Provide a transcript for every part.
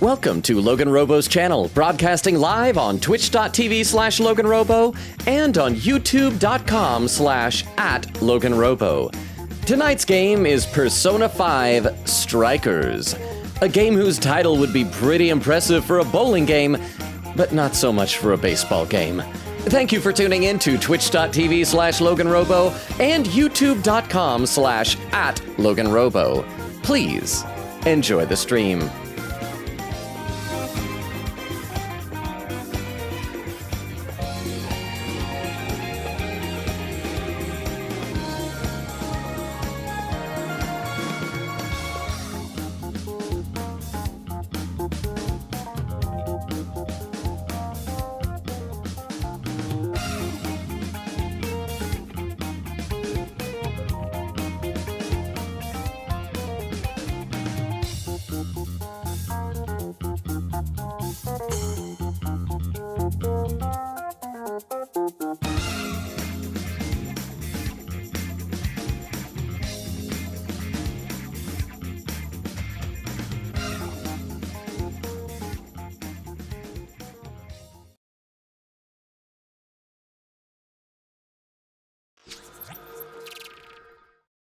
Welcome to LoganRobo's channel, broadcasting live on twitch.tv/LoganRobo and on youtube.com/@LoganRobo. Tonight's game is Persona 5 Strikers, a game whose title would be pretty impressive for a bowling game, but not so much for a baseball game. Thank you for tuning in to twitch.tv/LoganRobo and youtube.com/@LoganRobo. Please enjoy the stream.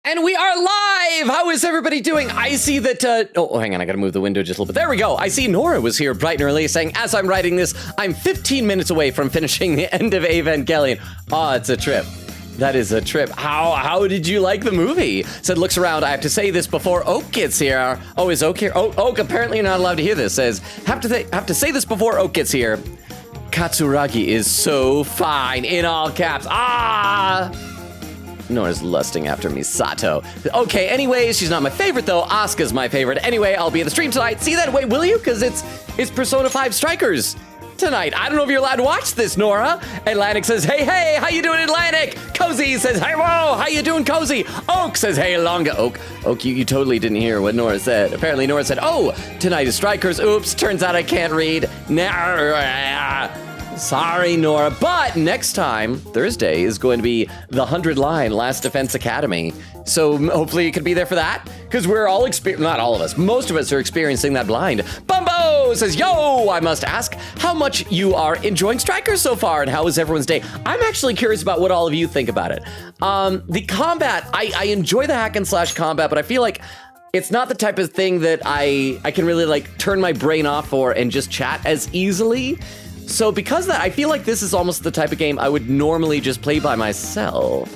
And we are live! How is everybody doing? I see that, hang on, I gotta move the window just a little bit. There we go. I see Nora was here bright and early saying, as I'm writing this, I'm 15 minutes away from finishing the end of Evangelion. Oh, it's a trip. That is a trip. How did you like the movie? Said, looks around. I have to say this before Oak gets here. Oh, is Oak here? Oh, Oak, apparently you're not allowed to hear this. Says, have to say this before Oak gets here. Katsuragi is so fine, in all caps. Ah! Nora's lusting after Misato. Okay, anyways, she's not my favorite though. Asuka's my favorite. Anyway, I'll be at the stream tonight. See that way, will you? Because it's Persona 5 Strikers tonight. I don't know if you're allowed to watch this, Nora. Atlantic says, hey, how you doing, Atlantic? Cozy says, hey, whoa, how you doing, Cozy? Oak says, hey, Longa. Oak, you totally didn't hear what Nora said. Apparently, Nora said, oh, tonight is Strikers. Oops, turns out I can't read. Sorry, Nora, but next time, Thursday, is going to be the 100-line Last Defense Academy. So hopefully you could be there for that, because we're all not all of us, most of us are experiencing that blind. Bumbo says, yo, I must ask how much you are enjoying Strikers so far, and how is everyone's day? I'm actually curious about what all of you think about it. The combat, I enjoy the hack and slash combat, but I feel like it's not the type of thing that I can really like turn my brain off for and just chat as easily. So because of that, I feel like this is almost the type of game I would normally just play by myself.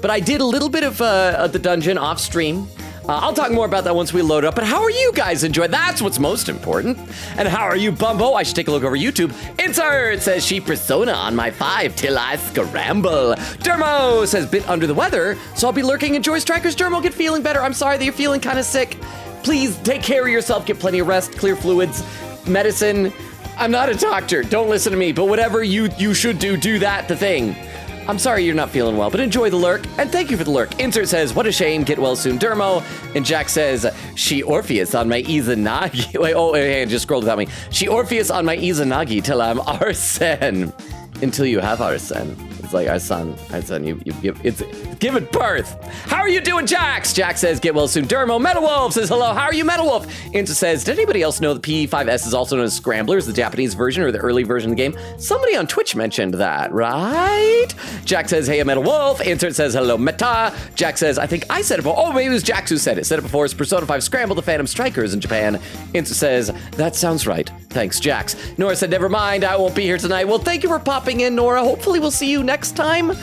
But I did a little bit of the dungeon off stream. I'll talk more about that once we load up, but how are you guys enjoying? That's what's most important. And how are you, Bumbo? I should take a look over YouTube. Insert says, she Persona on my 5 till I scramble. Dermo says, bit under the weather, so I'll be lurking. Enjoy Strikers. Dermo, get feeling better. I'm sorry that you're feeling kind of sick. Please take care of yourself, get plenty of rest, clear fluids, medicine. I'm not a doctor, don't listen to me, but whatever you should do that, the thing. I'm sorry you're not feeling well, but enjoy the lurk, and thank you for the lurk. Insert says, what a shame, get well soon, Dermo. And Jack says, she Orpheus on my Izanagi. Wait, just scrolled without me. She Orpheus on my Izanagi till I'm Arsene. Until you have Arsene. It's like Arsene, you give it birth. How are you doing, Jax? Jack says, get well soon. Dermo. Metal Wolf says, hello, how are you, Metal Wolf? Inta says, did anybody else know the PE5S is also known as Scramblers, the Japanese version or the early version of the game? Somebody on Twitch mentioned that, right? Jack says, hey, Metal Wolf. Insert says, hello, Meta. Jack says, I think I said it before. Oh, maybe it was Jax who said it. Said it before. It's Persona 5 Scramble, the Phantom Strikers in Japan. Insert says, that sounds right. Thanks, Jax. Nora said, never mind, I won't be here tonight. Well, thank you for popping in, Nora. Hopefully we'll see you next time.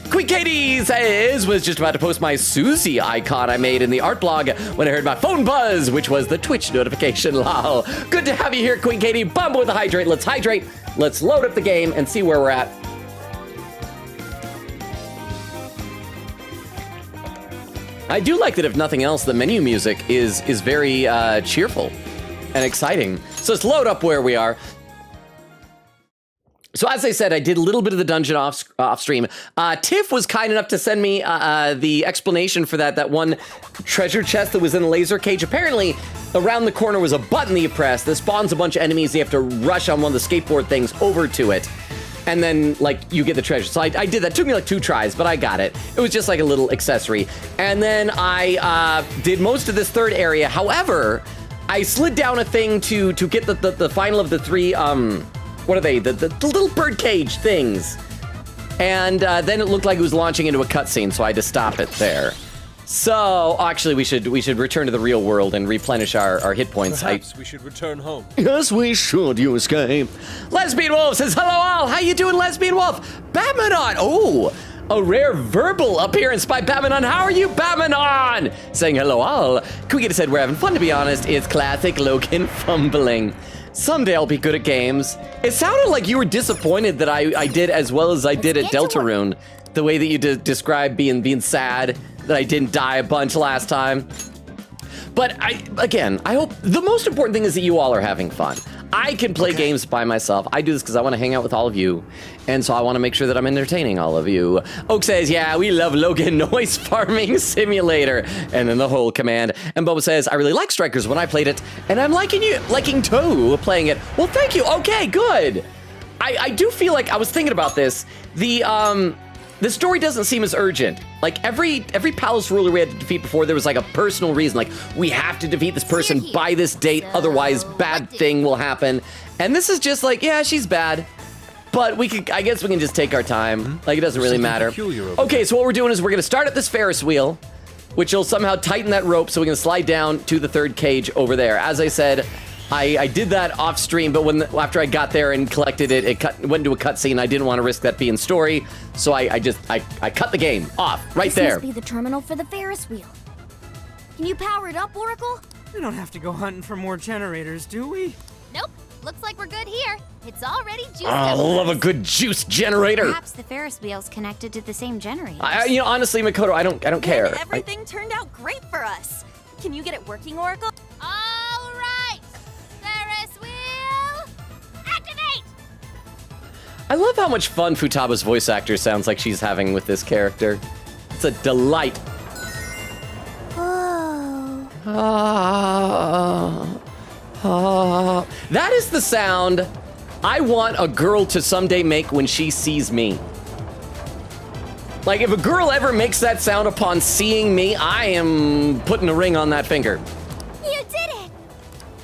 Queen Katie says, was just about to post my Susie icon I made in the art blog when I heard my phone buzz, which was the Twitch notification, lol. Good to have you here, Queen Katie. Bumble with the hydrate. Let's hydrate. Let's load up the game and see where we're at. I do like that, if nothing else, the menu music is very cheerful and exciting. So let's load up where we are. So as I said, I did a little bit of the dungeon off stream. Tiff was kind enough to send me the explanation for that one treasure chest that was in a laser cage. Apparently, around the corner was a button that you press that spawns a bunch of enemies. You have to rush on one of the skateboard things over to it. And then, like, you get the treasure. So I did that. It took me like 2 tries, but I got it. It was just like a little accessory. And then I did most of this third area. However, I slid down a thing to get the final of the 3, what are they? The little birdcage things. And then it looked like it was launching into a cutscene, so I had to stop it there. So, actually, we should return to the real world and replenish our hit points. Perhaps we should return home. Yes, we should, you escape. Lesbian Wolf says, hello all, how you doing, Lesbian Wolf? Batmanon, oh, a rare verbal appearance by Batmanon. How are you, Batmanon? Saying hello all. Quiggita said, we're having fun, to be honest. It's classic Logan fumbling. Someday I'll be good at games. It sounded like you were disappointed that I did as well as I did at Deltarune. The way that you described being sad that I didn't die a bunch last time. But I hope the most important thing is that you all are having fun. I can play games by myself. I do this because I want to hang out with all of you. And so I want to make sure that I'm entertaining all of you. Oak says, yeah, we love Logan Noise Farming Simulator. And then the whole command. And Boba says, I really like Strikers when I played it. And I'm liking too playing it. Well, thank you. Okay, good. I do feel like I was thinking about this. The story doesn't seem as urgent. Like every palace ruler we had to defeat before, there was like a personal reason. Like we have to defeat this person by this date, otherwise bad thing will happen. And this is just like, yeah, she's bad. But I guess we can just take our time. Like it doesn't really matter. Okay, so what we're doing is we're gonna start at this Ferris wheel, which will somehow tighten that rope so we can slide down to the 3rd cage over there. As I said, I did that off stream, but after I got there and collected it, went into a cutscene. I didn't want to risk that being story, so I cut the game off right there. This must be the terminal for the Ferris wheel. Can you power it up, Oracle? We don't have to go hunting for more generators, do we? Nope. Looks like we're good here. It's already juiced I up. love a good juice generator. Perhaps the Ferris wheel's connected to the same generator. Honestly, Makoto, I don't care. Everything turned out great for us. Can you get it working, Oracle? All right. Ferris wheel, activate. I love how much fun Futaba's voice actor sounds like she's having with this character. It's a delight. That is the sound I want a girl to someday make when she sees me. Like, if a girl ever makes that sound upon seeing me, I am putting a ring on that finger. You did it!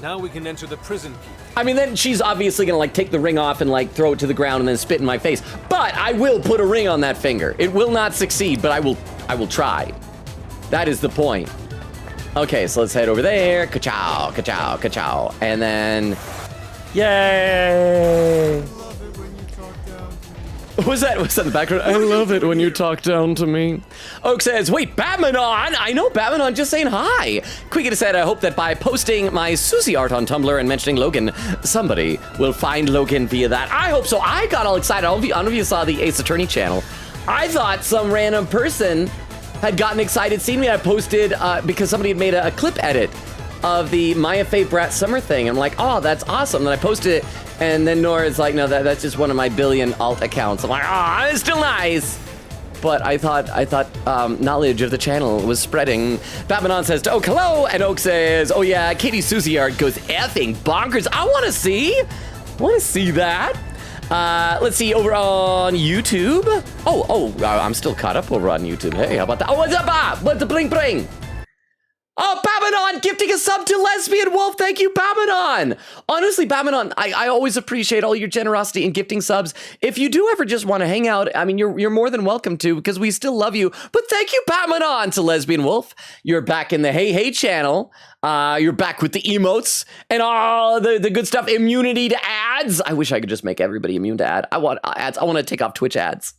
Now we can enter the prison keep. I mean, then she's obviously gonna, like, take the ring off and, like, throw it to the ground and then spit in my face. But I will put a ring on that finger. It will not succeed, but I will try. That is the point. Okay, so let's head over there. Ka-chow, ka-chow, ka-chow. And then, yay! What's that in the background? I love it when you talk down to me. Oak says, wait, Batmanon? I know Batmanon, just saying hi. Quiggita said, I hope that by posting my Susie art on Tumblr and mentioning Logan, somebody will find Logan via that. I hope so. I got all excited. I don't know if you saw the Ace Attorney channel. I thought some random person had gotten excited seeing me. I posted because somebody had made a clip edit of the Maya Faye Brat Summer thing. I'm like, oh, that's awesome. And I posted it, and then Nora's like, no, that's just one of my billion alt accounts. I'm like, oh, it's still nice. But I thought knowledge of the channel was spreading. Batmanon says, oh, hello. And Oak says, oh yeah, Katie Susie art goes effing bonkers. I want to see that. Let's see, over on YouTube. I'm still caught up over on YouTube. Hey, how about that? Oh, what's up, Bob? What's the bling bling? Oh, Babadon gifting a sub to Lesbian Wolf. Thank you, Babadon. Honestly, Babadon, I always appreciate all your generosity in gifting subs. If you do ever just want to hang out, I mean, you're more than welcome to, because we still love you. But thank you, Babadon, to Lesbian Wolf. You're back in the Hey Hey channel. You're back with the emotes and all the good stuff. Immunity to ads. I wish I could just make everybody immune to ads. I want ads. I want to take off Twitch ads.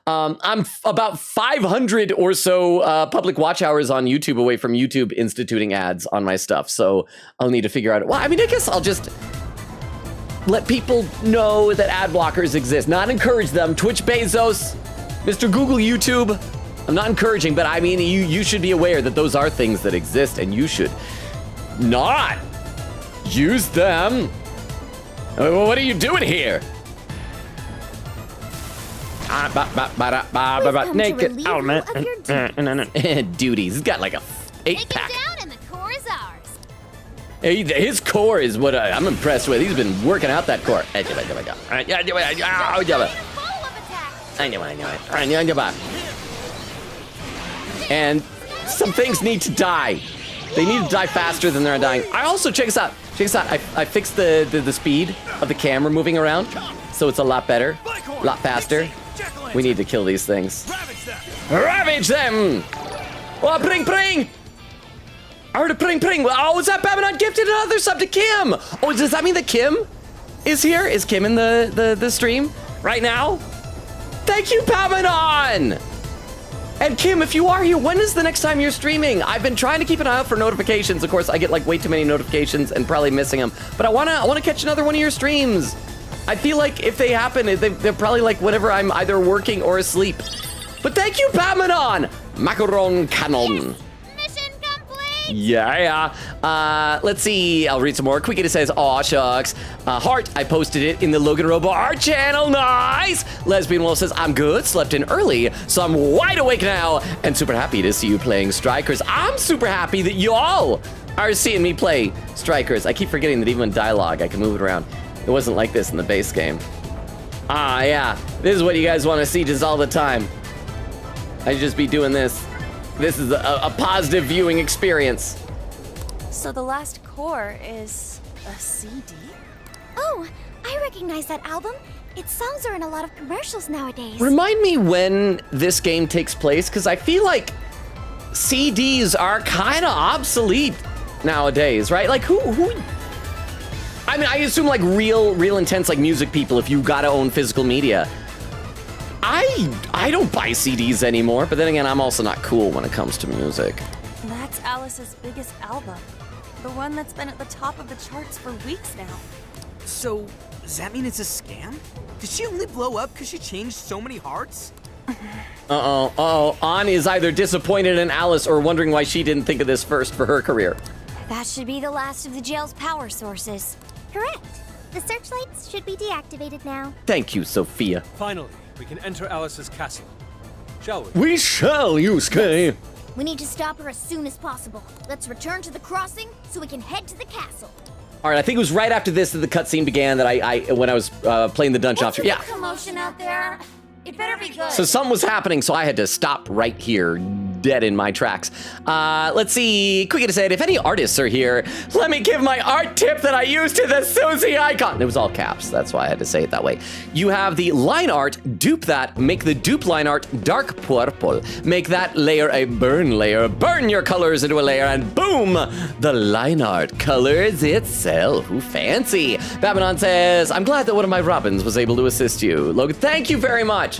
I'm about 500 or so public watch hours on YouTube away from YouTube instituting ads on my stuff. So I'll need to figure out. Well, I mean, I guess I'll just let people know that ad blockers exist. Not encourage them. Twitch Bezos, Mr. Google YouTube. I'm not encouraging, but I mean, you should be aware that those are things that exist, and you should not use them. What are you doing here? Naked element. Duties. He's got like a 8-pack. Take him down and the core is ours. His core is what I'm impressed with. He's been working out that core. And some things need to die. They need to die faster than they're undying. I also, check this out. Check this out. I fixed the speed of the camera moving around, so it's a lot better, a lot faster. We need to kill these things. Ravage them! Oh, pring pring! I heard a pring pring. Oh, is that Babylon gifted another sub to Kim? Oh, does that mean that Kim is here? Is Kim in the stream right now? Thank you, Babylon! And Kim, if you are here, when is the next time you're streaming? I've been trying to keep an eye out for notifications. Of course, I get like way too many notifications and probably missing them. But I wanna catch another one of your streams. I feel like if they happen, they're probably like whenever I'm either working or asleep. But thank you, Babylon! Macaron Cannon. Mission complete! Yeah. Let's see. I'll read some more. Quickie says, aw, shucks. Heart, I posted it in the Logan Robo art channel. Nice. Lesbian Wolf says, I'm good. Slept in early, so I'm wide awake now and super happy to see you playing Strikers. I'm super happy that you all are seeing me play Strikers. I keep forgetting that even in dialogue, I can move it around. It wasn't like this in the base game. Yeah. This is what you guys want to see just all the time. I just be doing this. This is a positive viewing experience. So the last core is a CD? Oh, I recognize that album. Its songs are in a lot of commercials nowadays. Remind me when this game takes place, because I feel like CDs are kind of obsolete nowadays, right? Like who? I mean, I assume like real intense like music people, if you gotta own physical media. I don't buy CDs anymore, but then again, I'm also not cool when it comes to music. That's Alice's biggest album. The one that's been at the top of the charts for weeks now. So, does that mean it's a scam? Did she only blow up because she changed so many hearts? An is either disappointed in Alice or wondering why she didn't think of this first for her career. That should be the last of the jail's power sources. Correct. The searchlights should be deactivated now. Thank you, Sophia. Finally, we can enter Alice's castle. Shall we? We shall, Yusuke. We need to stop her as soon as possible. Let's return to the crossing so we can head to the castle. All right, I think it was right after this that the cutscene began that I when I was playing the dungeon officer. Yeah. Commotion out there. It better be good. So something was happening, so I had to stop right here, dead in my tracks. Let's see. Quickie to say it. If any artists are here, let me give my art tip that I used to the Susie icon. It was all caps. That's why I had to say it that way. You have the line art. Dupe that. Make the dupe line art dark purple. Make that layer a burn layer. Burn your colors into a layer, and boom, the line art colors itself. Ooh, fancy. Babylon says, I'm glad that one of my Robins was able to assist you. Logan, thank you very much.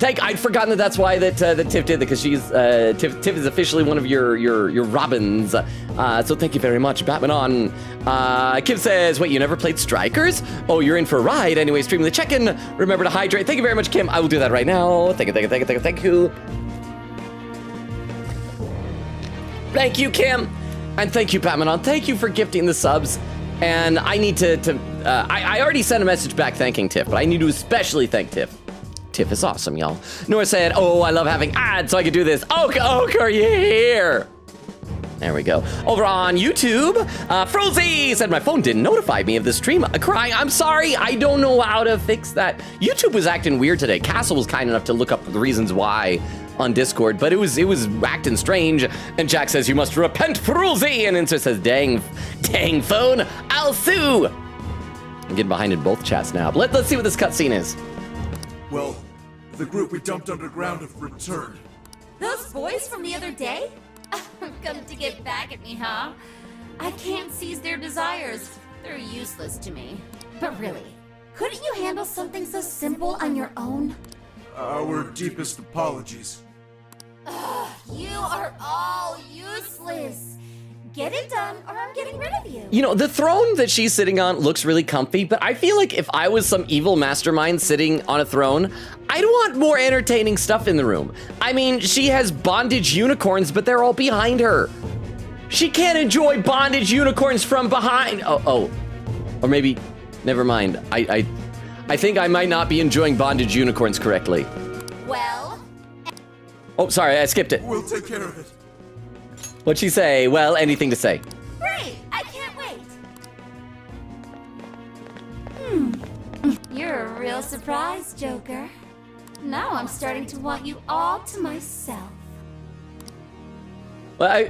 I'd forgotten that's why that Tiff did that, because she's Tiff is officially one of your Robins. So thank you very much, Batman on. Kim says, wait, you never played Strikers? Oh, you're in for a ride. Anyway, stream the check-in. Remember to hydrate. Thank you very much, Kim. I will do that right now. Thank you. Thank you, Kim. And thank you, Batman on. Thank you for gifting the subs. And I need I already sent a message back thanking Tiff, but I need to especially thank Tiff. Tiff is awesome, y'all. Nora said, oh, I love having ads so I can do this. Oak, are you here? There we go. Over on YouTube, Frozy said my phone didn't notify me of the stream. Crying, I'm sorry, I don't know how to fix that. YouTube was acting weird today. Castle was kind enough to look up the reasons why on Discord, but it was acting strange. And Jack says, you must repent, Frozy. And Insert says, dang phone, I'll sue. I'm getting behind in both chats now. But let's see what this cutscene is. Well, the group we dumped underground have returned. Those boys from the other day? Come to get back at me, huh? I can't seize their desires. They're useless to me. But really, couldn't you handle something so simple on your own? Our deepest apologies. You are all useless. Get it done, or I'm getting rid of you. You know, the throne that she's sitting on looks really comfy, but I feel like if I was some evil mastermind sitting on a throne, I'd want more entertaining stuff in the room. I mean, she has bondage unicorns, but they're all behind her. She can't enjoy bondage unicorns from behind. Oh, or maybe, never mind. I think I might not be enjoying bondage unicorns correctly. Well? Oh, sorry, I skipped it. We'll take care of it. What'd she say? Well, anything to say. Great! I can't wait. You're a real surprise, Joker. Now I'm starting to want you all to myself. Well,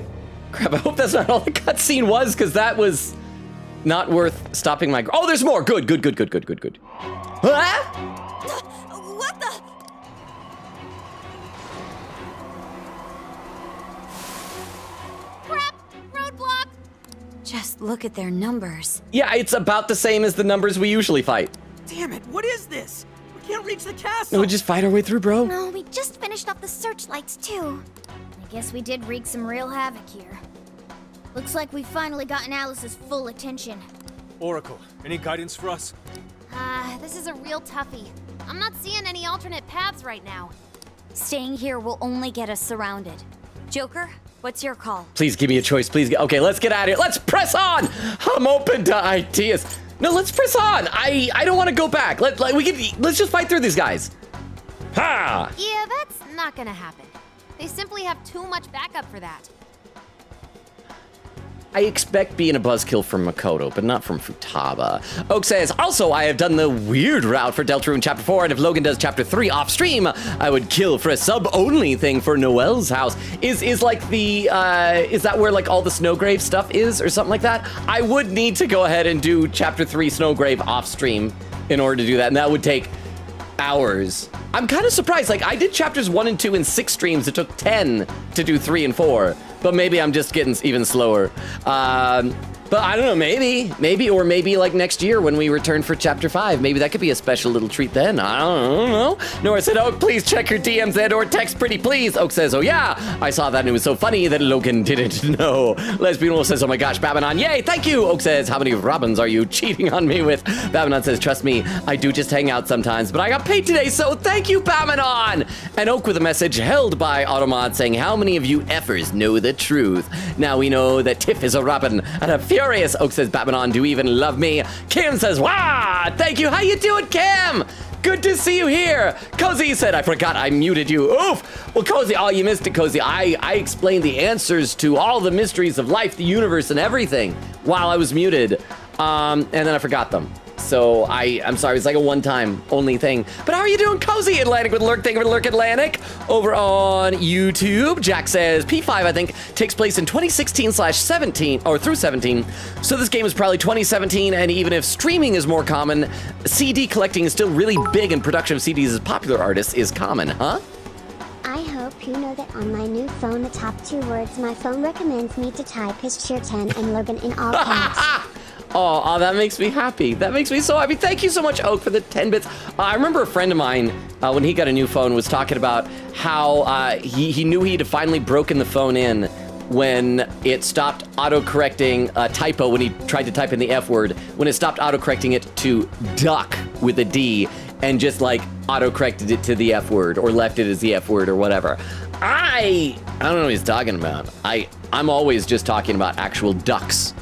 Crap, I hope that's not all the cutscene was, because that was not worth stopping my... Oh, there's more! Good. Ah! What the? Crap! Roadblock! Just look at their numbers. Yeah, it's about the same as the numbers we usually fight. Damn it, what is this? We can't reach the castle. We just fight our way through, bro. No, we just finished off the searchlights, too. I guess we did wreak some real havoc here. Looks like we've finally gotten Alice's full attention. Oracle, any guidance for us? This is a real toughie. I'm not seeing any alternate paths right now. Staying here will only get us surrounded. Joker, what's your call? Please give me a choice. Please. Okay, let's get out of here. Let's press on. I'm open to ideas. No, let's press on. I don't want to go back. Let's just fight through these guys. Ha! Yeah, that's not gonna happen. They simply have too much backup for that. I expect being a buzzkill from Makoto, but not from Futaba. Oak says, also, I have done the weird route for Deltarune Chapter 4, and if Logan does Chapter 3 off stream, I would kill for a sub-only thing for Noelle's house. Is like the, is that where like all the Snowgrave stuff is, or something like that? I would need to go ahead and do Chapter 3 Snowgrave off stream in order to do that, and that would take hours. I'm kind of surprised, like I did Chapters 1 and 2 in 6 streams, it took 10 to do 3 and 4. But maybe I'm just getting even slower. But I don't know, maybe like next year when we return for Chapter 5, maybe that could be a special little treat then. I don't know. Nora said, Oak, please check your DMs and or text pretty please. Oak says, oh yeah, I saw that and it was so funny that Logan didn't know. Lesbian Wolf says, oh my gosh, Babanon, yay, thank you. Oak says, how many Robins are you cheating on me with? Babanon says, trust me, I do just hang out sometimes, but I got paid today, so thank you, Babanon. And Oak with a message held by Automod saying, how many of you effers know the truth? Now we know that Tiff is a Robin and a furious. Oak says, Babanon, do you even love me? Kim says, wow, thank you. How you doing, Kim? Good to see you here. Cozy said, I forgot I muted you. Oof. Well, Cozy, oh, you missed it, Cozy. I explained the answers to all the mysteries of life, the universe, and everything while I was muted. And then I forgot them. So I'm sorry, it's like a one-time only thing. But how are you doing, Cozy Atlantic with Lurk? Thank you for Lurk Atlantic over on YouTube. Jack says P5, I think, takes place in 2016/17 or through 17. So this game is probably 2017, and even if streaming is more common, CD collecting is still really big, and production of CDs as popular artists is common, huh? I hope you know that on my new phone, the top 2 words my phone recommends me to type is cheer 10 and Logan in all caps. Oh, that makes me happy. That makes me so happy. Thank you so much, Oak, for the 10 bits. I remember a friend of mine, when he got a new phone, was talking about how he knew he had finally broken the phone in when it stopped autocorrecting a typo when he tried to type in the F word, when it stopped autocorrecting it to duck with a D and just like autocorrected it to the F word or left it as the F word or whatever. I don't know what he's talking about. I'm always just talking about actual ducks.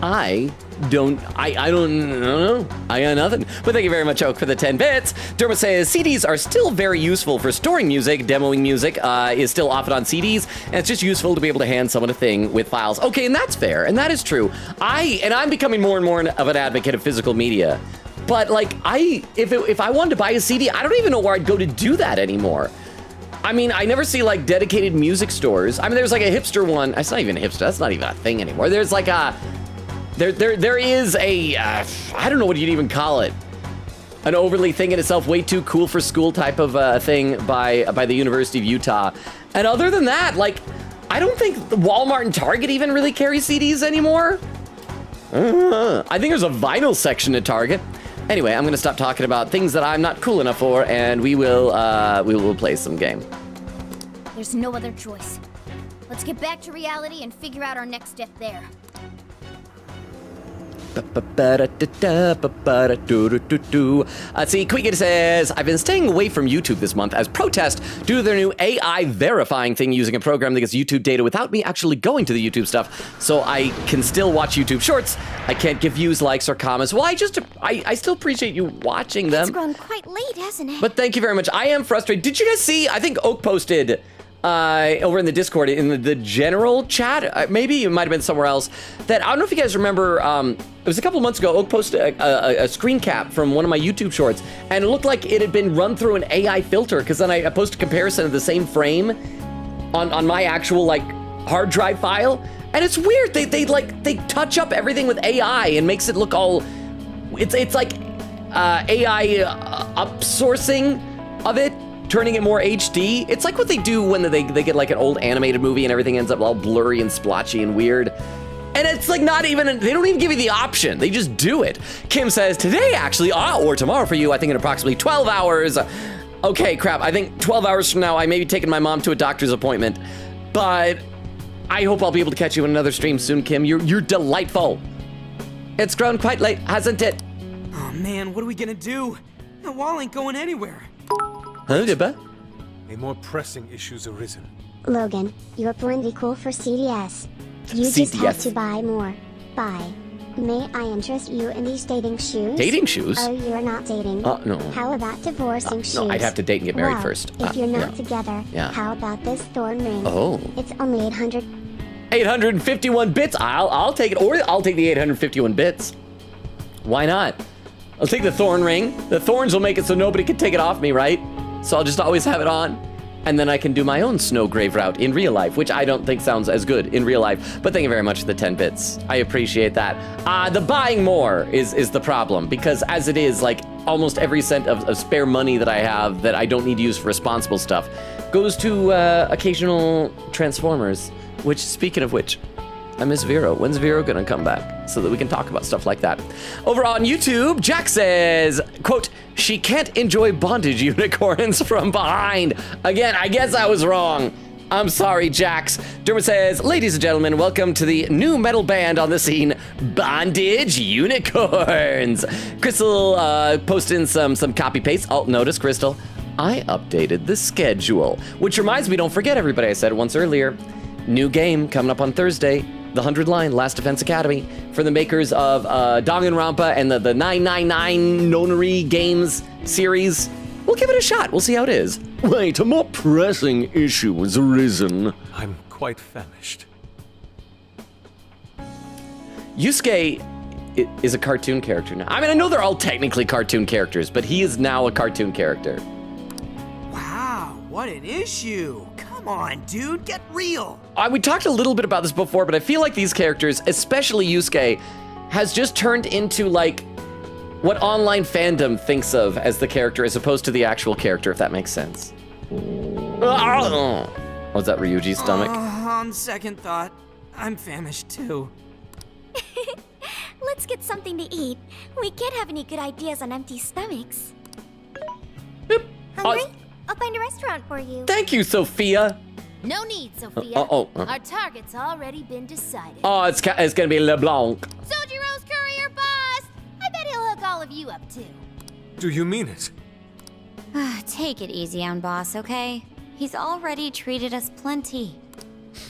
I don't know. I got nothing. But thank you very much, Oak, for the 10 bits. Dermot says, CDs are still very useful for storing music. Demoing music is still often on CDs, and it's just useful to be able to hand someone a thing with files. Okay, and that's fair, and that is true. I'm becoming more and more of an advocate of physical media. But like, if I wanted to buy a CD, I don't even know where I'd go to do that anymore. I mean, I never see like dedicated music stores. I mean, there's like a hipster one. It's not even a hipster. That's not even a thing anymore. There's like a... There is a, I don't know what you'd even call it, an overly thing in itself, way too cool for school type of thing by the University of Utah. And other than that, like, I don't think Walmart and Target even really carry CDs anymore. I think there's a vinyl section at Target. Anyway, I'm gonna stop talking about things that I'm not cool enough for, and we will play some game. There's no other choice. Let's get back to reality and figure out our next step there. See, Quicket says, I've been staying away from YouTube this month as protest due to their new AI verifying thing using a program that gets YouTube data without me actually going to the YouTube stuff, so I can still watch YouTube shorts. I can't give views, likes, or comments. Well, I still appreciate you watching them. It's grown quite late, hasn't it? But thank you very much. I am frustrated. Did you guys see, I think Oak posted over in the Discord, in the general chat, maybe it might have been somewhere else, that I don't know if you guys remember, it was a couple months ago, Oak posted a screen cap from one of my YouTube shorts, and it looked like it had been run through an AI filter, because then I posted a comparison of the same frame on my actual, like, hard drive file, And it's weird. They touch up everything with AI and makes it look all. It's like AI upsourcing of it, turning it more HD. It's like what they do when they get like an old animated movie and everything ends up all blurry and splotchy and weird. And it's like not even, they don't even give you the option. They just do it. Kim says, today actually, or tomorrow for you, I think in approximately 12 hours. Okay, crap. I think 12 hours from now, I may be taking my mom to a doctor's appointment. But I hope I'll be able to catch you in another stream soon, Kim. You're delightful. It's grown quite late, hasn't it? Oh man, what are we gonna do? The wall ain't going anywhere. Huh, Dibba? A more pressing issue's arisen. Logan, you're plenty cool for CDS. You just have to buy more. Buy. May I interest you in these dating shoes? Dating shoes? Oh, you're not dating. No. How about divorcing shoes? No, I'd have to date and get married Well, first. If you're not Yeah. together, Yeah. how about this thorn ring? Oh. It's only 800. 851 bits. I'll take it, or I'll take the 851 bits. Why not? I'll take the thorn ring. The thorns will make it so nobody can take it off me, right? So I'll just always have it on. And then I can do my own snow grave route in real life, which I don't think sounds as good in real life. But thank you very much for the 10 bits. I appreciate that. The buying more is the problem, because as it is, like almost every cent of spare money that I have that I don't need to use for responsible stuff goes to occasional Transformers, which, speaking of which, I miss Vero. When's Vero gonna come back so that we can talk about stuff like that? Over on YouTube, Jack says, quote, she can't enjoy bondage unicorns from behind. Again, I guess I was wrong. I'm sorry, Jax. Dermot says, ladies and gentlemen, welcome to the new metal band on the scene, Bondage Unicorns. Crystal posting some copy paste. Oh, notice, Crystal, I updated the schedule. Which reminds me, don't forget, everybody, I said it once earlier, new game coming up on Thursday. The 100 line Last Defense Academy for the makers of Danganronpa and the 999 Nonary Games series. We'll give it a shot. We'll see how it is. Wait, a more pressing issue has arisen. I'm quite famished. Yusuke is a cartoon character now. I mean, I know they're all technically cartoon characters, but he is now a cartoon character. Wow, what an issue. Come on, dude, get real. We talked a little bit about this before, but I feel like these characters, especially Yusuke, has just turned into like what online fandom thinks of as the character as opposed to the actual character, if that makes sense. Oh, was that Ryuji's stomach? On second thought, I'm famished too. Let's get something to eat. We can't have any good ideas on empty stomachs. Boop. Hungry? I'll find a restaurant for you. Thank you, Sophia. No need, Sophia. Our target's already been decided. Oh, it's gonna be LeBlanc. Sojiro's courier boss! I bet he'll hook all of you up too. Do you mean it? Take it easy on boss, okay? He's already treated us plenty.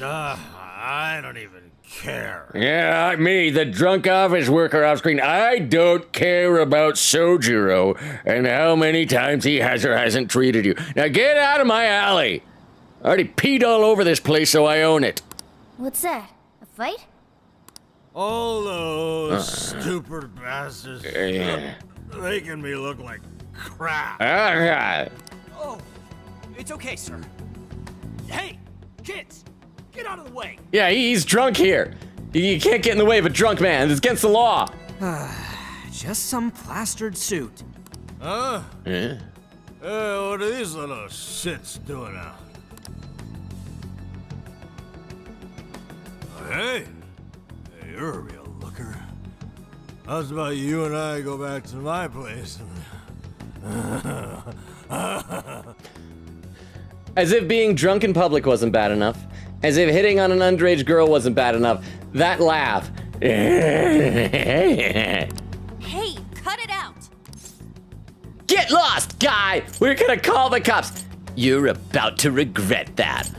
I don't even care. Yeah, me, the drunk office worker off screen. I don't care about Sojiro and how many times he has or hasn't treated you. Now get out of my alley. I already peed all over this place, so I own it. What's that? A fight? All those stupid bastards making me look like crap. Oh, it's okay, sir. Hey, kids, get out of the way. Yeah, he's drunk here. You can't get in the way of a drunk man. It's against the law. Just some plastered suit. Huh? Yeah. What are these little shits doing now? Hey, you're a real looker. How's about you and I go back to my place? As if being drunk in public wasn't bad enough. As if hitting on an underage girl wasn't bad enough. That laugh. Hey, cut it out. Get lost, guy! We're gonna call the cops. You're about to regret that.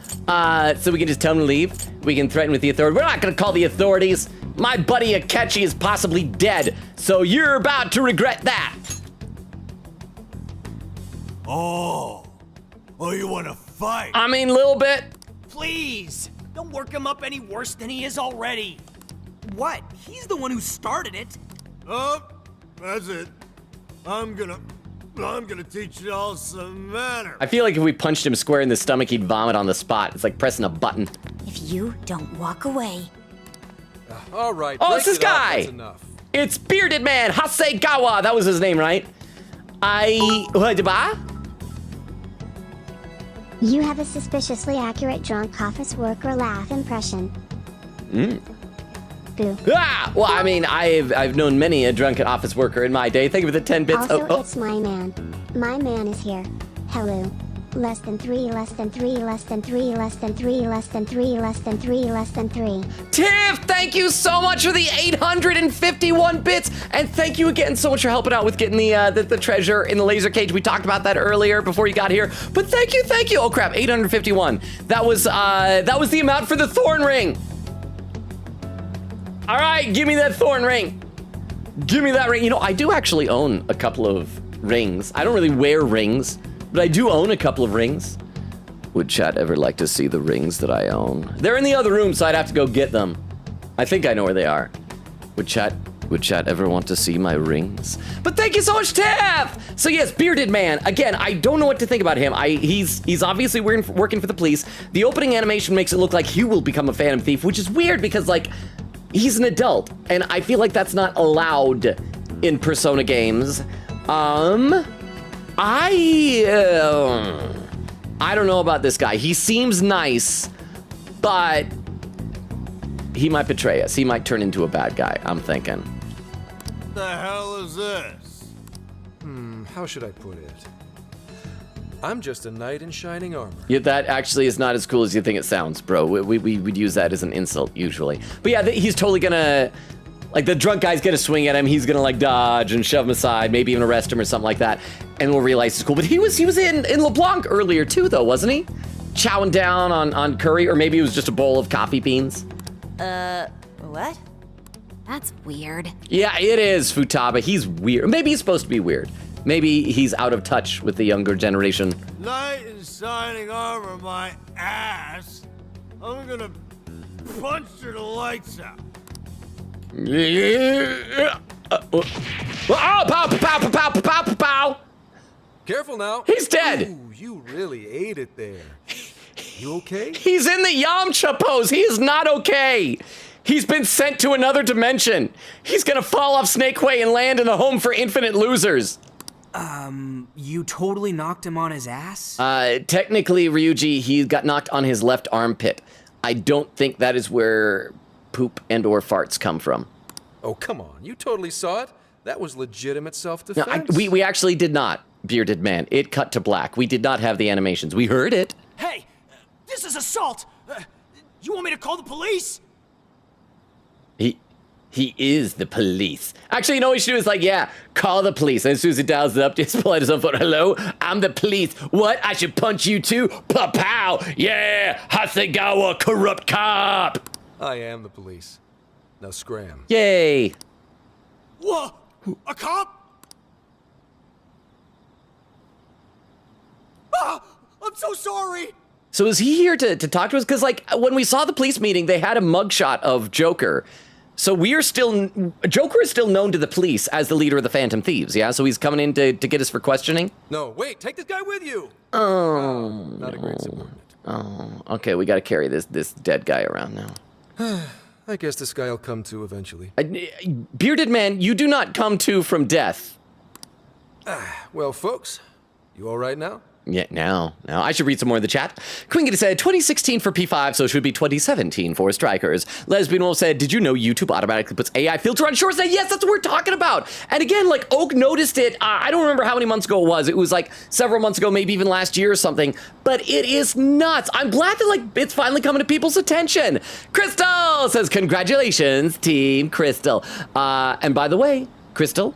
So we can just tell him to leave? We can threaten with the authorities. We're not gonna call the authorities. My buddy Akechi is possibly dead, so you're about to regret that. Oh, you want to fight? I mean, a little bit. Please, don't work him up any worse than he is already. What? He's the one who started it. Oh, that's it. I'm gonna teach you all some manners. I feel like if we punched him square in the stomach, he'd vomit on the spot. It's like pressing a button. If you don't walk away, All right. Oh, break it's this it up. guy. That's enough. It's Bearded Man Hasegawa. That was his name, right? What? You have a suspiciously accurate drunk office worker laugh impression. Boo. Ah! Well, I mean, I've known many a drunken office worker in my day. Thank you for the 10 bits. Also, it's my man. My man is here. Hello. Less than 3, less than 3, less than 3, less than 3, less than 3, less than 3, less than 3. Tiff, thank you so much for the 851 bits, and thank you again so much for helping out with getting the treasure in the laser cage. We talked about that earlier before you got here, but thank you. Oh crap, 851. That was the amount for the thorn ring. All right, give me that thorn ring. Give me that ring. You know, I do actually own a couple of rings. I don't really wear rings, but I do own a couple of rings. Would chat ever like to see the rings that I own? They're in the other room, so I'd have to go get them. I think I know where they are. Would chat ever want to see my rings? But thank you so much, Tiff! So yes, Bearded Man. Again, I don't know what to think about him. He's obviously working for the police. The opening animation makes it look like he will become a Phantom Thief, which is weird because, like, he's an adult, and I feel like that's not allowed in Persona games. I don't know about this guy. He seems nice, but he might betray us. He might turn into a bad guy, I'm thinking. What the hell is this? How should I put it? I'm just a knight in shining armor. Yeah, that actually is not as cool as you think it sounds, bro. We'd use that as an insult usually. But yeah, he's totally gonna, like, the drunk guy's gonna swing at him. He's gonna, like, dodge and shove him aside, maybe even arrest him or something like that. And we'll realize it's cool. But he was in LeBlanc earlier too, though, wasn't he? Chowing down on curry, or maybe it was just a bowl of coffee beans. What? That's weird. Yeah, it is, Futaba. He's weird. Maybe he's supposed to be weird. Maybe he's out of touch with the younger generation. Knight in shining armor, my ass. I'm gonna punch your lights out. Pow, pow, pow, pow, pow, pow, pow. Careful now. He's dead. Ooh, you really ate it there. You okay? He's in the Yamcha pose. He is not okay. He's been sent to another dimension. He's gonna fall off Snake Way and land in the home for infinite losers. You totally knocked him on his ass? Technically, Ryuji, he got knocked on his left armpit. I don't think that is where poop and or farts come from. Oh, come on. You totally saw it. That was legitimate self-defense. No, we actually did not, Bearded Man. It cut to black. We did not have the animations. We heard it. Hey, this is assault! You want me to call the police? He is the police. Actually, you know what you should do is like, yeah, call the police. And as soon as he dials it up, just play his own phone. Hello, I'm the police. What? I should punch you too? Pa-pow! Yeah, Hasegawa, corrupt cop. I am the police. Now scram. Yay. What? A cop? Ah! I'm so sorry! So is he here to talk to us? Because, like, when we saw the police meeting, they had a mugshot of Joker. So Joker is still known to the police as the leader of the Phantom Thieves, yeah? So he's coming in to get us for questioning? No, wait, take this guy with you. Oh. Not a great subordinate. Oh, okay, we gotta carry this dead guy around now. I guess this guy will come to eventually. Bearded Man, you do not come to from death. Well, folks, you all right now? Yeah, now. I should read some more in the chat. Quingity said, 2016 for P5, so it should be 2017 for Strikers. Lesbian Wolf said, did you know YouTube automatically puts AI filter on shorts? Yes, that's what we're talking about. And again, like, Oak noticed it, I don't remember how many months ago it was. It was like several months ago, maybe even last year or something. But it is nuts. I'm glad that, like, it's finally coming to people's attention. Crystal says, congratulations, Team Crystal. And by the way, Crystal,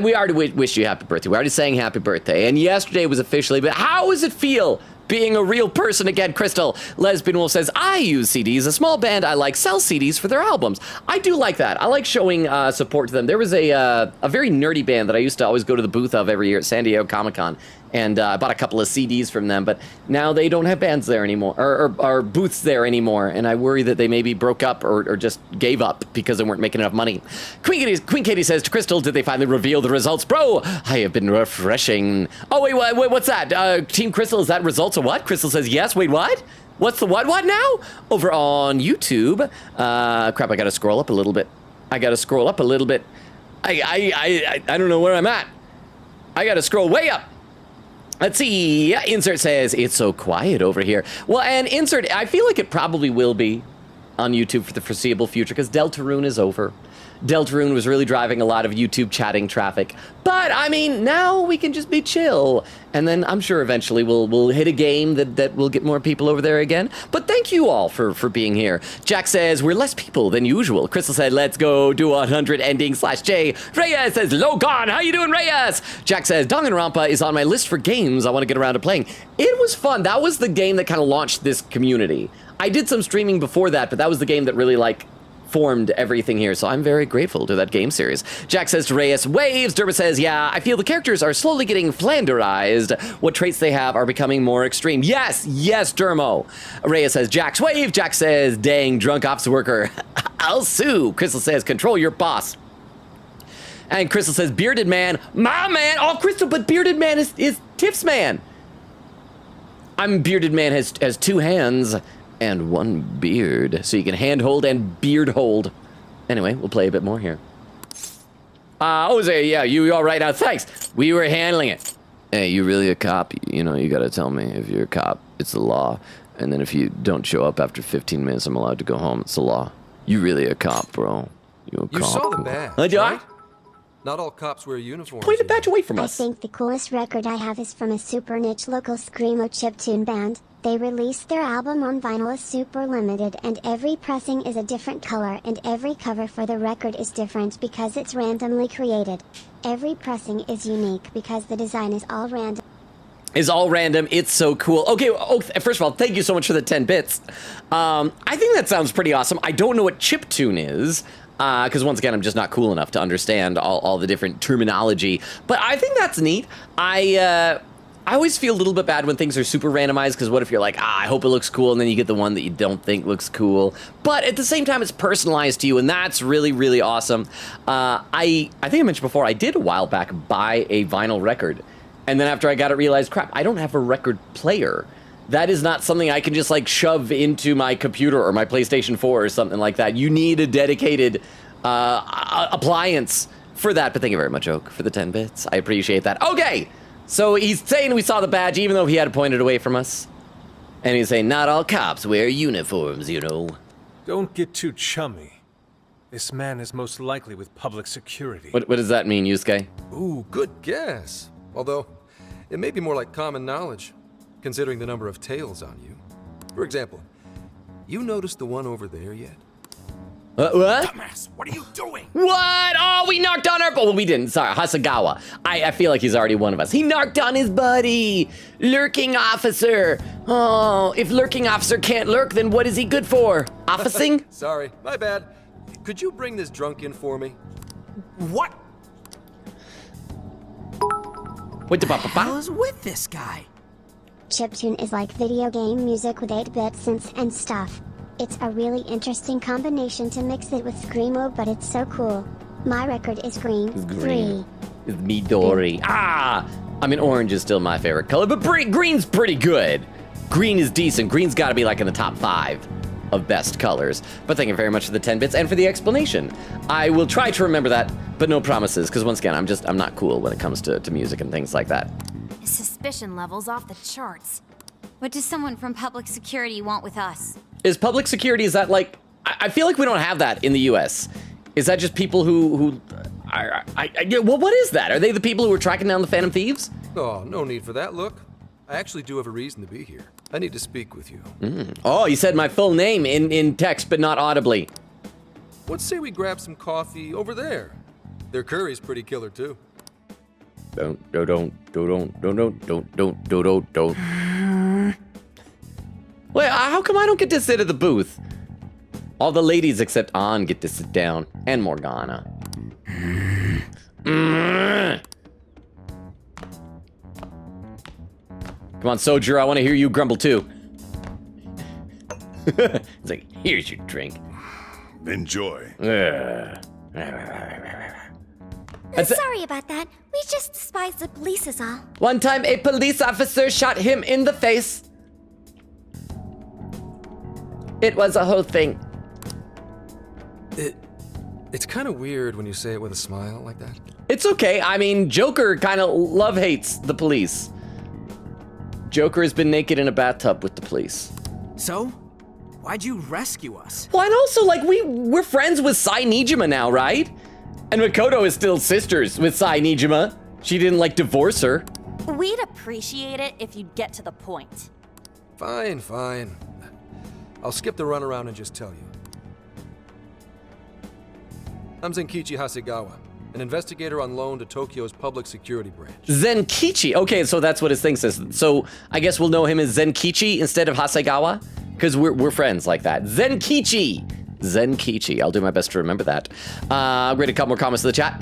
we already wished you happy birthday. We already sang happy birthday. And yesterday was officially, but how does it feel being a real person again, Crystal? Lesbian Wolf says, I use CDs. A small band I like sells CDs for their albums. I do like that. I like showing support to them. There was a very nerdy band that I used to always go to the booth of every year at San Diego Comic-Con. And I bought a couple of CDs from them, but now they don't have bands there anymore, or booths there anymore, and I worry that they maybe broke up or just gave up because they weren't making enough money. Queen Katie says to Crystal, did they finally reveal the results? Bro, I have been refreshing. Oh, wait, what's that? Team Crystal, is that results of what? Crystal says yes. Wait, what? What's the what now? Over on YouTube. Crap, I gotta scroll up a little bit. I don't know where I'm at. I gotta scroll way up. Let's see. Insert says, it's so quiet over here. Well, and Insert, I feel like it probably will be on YouTube for the foreseeable future because Deltarune is over. Deltarune was really driving a lot of YouTube chatting traffic. But, I mean, now we can just be chill. And then I'm sure eventually we'll hit a game that will get more people over there again. But thank you all for being here. Jack says, we're less people than usual. Crystal said, let's go do 100 ending /J. Reyes says, Logan, how you doing, Reyes? Jack says, Danganronpa is on my list for games I want to get around to playing. It was fun. That was the game that kind of launched this community. I did some streaming before that, but that was the game that really, like, formed everything here, so I'm very grateful to that game series. Jack says to Reyes, waves. Derba says, yeah, I feel the characters are slowly getting flanderized. What traits they have are becoming more extreme. Yes, Dermo. Reyes says, Jack's wave. Jack says, dang, drunk ops worker. I'll sue. Crystal says, control your boss. And Crystal says, bearded man. My man. Oh, Crystal, but bearded man is Tiff's man. I'm bearded man has 2 hands and 1 beard, so you can hand hold and beard hold. Anyway, we'll play a bit more here. Jose, yeah, you all right now? Thanks. We were handling it. Hey, you really a cop? You know, you gotta tell me if you're a cop. It's the law. And then if you don't show up after 15 minutes, I'm allowed to go home. It's the law. You really a cop, bro. You a cop. You saw the badge, Right? right? Not all cops wear uniforms. Point the badge away from us. I think the coolest record I have is from a super niche local screamo chiptune band. They released their album on vinyl as super limited, and every pressing is a different color, and every cover for the record is different because it's randomly created. Every pressing is unique because the design is all random. It's so cool. Okay, first of all, thank you so much for the 10 bits. I think that sounds pretty awesome. I don't know what chiptune is, because once again, I'm just not cool enough to understand all the different terminology. But I think that's neat. I always feel a little bit bad when things are super randomized, because what if you're like, I hope it looks cool, and then you get the one that you don't think looks cool. But at the same time, it's personalized to you, and that's really, really awesome. I think I mentioned before, I did a while back buy a vinyl record, and then after I got it, realized, crap, I don't have a record player. That is not something I can just like shove into my computer or my PlayStation 4 or something like that. You need a dedicated appliance for that. But thank you very much, Oak, for the 10 bits. I appreciate that. Okay. So he's saying we saw the badge, even though he had it pointed away from us. And he's saying, not all cops wear uniforms, you know. Don't get too chummy. This man is most likely with public security. What does that mean, Yusuke? Ooh, good guess. Although, it may be more like common knowledge, considering the number of tails on you. For example, you noticed the one over there yet? What? Dumbass, what are you doing? What? Oh, we knocked on our... Oh, we didn't. Sorry, Hasagawa. I feel like he's already one of us. He knocked on his buddy. Lurking officer. Oh, if lurking officer can't lurk, then what is he good for? Officing? Sorry, my bad. Could you bring this drunk in for me? What? What the What the hell is with this guy? Chiptune is like video game music with 8-bit synths and stuff. It's a really interesting combination to mix it with screamo, but it's so cool. My record is green. It's green. It's Midori. I mean, orange is still my favorite color, but green's pretty good. Green is decent. Green's got to be like in the top 5 of best colors. But thank you very much for the 10 bits and for the explanation. I will try to remember that, but no promises, because once again, I'm not cool when it comes to music and things like that. Suspicion levels off the charts. What does someone from public security want with us? Is public security, is that like... I feel like we don't have that in the U.S. Is that just people who well, what is that? Are they the people who are tracking down the Phantom Thieves? Oh, no need for that. Look, I actually do have a reason to be here. I need to speak with you. Oh, you said my full name in text, but not audibly. Let's say we grab some coffee over there. Their curry's pretty killer, too. Don't. Wait, how come I don't get to sit at the booth? All the ladies except An get to sit down, and Morgana. Come on, Soju, I want to hear you grumble too. It's like, here's your drink. Enjoy. Sorry about that. We just despised the police is all. One time a police officer shot him in the face. It was a whole thing. It's kind of weird when you say it with a smile like that. It's okay. I mean, Joker kind of love-hates the police. Joker has been naked in a bathtub with the police. So? Why'd you rescue us? Well, and also, like, we're friends with Sai Nijima now, right? And Makoto is still sisters with Sai Nijima. She didn't, like, divorce her. We'd appreciate it if you'd get to the point. Fine, fine. I'll skip the runaround and just tell you. I'm Zenkichi Hasegawa, an investigator on loan to Tokyo's public security branch. Zenkichi. Okay, so that's what his thing says. So I guess we'll know him as Zenkichi instead of Hasegawa, because we're friends like that. Zenkichi. Zenkichi. I'll do my best to remember that. I'll read a couple more comments in the chat.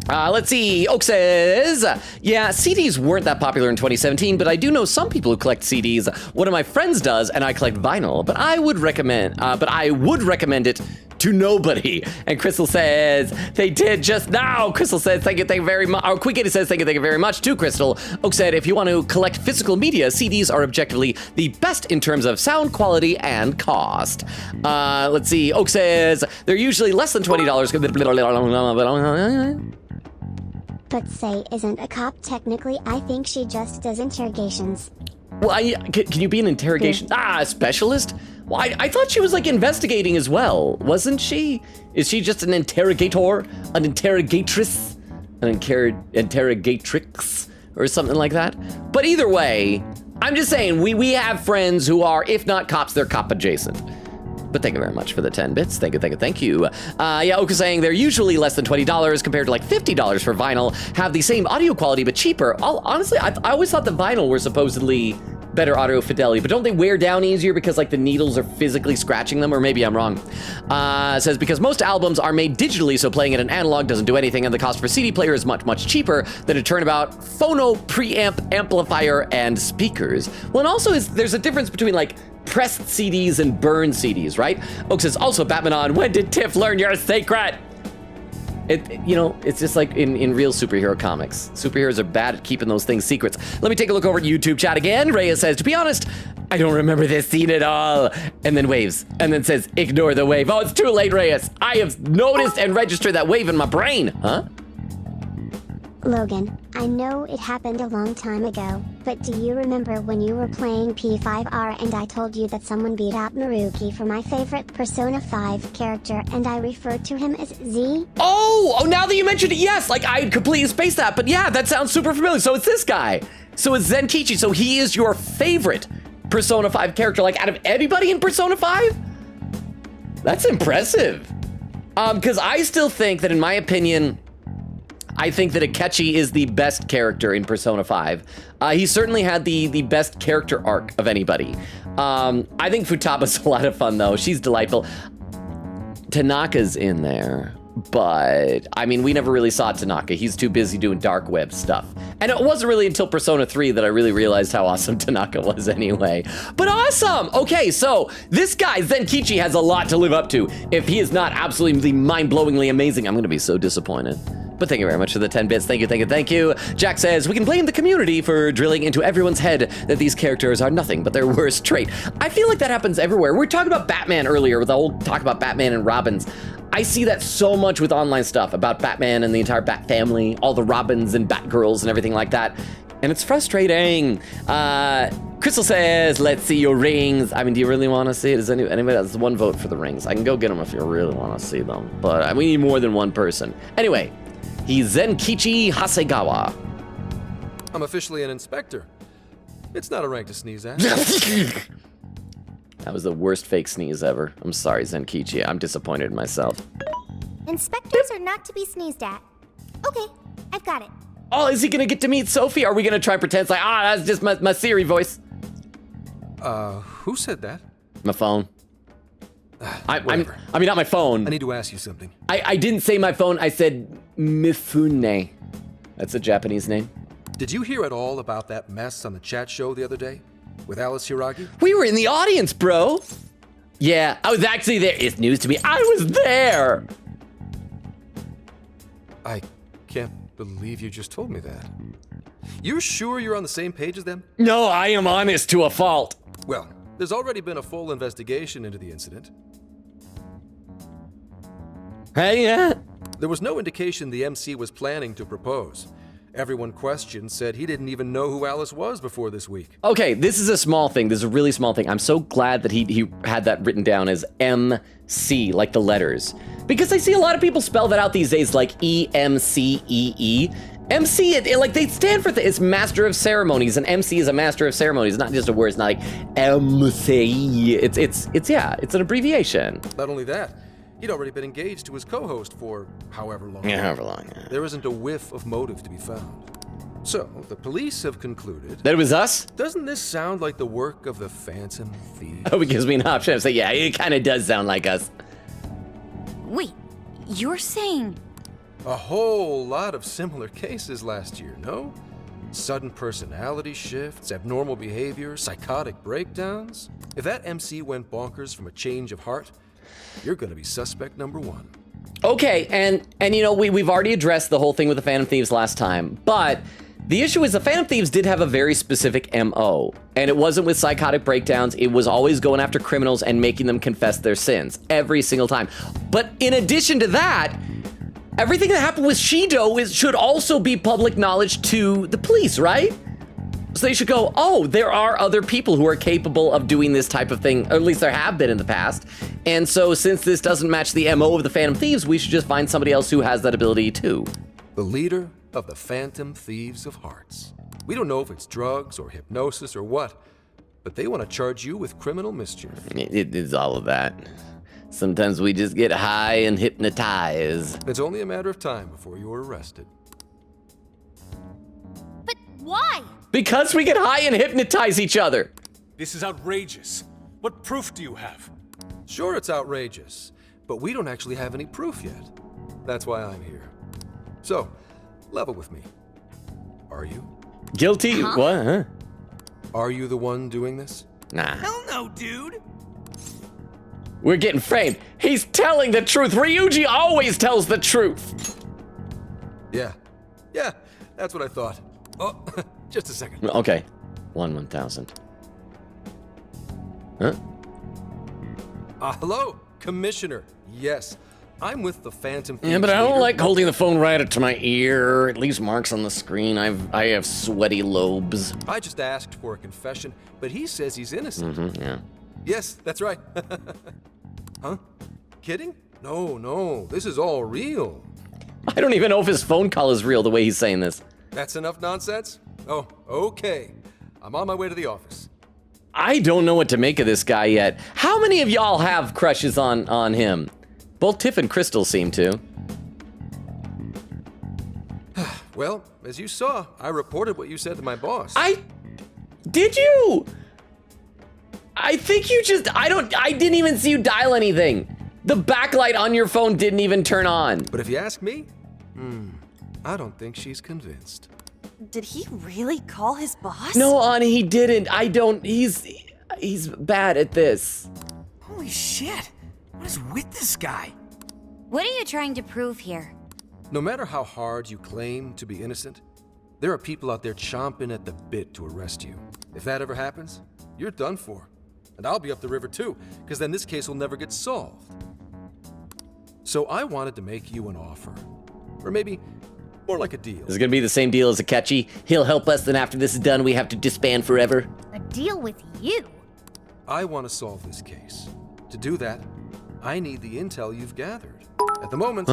Let's see. Oak says, yeah, CDs weren't that popular in 2017, but I do know some people who collect CDs. One of my friends does, and I collect vinyl, but I would recommend it to nobody. And Crystal says, they did just now. Crystal says, thank you very much. Or Quick says, thank you very much to Crystal. Oak said, if you want to collect physical media, CDs are objectively the best in terms of sound quality and cost. Let's see. Oak says, they're usually less than $20. But Say isn't a cop technically. I think she just does interrogations. Well, can you be an interrogation? A specialist? Well, I thought she was like investigating as well, wasn't she? Is she just an interrogator, an interrogatress, an interrogatrix, or something like that? But either way, I'm just saying we have friends who are, if not cops, they're cop adjacent. But thank you very much for the 10 bits. Thank you. Yeah, Oka's saying they're usually less than $20 compared to like $50 for vinyl. Have the same audio quality, but cheaper. Honestly, I always thought the vinyl were supposedly better audio fidelity, but don't they wear down easier because like the needles are physically scratching them? Or maybe I'm wrong. Says because most albums are made digitally, so playing it in analog doesn't do anything, and the cost for CD player is much cheaper than a turnabout phono preamp amplifier and speakers. Well, and also there's a difference between like pressed CDs and burned CDs, right? Oak says, also Batman on, when did Tiff learn your secret? It's just like in real superhero comics. Superheroes are bad at keeping those things secrets. Let me take a look over at YouTube chat again. Reyes says, to be honest, I don't remember this scene at all. And then waves, and then says, ignore the wave. Oh, it's too late, Reyes. I have noticed and registered that wave in my brain, huh? Logan, I know it happened a long time ago, but do you remember when you were playing P5R and I told you that someone beat out Maruki for my favorite Persona 5 character and I referred to him as Z? Oh, now that you mentioned it, yes, like I completely spaced that, but yeah, that sounds super familiar. So it's this guy. So it's Zenkichi, so he is your favorite Persona 5 character, like out of anybody in Persona 5? That's impressive. Because I still think that in my opinion, I think that Akechi is the best character in Persona 5. He certainly had the best character arc of anybody. I think Futaba's a lot of fun, though. She's delightful. Tanaka's in there, but I mean, we never really saw Tanaka. He's too busy doing dark web stuff. And it wasn't really until Persona 3 that I really realized how awesome Tanaka was anyway. But awesome! Okay, so this guy, Zenkichi, has a lot to live up to. If he is not absolutely mind-blowingly amazing, I'm gonna be so disappointed. But thank you very much for the 10 bits. Thank you. Jack says, we can blame the community for drilling into everyone's head that these characters are nothing but their worst trait. I feel like that happens everywhere. We were talking about Batman earlier with the whole talk about Batman and Robins. I see that so much with online stuff about Batman and the entire Bat family, all the Robins and Batgirls and everything like that. And it's frustrating. Crystal says, let's see your rings. I mean, do you really want to see it? Does anybody has one vote for the rings? I can go get them if you really want to see them. But we need more than one person. Anyway. He's Zenkichi Hasegawa. I'm officially an inspector. It's not a rank to sneeze at. That was the worst fake sneeze ever. I'm sorry, Zenkichi. I'm disappointed in myself. Inspectors are not to be sneezed at. Okay, I've got it. Oh, is he gonna get to meet Sophie? Are we gonna try and pretend it's like, that's just my Siri voice? Who said that? My phone. I mean, not my phone. I need to ask you something. I didn't say my phone. I said Mifune. That's a Japanese name. Did you hear at all about that mess on the chat show the other day with Alice Hiragi? We were in the audience, bro. Yeah, I was actually there. It's news to me. I was there. I can't believe you just told me that. You're sure you're on the same page as them? No, I am honest to a fault. Well, There's already been a full investigation into the incident. Hey, yeah. There was no indication the MC was planning to propose. Everyone questioned said he didn't even know who Alice was before this week. Okay, this is a small thing. This is a really small thing. I'm so glad that he had that written down as MC, like the letters. Because I see a lot of people spell that out these days like E-M-C-E-E. MC, like they stand for, it's Master of Ceremonies, and MC is a Master of Ceremonies, not just a word, it's not like MC. It's an abbreviation. Not only that, he'd already been engaged to his co-host for however long. Yeah, however long, yeah. There isn't a whiff of motive to be found. So, the police have concluded... That it was us? Doesn't this sound like the work of the Phantom Thieves? Oh, it gives me an option to say, yeah, it kind of does sound like us. Wait, you're saying... A whole lot of similar cases last year, no? Sudden personality shifts, abnormal behavior, psychotic breakdowns. If that MC went bonkers from a change of heart, you're gonna be suspect number one. Okay, and you know, we've already addressed the whole thing with the Phantom Thieves last time, but the issue is the Phantom Thieves did have a very specific MO, and it wasn't with psychotic breakdowns, it was always going after criminals and making them confess their sins, every single time. But in addition to that, everything that happened with Shido should also be public knowledge to the police, right? So they should go, oh, there are other people who are capable of doing this type of thing, or at least there have been in the past. And so since this doesn't match the MO of the Phantom Thieves, we should just find somebody else who has that ability too. The leader of the Phantom Thieves of Hearts. We don't know if it's drugs or hypnosis or what, but they want to charge you with criminal mischief. It is all of that. Sometimes we just get high and hypnotize. It's only a matter of time before you're arrested. But why? Because we get high and hypnotize each other. This is outrageous. What proof do you have? Sure, it's outrageous, but we don't actually have any proof yet. That's why I'm here. So, level with me. Are you? Guilty? Huh? What? Huh? Are you the one doing this? Nah. Hell no, dude. We're getting framed. He's telling the truth. Ryuji always tells the truth. Yeah, that's what I thought. Oh, just a second. Okay. 1,000. Huh? Hello, Commissioner. Yes, I'm with the Phantom Thieves. Yeah, but I don't leader. like holding the phone right up to my ear. It leaves marks on the screen. I have sweaty lobes. I just asked for a confession, but he says he's innocent. Yeah. Yes, that's right. Huh? Kidding? No, this is all real. I don't even know if his phone call is real the way he's saying this. That's enough nonsense? Oh, okay. I'm on my way to the office. I don't know what to make of this guy yet. How many of y'all have crushes on him? Both Tiff and Crystal seem to. Well, as you saw, I reported what you said to my boss. Did you? I think you just, I didn't even see you dial anything. The backlight on your phone didn't even turn on. But if you ask me, I don't think she's convinced. Did he really call his boss? No, Ani, he didn't. He's bad at this. Holy shit. What is with this guy? What are you trying to prove here? No matter how hard you claim to be innocent, there are people out there chomping at the bit to arrest you. If that ever happens, you're done for. And I'll be up the river too, because then this case will never get solved. So I wanted to make you an offer. Or maybe more like a deal. Is it gonna be the same deal as Akechi? He'll help us, then after this is done, we have to disband forever? A deal with you? I want to solve this case. To do that, I need the intel you've gathered. At the moment,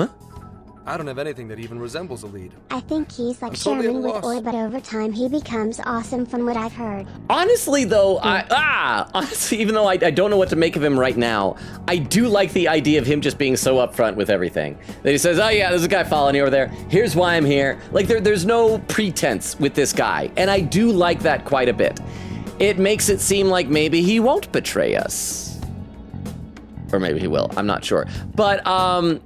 I don't have anything that even resembles a lead. I think he's like I'm totally Sherman at a with loss. Oi, but over time he becomes awesome from what I've heard. Honestly, though, honestly, even though I don't know what to make of him right now, I do like the idea of him just being so upfront with everything. That he says, oh yeah, there's a guy following you over there. Here's why I'm here. Like, there's no pretense with this guy. And I do like that quite a bit. It makes it seem like maybe he won't betray us. Or maybe he will, I'm not sure. But I'm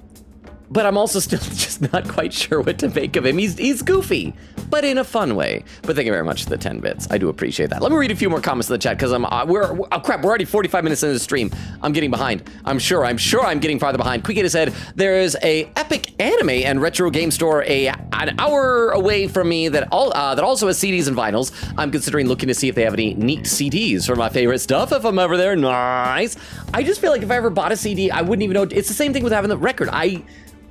also still just just not quite sure what to make of him. He's goofy, but in a fun way. But thank you very much for the 10 bits. I do appreciate that. Let me read a few more comments in the chat because we're already 45 minutes into the stream. I'm getting behind. I'm sure I'm getting farther behind. Quickita said there's a epic anime and retro game store an hour away from me that also has CDs and vinyls. I'm considering looking to see if they have any neat CDs for my favorite stuff if I'm ever there. Nice. I just feel like if I ever bought a CD, I wouldn't even know. It's the same thing with having the record. I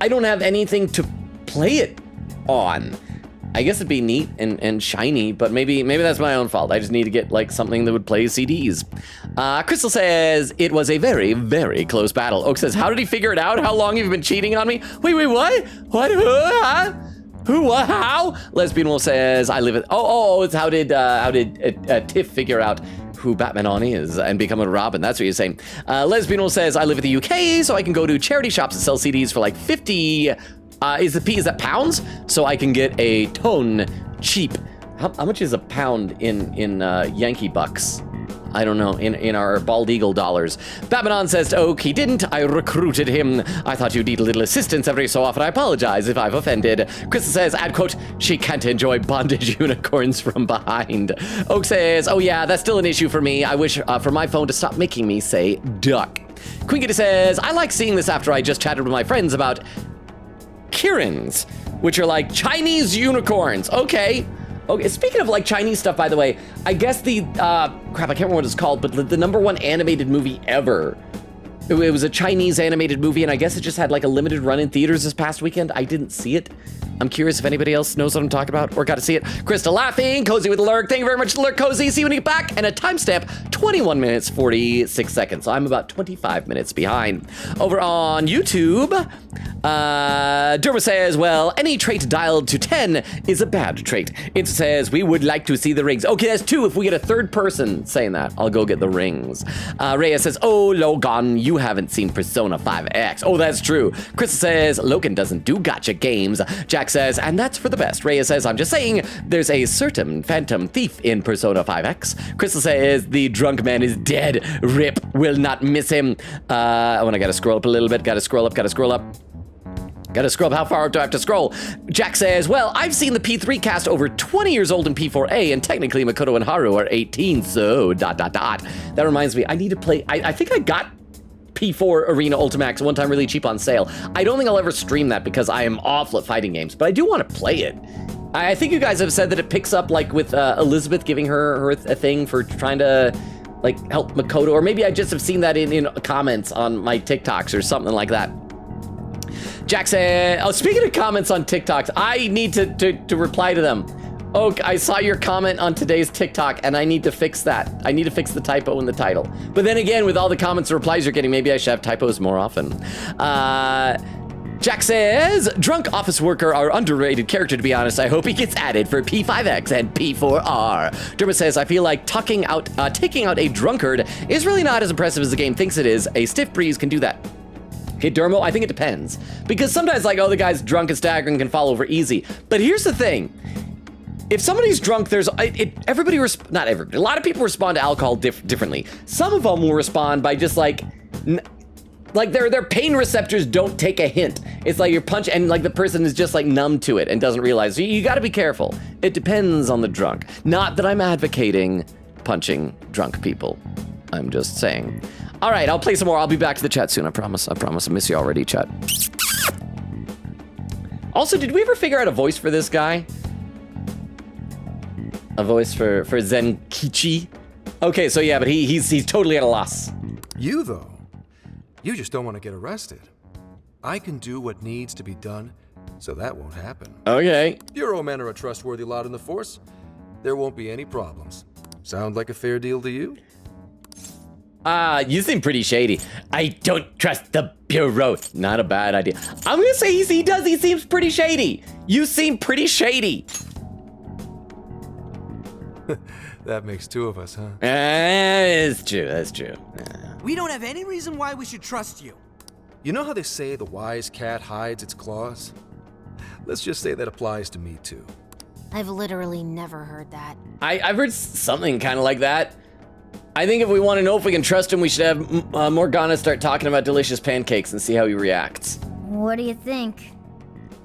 don't have anything to play it on. I guess it'd be neat and shiny, but maybe that's my own fault. I just need to get like something that would play CDs. Crystal says it was a very, very close battle. Oak says, how did he figure it out? How long have you been cheating on me? Wait, what? What? Who? Huh? Who? What? How? Lesbian Wolf says, I live at. It's how did Tiff figure out who Batman on is and become a Robin? That's what you're saying. Lesbian Wolf says, I live in the UK, so I can go to charity shops that sell CDs for like 50. Is that pounds? So I can get a ton cheap. How much is a pound in Yankee bucks? I don't know, in our bald eagle dollars. Batmanon says to Oak, he didn't. I recruited him. I thought you'd need a little assistance every so often. I apologize if I've offended. Crystal says, add quote, she can't enjoy bondage unicorns from behind. Oak says, oh yeah, that's still an issue for me. I wish for my phone to stop making me say duck. Quinkity says, I like seeing this after I just chatted with my friends about Kirins, which are like Chinese unicorns. Okay, speaking of like Chinese stuff, by the way, I guess the, crap, I can't remember what it's called, but the #1 animated movie ever. It was a Chinese animated movie, and I guess it just had like a limited run in theaters this past weekend. I didn't see it. I'm curious if anybody else knows what I'm talking about or got to see it. Krista laughing, Cozy with a lurk. Thank you very much, Lurk Cozy. See you when you get back. And a timestamp, 21 minutes, 46 seconds. So I'm about 25 minutes behind. Over on YouTube, Derma says, well, any trait dialed to 10 is a bad trait. It says, we would like to see the rings. Okay, that's 2. If we get a third person saying that, I'll go get the rings. Rhea says, oh, Logan, you haven't seen Persona 5X. Oh, that's true. Krista says, Logan doesn't do gacha games. Jack says, and that's for the best. Rhea says, I'm just saying, there's a certain phantom thief in Persona 5X. Crystal says, the drunk man is dead. Rip, will not miss him. I gotta scroll up a little bit. Gotta scroll up. Gotta scroll up. How far up do I have to scroll? Jack says, well, I've seen the P3 cast over 20 years old in P4A, and technically Makoto and Haru are 18, so ... That reminds me, I need to play, I think I got P4 Arena Ultimax one time really cheap on sale. I don't think I'll ever stream that because I am awful at fighting games, but I do want to play it. I think you guys have said that it picks up like with Elizabeth giving her a thing for trying to like help Makoto, or maybe I just have seen that in comments on my TikToks or something like that. Jack said, oh, speaking of comments on TikToks, I need to reply to them. Oh, I saw your comment on today's TikTok, and I need to fix that. I need to fix the typo in the title. But then again, with all the comments and replies you're getting, maybe I should have typos more often. Jack says, drunk office worker are underrated character, to be honest. I hope he gets added for P5X and P4R. Dermot says, I feel like taking out a drunkard is really not as impressive as the game thinks it is. A stiff breeze can do that. Okay, Dermo, I think it depends. Because sometimes like, oh, the guy's drunk and staggering can fall over easy. But here's the thing. If somebody's drunk, not everybody, a lot of people respond to alcohol differently. Some of them will respond by just like their pain receptors don't take a hint. It's like you're punching and like the person is just like numb to it and doesn't realize. You gotta be careful. It depends on the drunk. Not that I'm advocating punching drunk people. I'm just saying. All right, I'll play some more. I'll be back to the chat soon. I promise. I miss you already, chat. Also, did we ever figure out a voice for this guy? A voice for Zenkichi? Okay, so yeah, but he's totally at a loss. You, though, you just don't want to get arrested. I can do what needs to be done, so that won't happen. Okay. Bureau men are a trustworthy lot in the force. There won't be any problems. Sound like a fair deal to you? You seem pretty shady. I don't trust the Bureau. Not a bad idea. I'm gonna say he seems pretty shady. You seem pretty shady. That makes 2 of us, huh? It's true, that's true. We don't have any reason why we should trust you. You know how they say the wise cat hides its claws? Let's just say that applies to me, too. I've literally never heard that. I've heard something kind of like that. I think if we want to know if we can trust him, we should have Morgana start talking about delicious pancakes and see how he reacts. What do you think?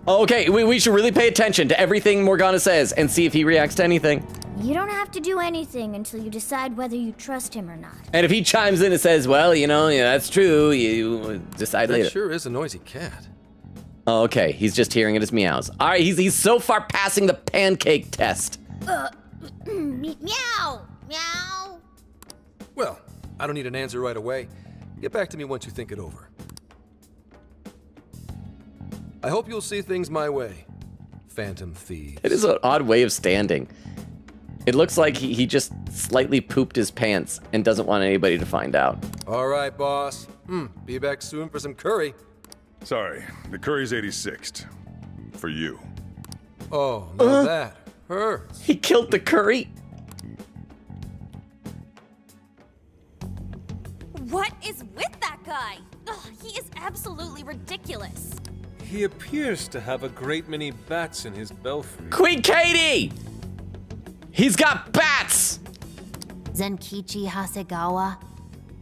Okay, we should really pay attention to everything Morgana says and see if he reacts to anything. You don't have to do anything until you decide whether you trust him or not. And if he chimes in and says, well, yeah, that's true, you decide later. That sure is a noisy cat. Oh, okay, he's just hearing it as meows. All right, he's so far passing the pancake test. Meow! Meow! Well, I don't need an answer right away. Get back to me once you think it over. I hope you'll see things my way, Phantom Thieves. It is an odd way of standing. It looks like he just slightly pooped his pants and doesn't want anybody to find out. All right, boss. Be back soon for some curry. Sorry, the curry's 86th. For you. Oh, now that hurts. He killed the curry. What is with that guy? Ugh, he is absolutely ridiculous. He appears to have a great many bats in his belfry. Queen Katie! He's got bats! Zenkichi Hasegawa?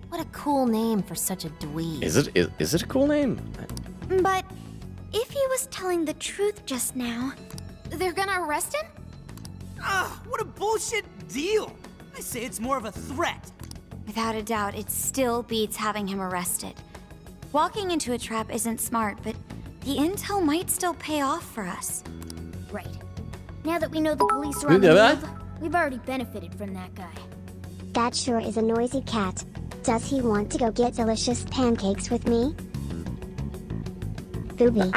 What a cool name for such a dweeb. Is it a cool name? But if he was telling the truth just now, they're gonna arrest him? Ah, what a bullshit deal. I say it's more of a threat. Without a doubt, it still beats having him arrested. Walking into a trap isn't smart, but the intel might still pay off for us. Right. Now that we know the police are on the move, we've already benefited from that guy. That sure is a noisy cat. Does he want to go get delicious pancakes with me? Booby.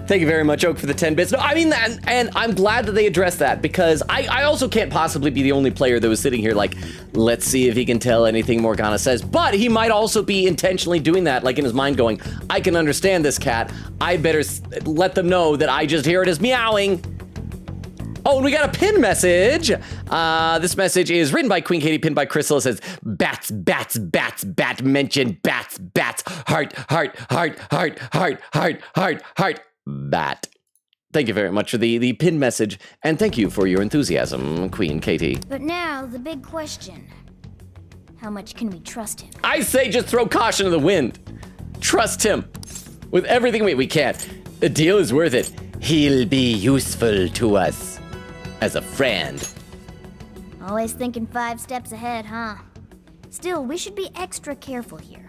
Thank you very much, Oak, for the 10 bits. No, I mean, and I'm glad that they addressed that, because I also can't possibly be the only player that was sitting here like, let's see if he can tell anything Morgana says. But he might also be intentionally doing that, like in his mind going, I can understand this cat. I better let them know that I just hear it as meowing. Oh, and we got a pin message. This message is written by Queen Katie, pinned by Crystal. It says, bats, bats, bats, bat, mention, bats, bats, heart, heart, heart, heart, heart, heart, heart, heart, bat. Thank you very much for the pin message, and thank you for your enthusiasm, Queen Katie. But now, the big question. How much can we trust him? I say just throw caution to the wind. Trust him. With everything we can't. The deal is worth it. He'll be useful to us. As a friend. Always thinking 5 steps ahead, huh? Still, we should be extra careful here.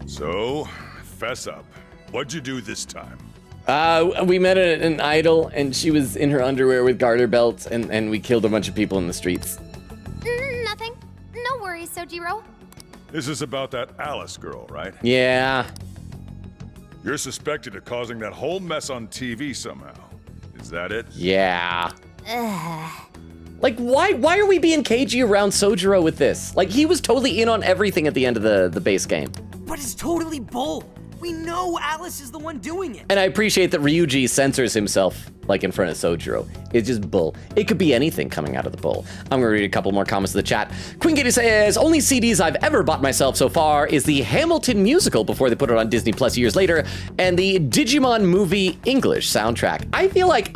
So, fess up. What'd you do this time? We met an idol, and she was in her underwear with garter belts, and we killed a bunch of people in the streets. Nothing. No worries, Sojiro. This is about that Alice girl, right? Yeah. You're suspected of causing that whole mess on TV somehow. Is that it? Yeah. Like, why are we being cagey around Sojiro with this? Like, he was totally in on everything at the end of the base game. But it's totally bull. We know Alice is the one doing it. And I appreciate that Ryuji censors himself, like in front of Sojiro. It's just bull. It could be anything coming out of the bull. I'm gonna read a couple more comments in the chat. Queen Katie says, only CDs I've ever bought myself so far is the Hamilton musical before they put it on Disney Plus years later, and the Digimon movie English soundtrack. I feel like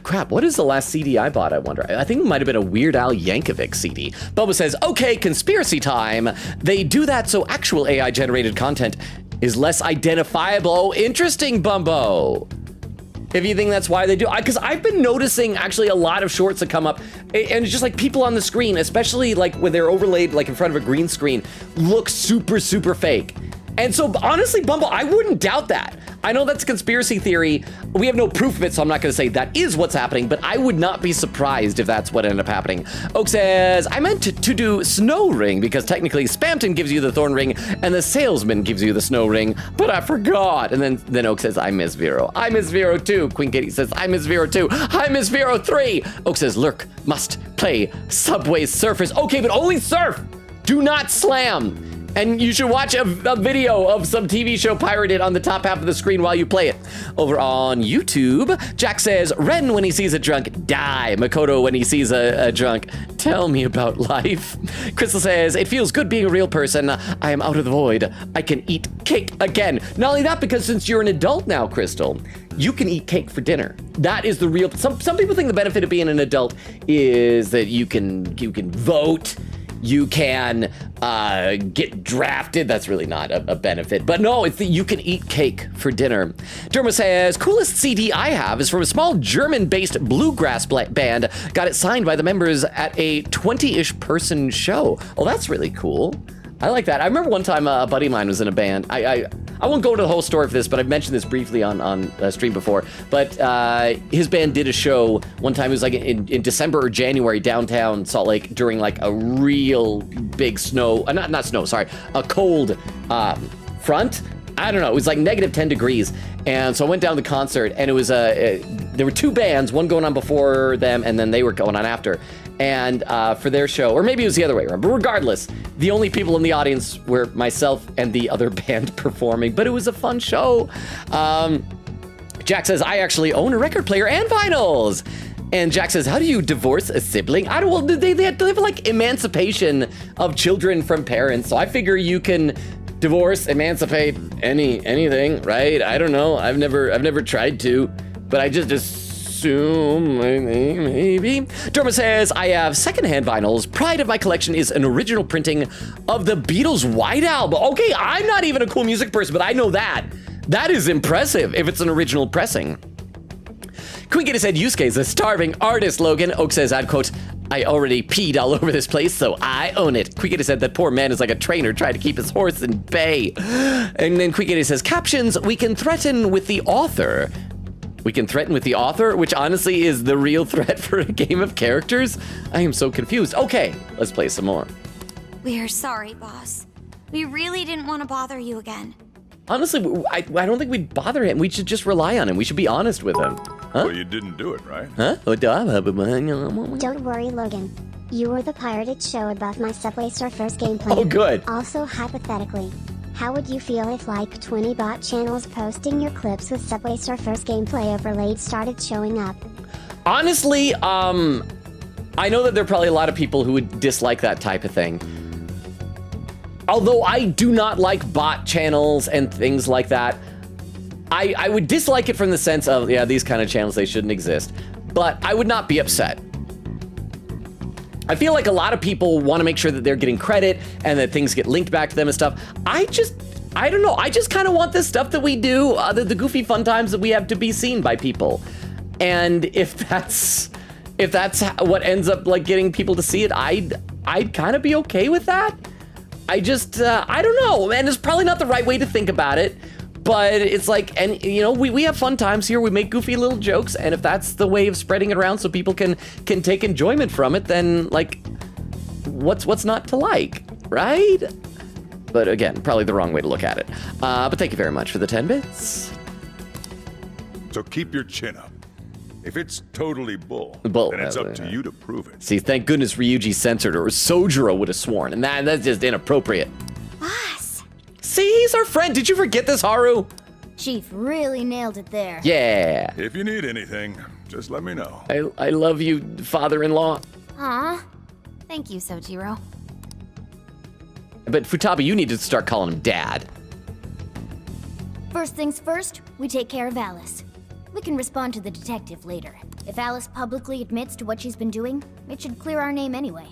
crap, what is the last CD I bought, I wonder? I think it might have been a Weird Al Yankovic CD. Bubba says, okay, conspiracy time. They do that so actual AI-generated content is less identifiable. Oh, interesting, Bumbo. If you think that's why they do, because I've been noticing actually a lot of shorts that come up, and it's just like people on the screen, especially like when they're overlaid like in front of a green screen, look super, super fake. And so honestly, Bumble, I wouldn't doubt that. I know that's a conspiracy theory. We have no proof of it, so I'm not gonna say that is what's happening, but I would not be surprised if that's what ended up happening. Oak says, I meant to do Snow Ring because technically Spamton gives you the Thorn Ring and the Salesman gives you the Snow Ring, but I forgot. And then Oak says, I miss Vero. I miss Vero too. Queen Katie says, I miss Vero too. I miss Vero 3. Oak says, Lurk must play Subway Surfers. Okay, but only surf. Do not slam. And you should watch a video of some TV show pirated on the top half of the screen while you play it. Over on YouTube, Jack says, Ren when he sees a drunk, die. Makoto when he sees a drunk, tell me about life. Crystal says, it feels good being a real person. I am out of the void. I can eat cake again. Not only that, because since you're an adult now, Crystal, you can eat cake for dinner. That is the real, some people think the benefit of being an adult is that you can vote, You can get drafted. That's really not a benefit. But no, you can eat cake for dinner. Derma says, coolest CD I have is from a small German-based bluegrass band. Got it signed by the members at a 20-ish person show. Oh, that's really cool. I like that. I remember one time a buddy of mine was in a band. I won't go into the whole story for this, but I've mentioned this briefly on stream before. But his band did a show one time. It was like in December or January downtown Salt Lake during like a real big snow, not snow, sorry, a cold front. I don't know. It was like negative 10 degrees. And so I went down to the concert, and it was there were two bands, one going on before them, and then they were going on after. And for their show, or maybe it was the other way around, but regardless, the only people in the audience were myself and the other band performing, but it was a fun show. Jack says, I actually own a record player and vinyls. And Jack says, how do you divorce a sibling? Well, they have like emancipation of children from parents, so I figure you can divorce, emancipate anything, right? I don't know. I've never tried to, but I just assume maybe. Derma says, I have secondhand vinyls. Pride of my collection is an original printing of the Beatles' White Album. Okay, I'm not even a cool music person, but I know that. That is impressive if it's an original pressing. Queen Gator said, Yusuke is a starving artist, Logan. Oak says, I'd quote, I already peed all over this place, so I own it. Queen said that poor man is like a trainer trying to keep his horse in bay. And then Queen says, captions, we can threaten with the author. We can threaten with the author, which honestly is the real threat for a game of characters. I am so confused. Okay, let's play some more. We're sorry, boss. We really didn't want to bother you again. Honestly, I don't think we'd bother him. We should just rely on him. We should be honest with him. Huh? Well, you didn't do it, right? Huh? Don't worry, Logan. You were the pirated show above my Subway Surfers gameplay. Oh, good. Also, hypothetically, how would you feel if like 20 bot channels posting your clips with Subway Surfers gameplay overlaid started showing up? Honestly, I know that there are probably a lot of people who would dislike that type of thing. Although I do not like bot channels and things like that. I would dislike it from the sense of, yeah, these kind of channels, they shouldn't exist. But I would not be upset. I feel like a lot of people want to make sure that they're getting credit and that things get linked back to them and stuff. I don't know. I just kind of want this stuff that we do, the goofy fun times that we have, to be seen by people. And if that's what ends up like getting people to see it, I'd kind of be okay with that. I don't know, man. It's probably not the right way to think about it, but it's like, and you know, we have fun times here. We make goofy little jokes, and if that's the way of spreading it around so people can take enjoyment from it, then like, what's not to like, right? But again, probably the wrong way to look at it. But thank you very much for the 10 bits. So keep your chin up. If it's totally bull, then it's up to you to prove it. See, thank goodness Ryuji censored her, or Sojiro would have sworn, and that's just inappropriate. Boss. See, he's our friend. Did you forget this, Haru? Chief really nailed it there. Yeah. If you need anything, just let me know. I love you, father-in-law. Aw. Thank you, Sojiro. But Futaba, you need to start calling him Dad. First things first, we take care of Alice. We can respond to the detective later. If Alice publicly admits to what she's been doing, it should clear our name anyway.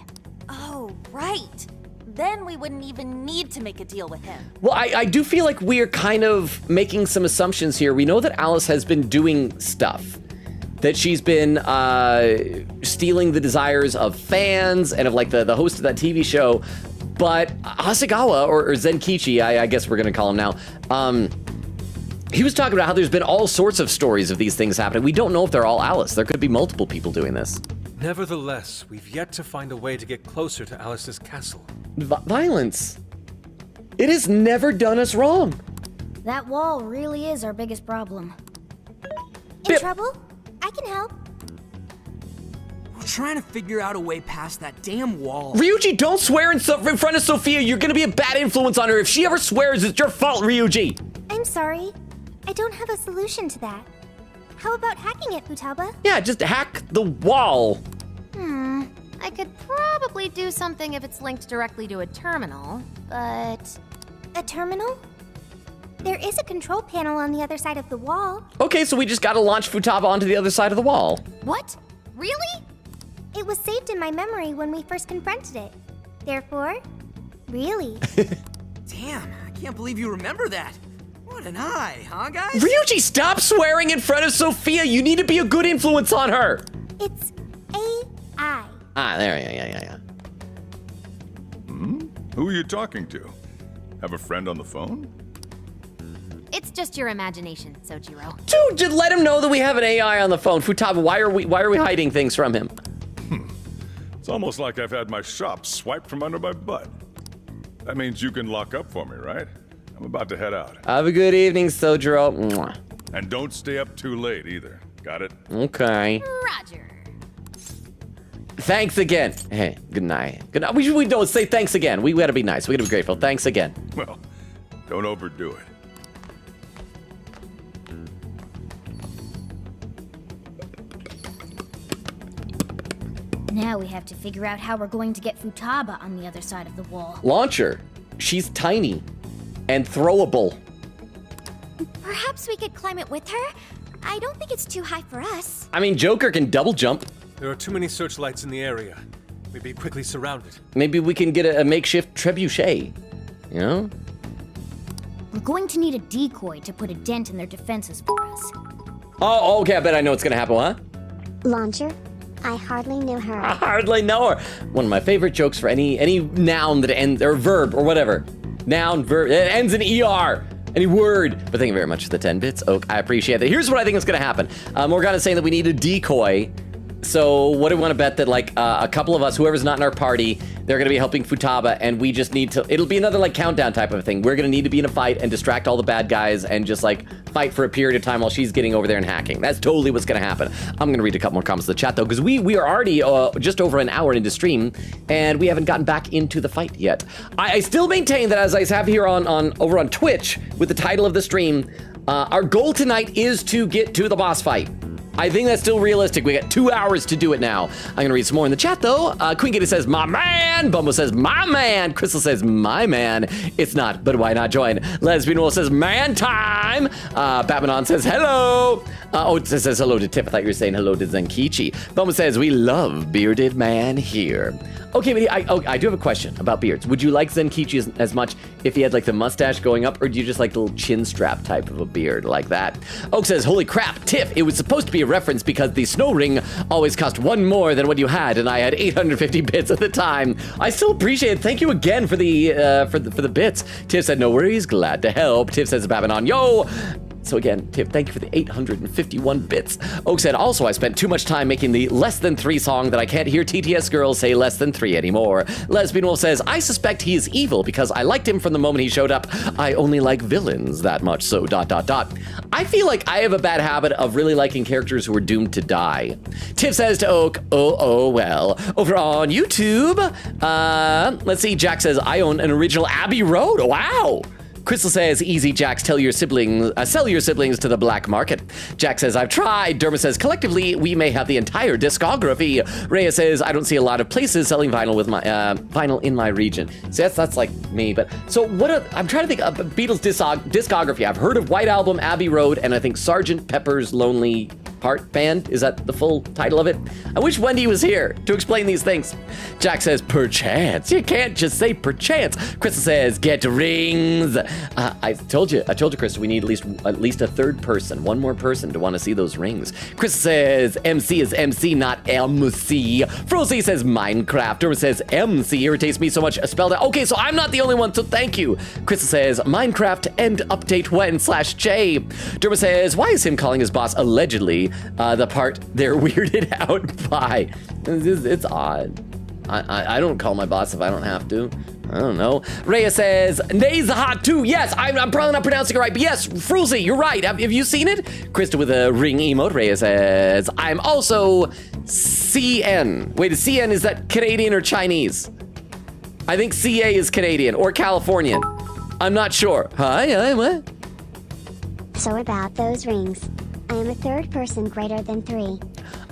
Oh, right. Then we wouldn't even need to make a deal with him. Well, I do feel like we're kind of making some assumptions here. We know that Alice has been doing stuff. That she's been stealing the desires of fans and of like the host of that TV show. But Hasegawa, or Zenkichi, I guess we're gonna call him now, he was talking about how there's been all sorts of stories of these things happening. We don't know if they're all Alice. There could be multiple people doing this. Nevertheless, we've yet to find a way to get closer to Alice's castle. Violence. It has never done us wrong. That wall really is our biggest problem. In trouble? I can help. We're trying to figure out a way past that damn wall. Ryuji, don't swear in front of Sophia. You're gonna be a bad influence on her. If she ever swears, it's your fault, Ryuji. I'm sorry. I don't have a solution to that. How about hacking it, Futaba? Yeah, just hack the wall. I could probably do something if it's linked directly to a terminal, but... A terminal? There is a control panel on the other side of the wall. Okay, so we just gotta launch Futaba onto the other side of the wall. What? Really? It was saved in my memory when we first confronted it. Therefore, really. Damn, I can't believe you remember that. What an eye, huh, guys? Ryuji, stop swearing in front of Sophia. You need to be a good influence on her. It's AI. Ah, there, yeah. Who are you talking to? Have a friend on the phone? It's just your imagination, Sojiro. Dude, just let him know that we have an AI on the phone. Futaba, why are we hiding things from him? It's almost like I've had my shop swiped from under my butt. That means you can lock up for me, right? I'm about to head out. Have a good evening, Sojiro. Mwah. And don't stay up too late either. Got it? Okay. Roger. Thanks again. Hey, good night. Good night. We don't say thanks again. We gotta be nice. We gotta be grateful. Thanks again. Well, don't overdo it. Now we have to figure out how we're going to get Futaba on the other side of the wall. Launcher. She's tiny and throwable. Perhaps we could climb it with her? I don't think it's too high for us. I mean, Joker can double jump. There are too many searchlights in the area. We'd be quickly surrounded. Maybe we can get a makeshift trebuchet. You know? We're going to need a decoy to put a dent in their defenses for us. Oh, okay. I bet I know what's gonna happen, huh? Launcher? I hardly knew her. I hardly know her. One of my favorite jokes for any noun that ends, or verb, or whatever. Noun, verb, it ends in ER. Any word. But thank you very much for the 10 bits, Oak. I appreciate that. Here's what I think is gonna happen. Morgana's saying that we need a decoy. So what do we want to bet that like a couple of us, whoever's not in our party, they're going to be helping Futaba, and we just need to, it'll be another like countdown type of thing. We're going to need to be in a fight and distract all the bad guys and just like fight for a period of time while she's getting over there and hacking. That's totally what's going to happen. I'm going to read a couple more comments in the chat though, because we are already just over an hour into stream and we haven't gotten back into the fight yet. I still maintain that, as I have here over on Twitch with the title of the stream, our goal tonight is to get to the boss fight. I think that's still realistic. We got 2 hours to do it now. I'm gonna read some more in the chat though. Queen Kitty says, my man. Bumble says, my man. Crystal says, my man. It's not, but why not join? Lesbian Wolf says, man time. Batmanon says, hello. It says hello to Tip. I thought you were saying hello to Zenkichi. Bumble says, we love bearded man here. Okay, but I do have a question about beards. Would you like Zenkichi as much if he had like the mustache going up, or do you just like the little chin strap type of a beard like that? Oak says, holy crap, Tiff, it was supposed to be a reference because the snow ring always cost one more than what you had, and I had 850 bits at the time. I still appreciate it. Thank you again for the bits. Tiff said, no worries, glad to help. Tiff says, Babanon, yo. So again, Tiff, thank you for the 851 bits. Oak said, also, I spent too much time making the less than 3 song that I can't hear TTS girls say less than 3 anymore. Lesbian Wolf says, I suspect he is evil because I liked him from the moment he showed up. I only like villains that much, so ... I feel like I have a bad habit of really liking characters who are doomed to die. Tiff says to Oak, oh, well. Over on YouTube, let's see, Jack says, I own an original Abbey Road. Wow. Crystal says, easy, Jax, sell your siblings to the black market. Jack says, I've tried. Derma says, collectively, we may have the entire discography. Rhea says, I don't see a lot of places selling vinyl with my vinyl in my region. So that's like me. But so I'm trying to think of Beatles discography. I've heard of White Album, Abbey Road, and I think Sgt. Pepper's Lonely Heart Band. Is that the full title of it? I wish Wendy was here to explain these things. Jack says, perchance. You can't just say perchance. Crystal says, get rings. I told you, Crystal, we need at least a third person, one more person to want to see those rings. Crystal says, MC is MC, not MC. Frozy says, Minecraft. Derma says, MC irritates me so much. Spelled out. Okay, so I'm not the only one, so thank you. Crystal says, Minecraft end update when /J. Derma says, why is him calling his boss allegedly the part they're weirded out by? It's odd. I don't call my boss if I don't have to. I don't know. Rhea says, Nazahat too. Yes, I'm probably not pronouncing it right, but yes, Fruzy, you're right. Have you seen it? Krista with a ring emote. Rhea says, I'm also CN. Wait, CN, is that Canadian or Chinese? I think CA is Canadian or Californian. I'm not sure. Hi, what? So about those rings. I am a third person greater than 3.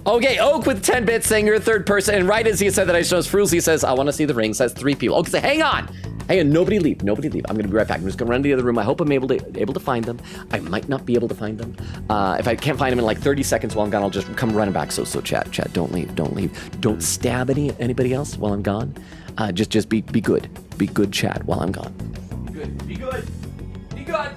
Okay, Oak with 10 bits saying you're a third person, and right as he said that, I just noticed Fruzy says, I want to see the rings. That's 3 people. Okay, so hang on, nobody leave. I'm gonna be right back. I'm just gonna run to the other room. I hope I'm able to find them. I might not be able to find them. If I can't find them in like 30 seconds while I'm gone, I'll just come running back. So chat, don't leave. Don't stab anybody else while I'm gone. Just be good. Be good, chat, while I'm gone. Be good. Be good. Be good.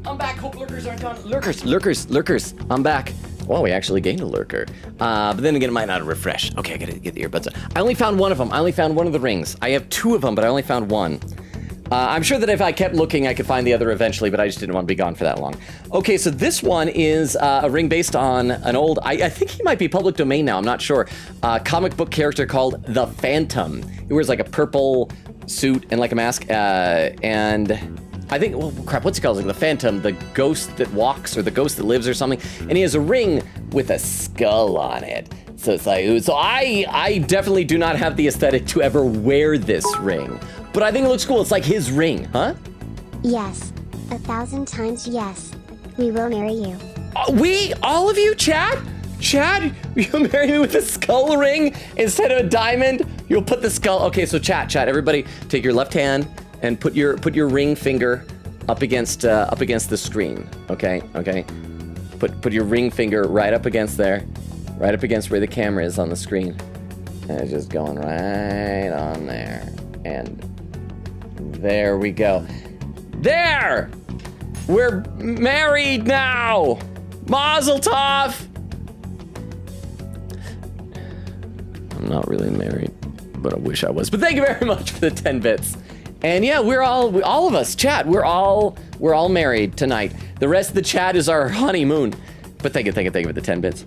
I'm back. Hope lurkers aren't gone. Lurkers. I'm back. Well, we actually gained a lurker. But then again, it might not refresh. Okay, I gotta get the earbuds on. I only found one of them. I only found one of the rings. I have two of them, but I only found one. I'm sure that if I kept looking, I could find the other eventually, but I just didn't want to be gone for that long. Okay, so this one is a ring based on an old, I think he might be public domain now, I'm not sure, comic book character called The Phantom. He wears like a purple suit and like a mask, and I think, well, crap, what's he called? Like the Phantom, the ghost that walks or the ghost that lives or something. And he has a ring with a skull on it. So it's like, so I definitely do not have the aesthetic to ever wear this ring. But I think it looks cool. It's like his ring, huh? Yes. 1,000 times yes. We will marry you. We? All of you? Chad? Chad? You'll marry me with a skull ring instead of a diamond? You'll put the skull... Okay, so chat, everybody take your left hand and put your ring finger up against the screen. Okay. Put your ring finger right up against there, right up against where the camera is on the screen, and it's just going right on there. And there we go. There, we're married now. Mazel tov. I'm not really married, but I wish I was. But thank you very much for the 10 bits. And yeah, we're all of us, chat, we're all married tonight. The rest of the chat is our honeymoon. But thank you for the 10 bits.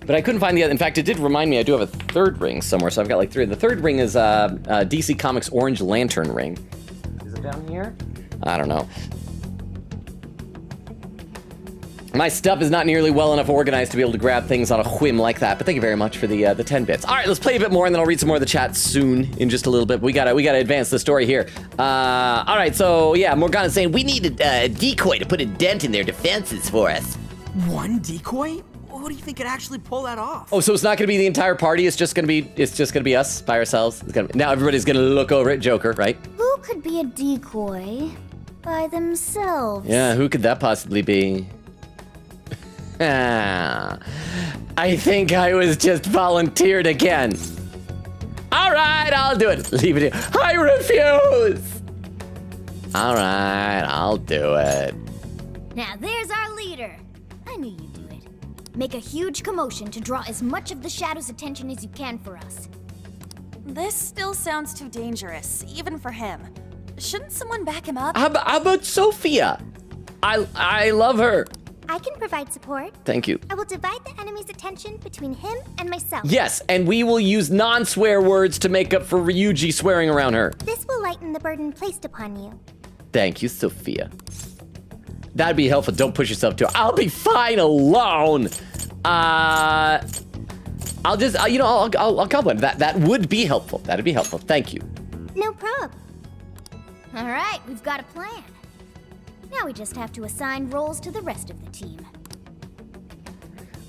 But I couldn't find the other. In fact, it did remind me I do have a third ring somewhere, so I've got like three. The third ring is DC Comics Orange Lantern ring. Is it down here? I don't know. My stuff is not nearly well enough organized to be able to grab things on a whim like that, but thank you very much for the 10 bits. All right, let's play a bit more, and then I'll read some more of the chat soon in just a little bit. We gotta advance the story here. All right, so yeah, Morgana's saying we need a decoy to put a dent in their defenses for us. One decoy? Who do you think could actually pull that off? Oh, so it's not gonna be the entire party. It's just gonna be us by ourselves. Now everybody's gonna look over at Joker, right? Who could be a decoy by themselves? Yeah, who could that possibly be? I think I was just volunteered again. All right, I'll do it. Leave it here. I refuse. All right, I'll do it. Now there's our leader. I knew you'd do it. Make a huge commotion to draw as much of the Shadow's attention as you can for us. This still sounds too dangerous, even for him. Shouldn't someone back him up? How about Sophia? I love her. I can provide support. Thank you. I will divide the enemy's attention between him and myself. Yes, and we will use non-swear words to make up for Ryuji swearing around her. This will lighten the burden placed upon you. Thank you, Sophia. That'd be helpful. Don't push yourself too. I'll be fine alone. I'll just, I'll compliment. That would be helpful. That'd be helpful. Thank you. No prob. All right, we've got a plan. Now we just have to assign roles to the rest of the team.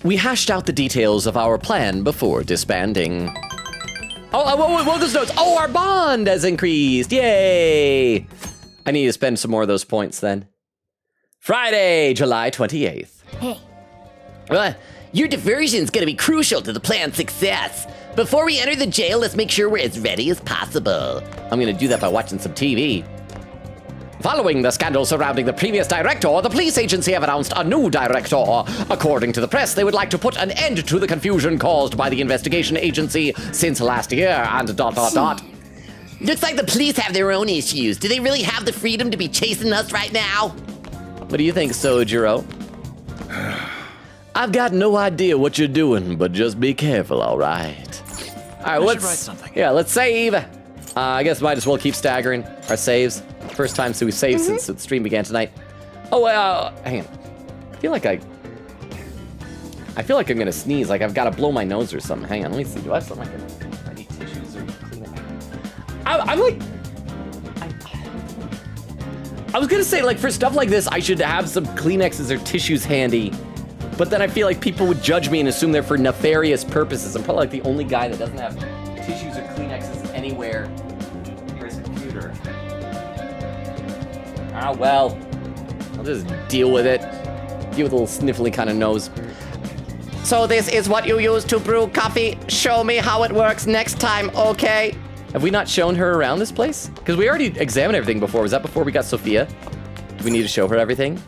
We hashed out the details of our plan before disbanding. Whoa, those notes. Oh, our bond has increased. Yay. I need to spend some more of those points then. Friday, July 28th. Hey. Your diversion's gonna be crucial to the plan's success. Before we enter the jail, let's make sure we're as ready as possible. I'm gonna do that by watching some TV. Following the scandal surrounding the previous director, the police agency have announced a new director. According to the press, they would like to put an end to the confusion caused by the investigation agency since last year, and ... Looks like the police have their own issues. Do they really have the freedom to be chasing us right now? What do you think, Sojiro? I've got no idea what you're doing, but just be careful, all right? All right, I should write something. Yeah, let's save. I guess might as well keep staggering our saves. the first time, so we saved since the stream began tonight. Oh, hang on. I feel like I'm gonna sneeze. Like I've got to blow my nose or something. Hang on, let me see. Do I have something I need tissues or clean it? I'm like... I was gonna say, like, for stuff like this, I should have some Kleenexes or tissues handy. But then I feel like people would judge me and assume they're for nefarious purposes. I'm probably like the only guy that doesn't have tissues or Kleenexes anywhere near his computer. Ah, well. I'll just deal with it. Deal with a little sniffly kind of nose. So this is what you use to brew coffee. Show me how it works next time, okay? Have we not shown her around this place? Because we already examined everything before. Was that before we got Sophia? Do we need to show her everything?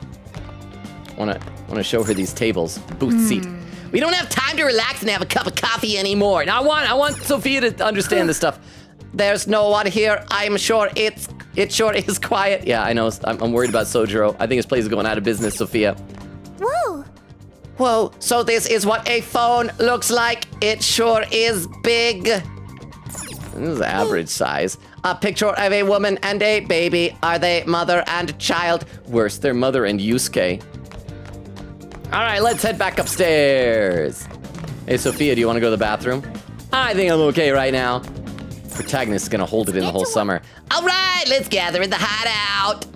Want to show her these tables. Booth seat. We don't have time to relax and have a cup of coffee anymore. Now I want Sophia to understand this stuff. There's no one here. I'm sure it sure is quiet. Yeah, I know. I'm worried about Sojiro. I think his place is going out of business, Sophia. Whoa! Whoa, so this is what a phone looks like. It sure is big. This is average size. A picture of a woman and a baby. Are they mother and child? Worse, they're mother and Yusuke. All right, let's head back upstairs. Hey, Sophia, do you want to go to the bathroom? I think I'm okay right now. Protagonist's gonna hold it in the whole summer. All right, let's gather in the hideout.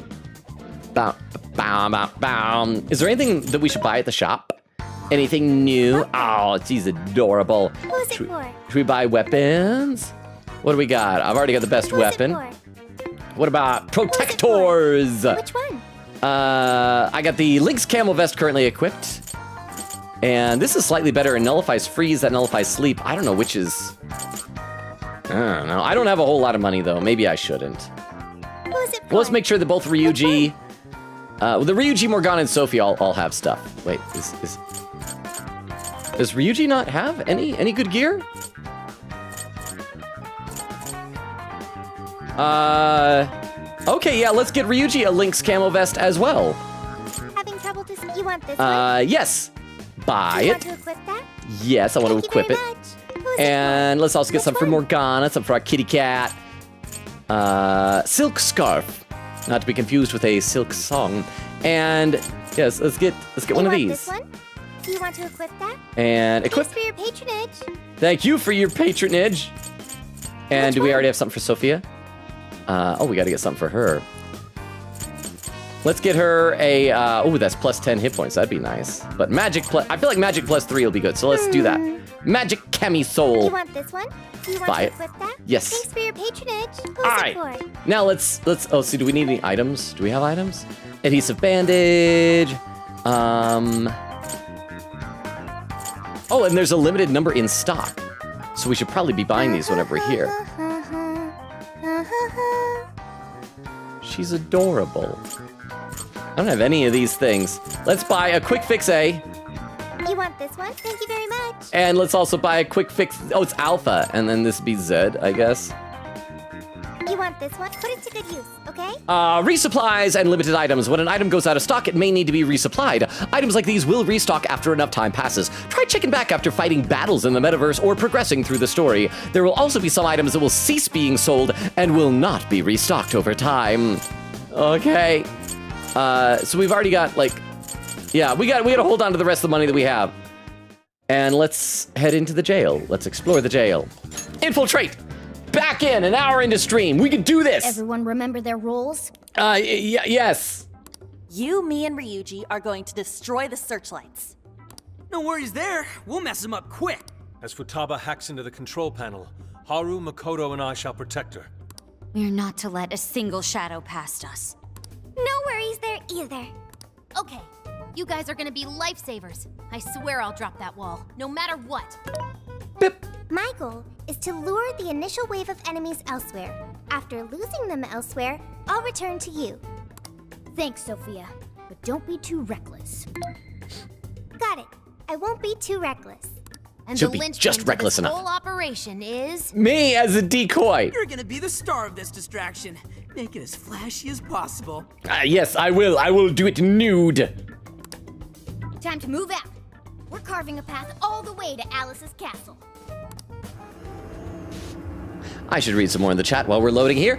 Bow, bow, bow, bow. Is there anything that we should buy at the shop? Anything new? Oh, she's adorable. Who's it for? Should we buy weapons? What do we got? I've already got the best weapon. What about protectors? Which one? I got the Lynx camel vest currently equipped. And this is slightly better. It nullifies freeze, that nullifies sleep. I don't know which is... I don't know. I don't have a whole lot of money, though. Maybe I shouldn't. Who's it for? Well, let's make sure that both Ryuji... the Ryuji, Morgana, and Sophie all have stuff. Wait, does Ryuji not have any good gear? Okay, yeah, let's get Ryuji a Lynx camo vest as well. Having trouble to see? You want this one? Yes. Buy you it. Want to equip that? Yes, I want to equip it. Who's And let's also get some for Morgana, some for our kitty cat. Silk scarf. Not to be confused with a silk song. And yes, let's get one of these. This one? Do you want to equip that? And equip. Thanks for your patronage. Thank you for your patronage. And do we already have something for Sophia? Oh, we got to get something for her. Let's get her a, oh, that's plus 10 hit points. That'd be nice. But magic plus, I feel like magic plus 3 will be good. So let's do that. Magic Chemi Soul. You want this one? Do you want Buy to it. equip that? Yes. Thanks for your patronage. Who's All right. it for? Now let's, oh, see, do we need any items? Do we have items? Adhesive bandage. Oh, and there's a limited number in stock. So we should probably be buying these whenever we're here. She's adorable. I don't have any of these things. Let's buy a quick fix A. You want this one? Thank you very much. And let's also buy a quick fix. Oh, it's Alpha. And then this be Z, I guess. You want this one? Put it to good use, okay? Resupplies and limited items. When an item goes out of stock, it may need to be resupplied. Items like these will restock after enough time passes. Try checking back after fighting battles in the metaverse or progressing through the story. There will also be some items that will cease being sold and will not be restocked over time. Okay. So we've already got, like... Yeah, we got to hold on to the rest of the money that we have. And let's head into the jail. Let's explore the jail. Infiltrate! Back in, an hour into stream. We can do this! Everyone remember their roles? Yes. You, me, and Ryuji are going to destroy the searchlights. No worries there. We'll mess him up quick. As Futaba hacks into the control panel, Haru, Makoto, and I shall protect her. We're not to let a single shadow past us. No worries there either. Okay, you guys are gonna be lifesavers. I swear I'll drop that wall, no matter what. My goal is to lure the initial wave of enemies elsewhere. After losing them elsewhere, I'll return to you. Thanks, Sophia, but don't be too reckless. Got it. I won't be too reckless. And Should the be linchpin just to reckless this enough. whole operation is... Me as a decoy. You're gonna be the star of this distraction. Make it as flashy as possible. Yes, I will. I will do it nude. Time to move out. We're carving a path all the way to Alice's castle. I should read some more in the chat while we're loading here.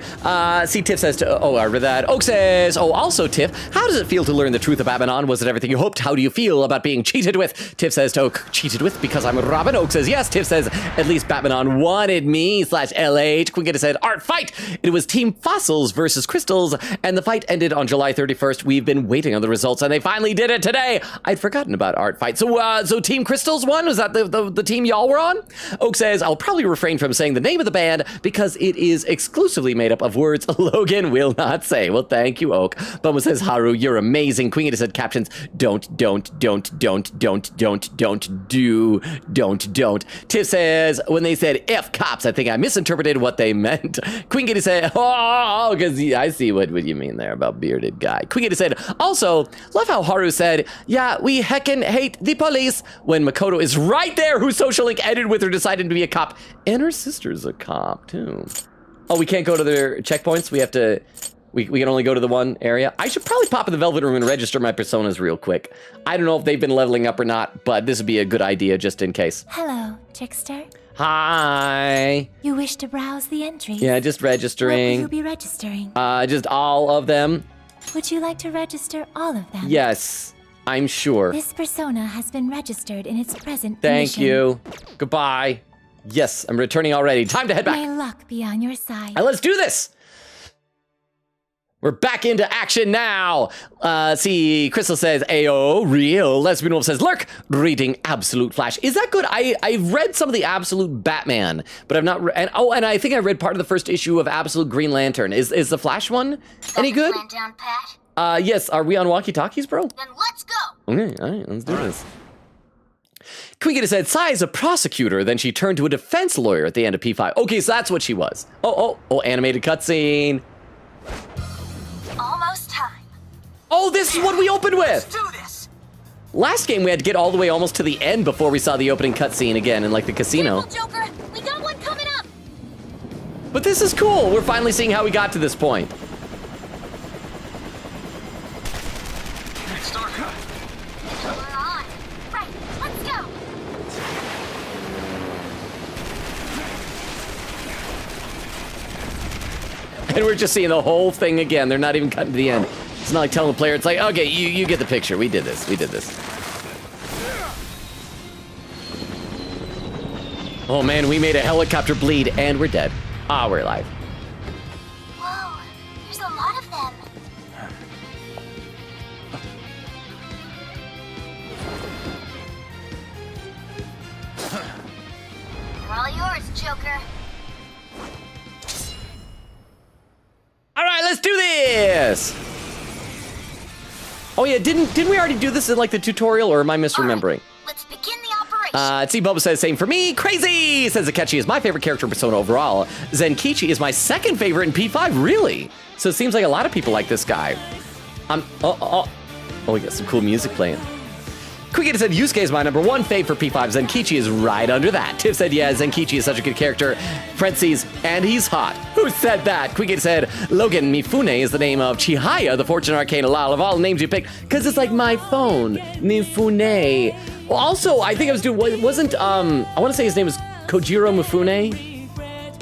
See, Tiff says, I read that. Oak says, also, Tiff, how does it feel to learn the truth of Abaddon? Was it everything you hoped? How do you feel about being cheated with? Tiff says to Oak, cheated with because I'm Robin. Oak says, yes. Tiff says, at least Batmanon wanted me, /LH. Quinketta said, art fight. It was Team Fossils versus Crystals, and the fight ended on July 31st. We've been waiting on the results, and they finally did it today. I'd forgotten about art fight. So Team Crystals won? Was that the team y'all were on? Oak says, I'll probably refrain from saying the name of the band because it is exclusively made up of words Logan will not say. Well, thank you, Oak. Bumble says, Haru, you're amazing. Queen said captions, don't. Tiff says, when they said F cops, I think I misinterpreted what they meant. Queen Kitty said, because I see what you mean there about bearded guy. Queen Kitty said, also, love how Haru said, yeah, we heckin' hate the police, when Makoto is right there, whose social link ended with her deciding to be a cop, and her sister's a cop, too. Oh, we can't go to their checkpoints? We have to... We can only go to the one area? I should probably pop in the Velvet Room and register my personas real quick. I don't know if they've been leveling up or not, but this would be a good idea just in case. Hello, Trickster. Hi. You wish to browse the entries? Yeah, just registering. What will you be registering? Just all of them. Would you like to register all of them? Yes, I'm sure. This persona has been registered in its present Thank condition. you. Goodbye. Yes, I'm returning already. Time to head back. May luck be on your side. Let's do this. We're back into action now. See, Crystal says, Ayo, real. Lesbian Wolf says, lurk, reading Absolute Flash. Is that good? I've read some of the Absolute Batman, but I've not and I think I read part of the first issue of Absolute Green Lantern. Is the Flash one any good? Down, Pat? Yes. Are we on walkie-talkies, bro? Then let's go. Okay, all right, let's do this. Queen said, Sai is a prosecutor, then she turned to a defense lawyer at the end of P5. Okay, so that's what she was. Oh, animated cutscene. Almost time. Oh, this is what we opened with! Let's do this! Last game, we had to get all the way almost to the end before we saw the opening cutscene again in, like, the casino. Careful, Joker! We got one coming up! But this is cool! We're finally seeing how we got to this point. We're on. Right, let's go! And we're just seeing the whole thing again. They're not even cutting to the end. It's not like telling the player, it's like, okay, you get the picture. We did this. Oh man, we made a helicopter bleed and we're dead. We're alive. Whoa, there's a lot of them. They're all yours, Joker. All right, let's do this. Oh yeah, didn't we already do this in like the tutorial, or am I misremembering? Right, let's begin the operation. See, Bubba says, same for me. Crazy says Akechi is my favorite character persona overall. Zenkichi is my second favorite in P5, really? So it seems like a lot of people like this guy. We got some cool music playing. Quickita said, Yusuke is my number one fave for P5. Zenkichi is right under that. Tiff said, yeah, Zenkichi is such a good character. Parentheses, and he's hot. Who said that? Quickita said, Logan Mifune is the name of Chihaya, the fortune arcane lol of all the names you picked, because it's like my phone. Mifune. Well, also, I think I was doing, wasn't, I want to say his name was Kojiro Mifune?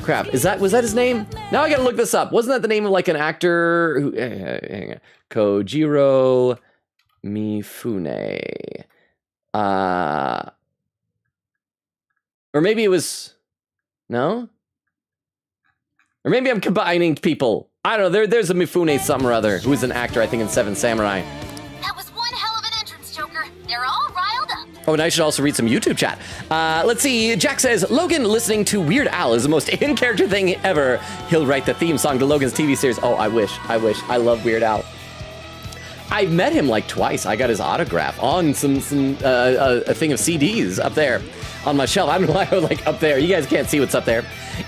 Crap, was that his name? Now I gotta look this up. Wasn't that the name of like an actor who, hang on. Kojiro Mifune. Or maybe it was, no? Or maybe I'm combining people. I don't know, there's a Mifune something or other, who is an actor, I think, in Seven Samurai. That was one hell of an entrance, Joker. They're all riled up. Oh, and I should also read some YouTube chat. Let's see, Jack says, Logan listening to Weird Al is the most in-character thing ever. He'll write the theme song to Logan's TV series. Oh, I wish. I love Weird Al. I've met him like twice. I got his autograph on a thing of CDs up there on my shelf. I don't know why I was like up there. You guys can't see what's up there.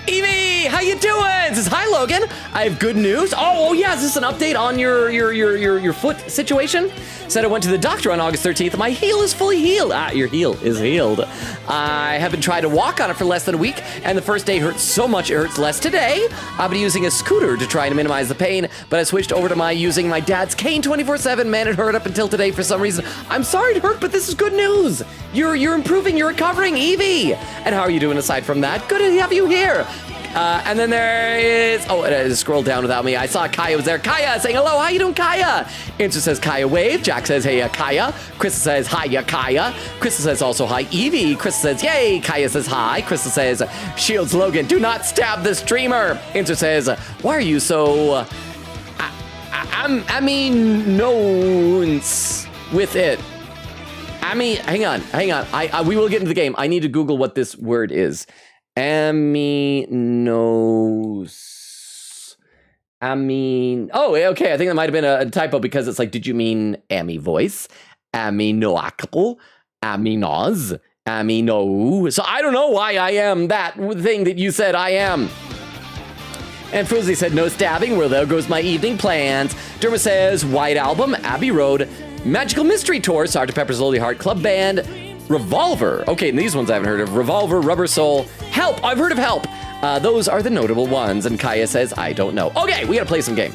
Evie, how you doing? Says, hi, Logan. I have good news. Oh yeah, is this an update on your foot situation? Said I went to the doctor on August 13th. My heel is fully healed. Your heel is healed. I have been trying to walk on it for less than a week, and the first day hurt so much it hurts less today. I've been using a scooter to try to minimize the pain, but I switched over to using my dad's cane 24/7. Man, it hurt up until today for some reason. I'm sorry it hurt, but this is good news. You're improving, you're recovering, Evie. And how are you doing aside from that? Good to have you here. And then there is, it scrolled down without me. I saw Kaya was there. Kaya saying hello. How you doing, Kaya? Answer says Kaya wave. Jack says, hey, Kaya. Crystal says, hiya, Kaya. Crystal says also hi, Evie. Crystal says, yay. Kaya says hi. Crystal says, shields Logan. Do not stab the streamer. Answer says, why are you so, I mean, nonce with it. I mean, hang on. We will get into the game. I need to Google what this word is. Aminos. Oh, okay. I think that might have been a typo because it's like, did you mean Ami voice? Aminoacal? Aminos? Amino? So I don't know why I am that thing that you said I am. And Fruzy said, no stabbing. Well, there goes my evening plans. Derma says, White Album, Abbey Road, Magical Mystery Tour, Sgt. Pepper's Lonely Heart Club Band, Revolver. Okay, and these ones I haven't heard of. Revolver, Rubber Soul, Help. I've heard of Help. Those are the notable ones. And Kaya says, I don't know. Okay, we gotta play some game.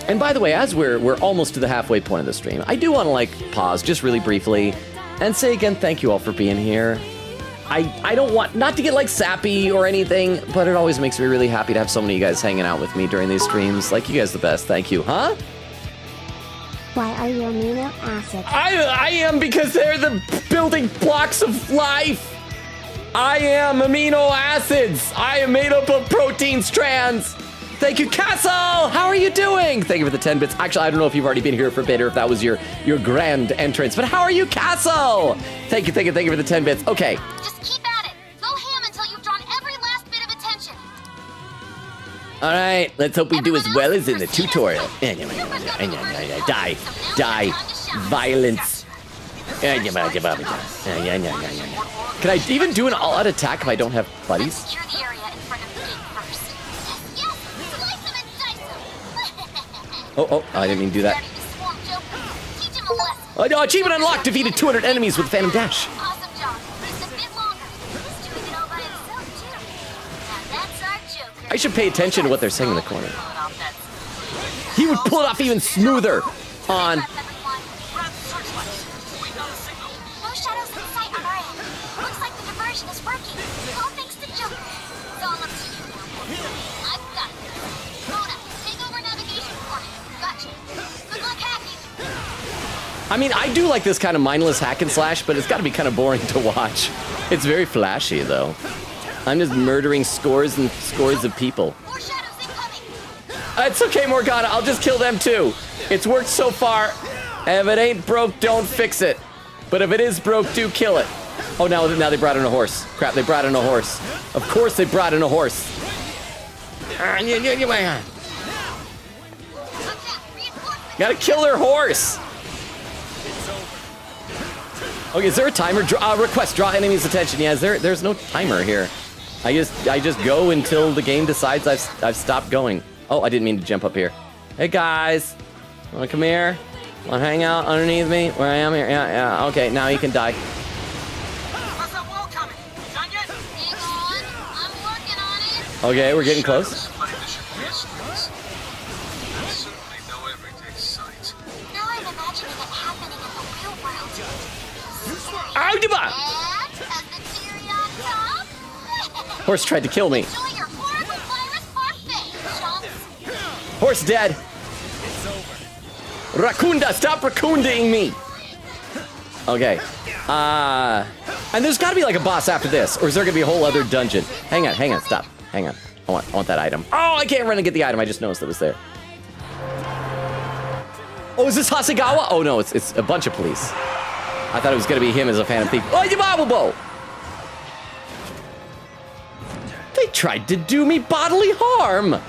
And by the way, as we're almost to the halfway point of the stream, I do want to pause just really briefly and say again, thank you all for being here. I don't want, not to get sappy or anything, but it always makes me really happy to have so many of you guys hanging out with me during these streams. You guys the best. Thank you. Huh? Why are you amino acids? I am because they're the building blocks of life. I am amino acids. I am made up of protein strands. Thank you, Castle. How are you doing? Thank you for the 10 bits. Actually, I don't know if you've already been here for a bit or if that was your grand entrance, but how are you, Castle? Thank you for the 10 bits. Okay. Just keep at it. Go ham until you've drawn every last bit of attention. All right, let's hope we do as well as in the tutorial. Die. Violence. Can I even do an all-out attack if I don't have buddies? Secure the area in front of the gate first. Yes, slice them and dice them. Oh, I didn't mean to do that. Ready to swarm Joker. Teach him a lesson. Oh, no, achievement unlocked. Defeated 200 enemies with Phantom Dash. Awesome job. Just a bit longer. He's doing it all by himself, too. Now that's our Joker. I should pay attention to what they're saying in the corner. He would pull it off even smoother on... No shadows in sight on our end. Looks like the diversion is working. All thanks to Joker. It's all up to you now. I've got it. Mona, take over navigation for me. Gotcha. Good luck hacking. I mean, I do like this kind of mindless hack and slash, but it's got to be kind of boring to watch. It's very flashy, though. I'm just murdering scores and scores of people. More shadows incoming. It's okay, Morgana. I'll just kill them, too. It's worked so far. If it ain't broke, don't fix it. But if it is broke, do kill it. Oh, now they brought in a horse. Crap, they brought in a horse. Of course they brought in a horse. Gotta kill their horse. Okay, is there a timer? Request, draw enemies' attention. Yeah, there's no timer here. I just go until the game decides I've stopped going. Oh, I didn't mean to jump up here. Hey, guys. Wanna come here? Wanna hang out underneath me? Where I am here? Yeah. Okay, now you can die. How's that wall coming? Done yet? Hang on. I'm working on it. Okay, we're getting close. Now I'm imagining it happening in the real world. Algebra! And as the cherry on top. Horse tried to kill me. Enjoy your horrible virus parfait, chumps. Horse dead. Raccoonda, stop raccoonding me. Okay. And there's got to be a boss after this, or is there going to be a whole other dungeon? Hang on, stop. Hang on. I want that item. Oh, I can't run and get the item. I just noticed it was there. Oh, is this Hasegawa? Oh, no, it's a bunch of police. I thought it was going to be him as a Phantom Thief. Oh, Yababubo! They tried to do me bodily harm.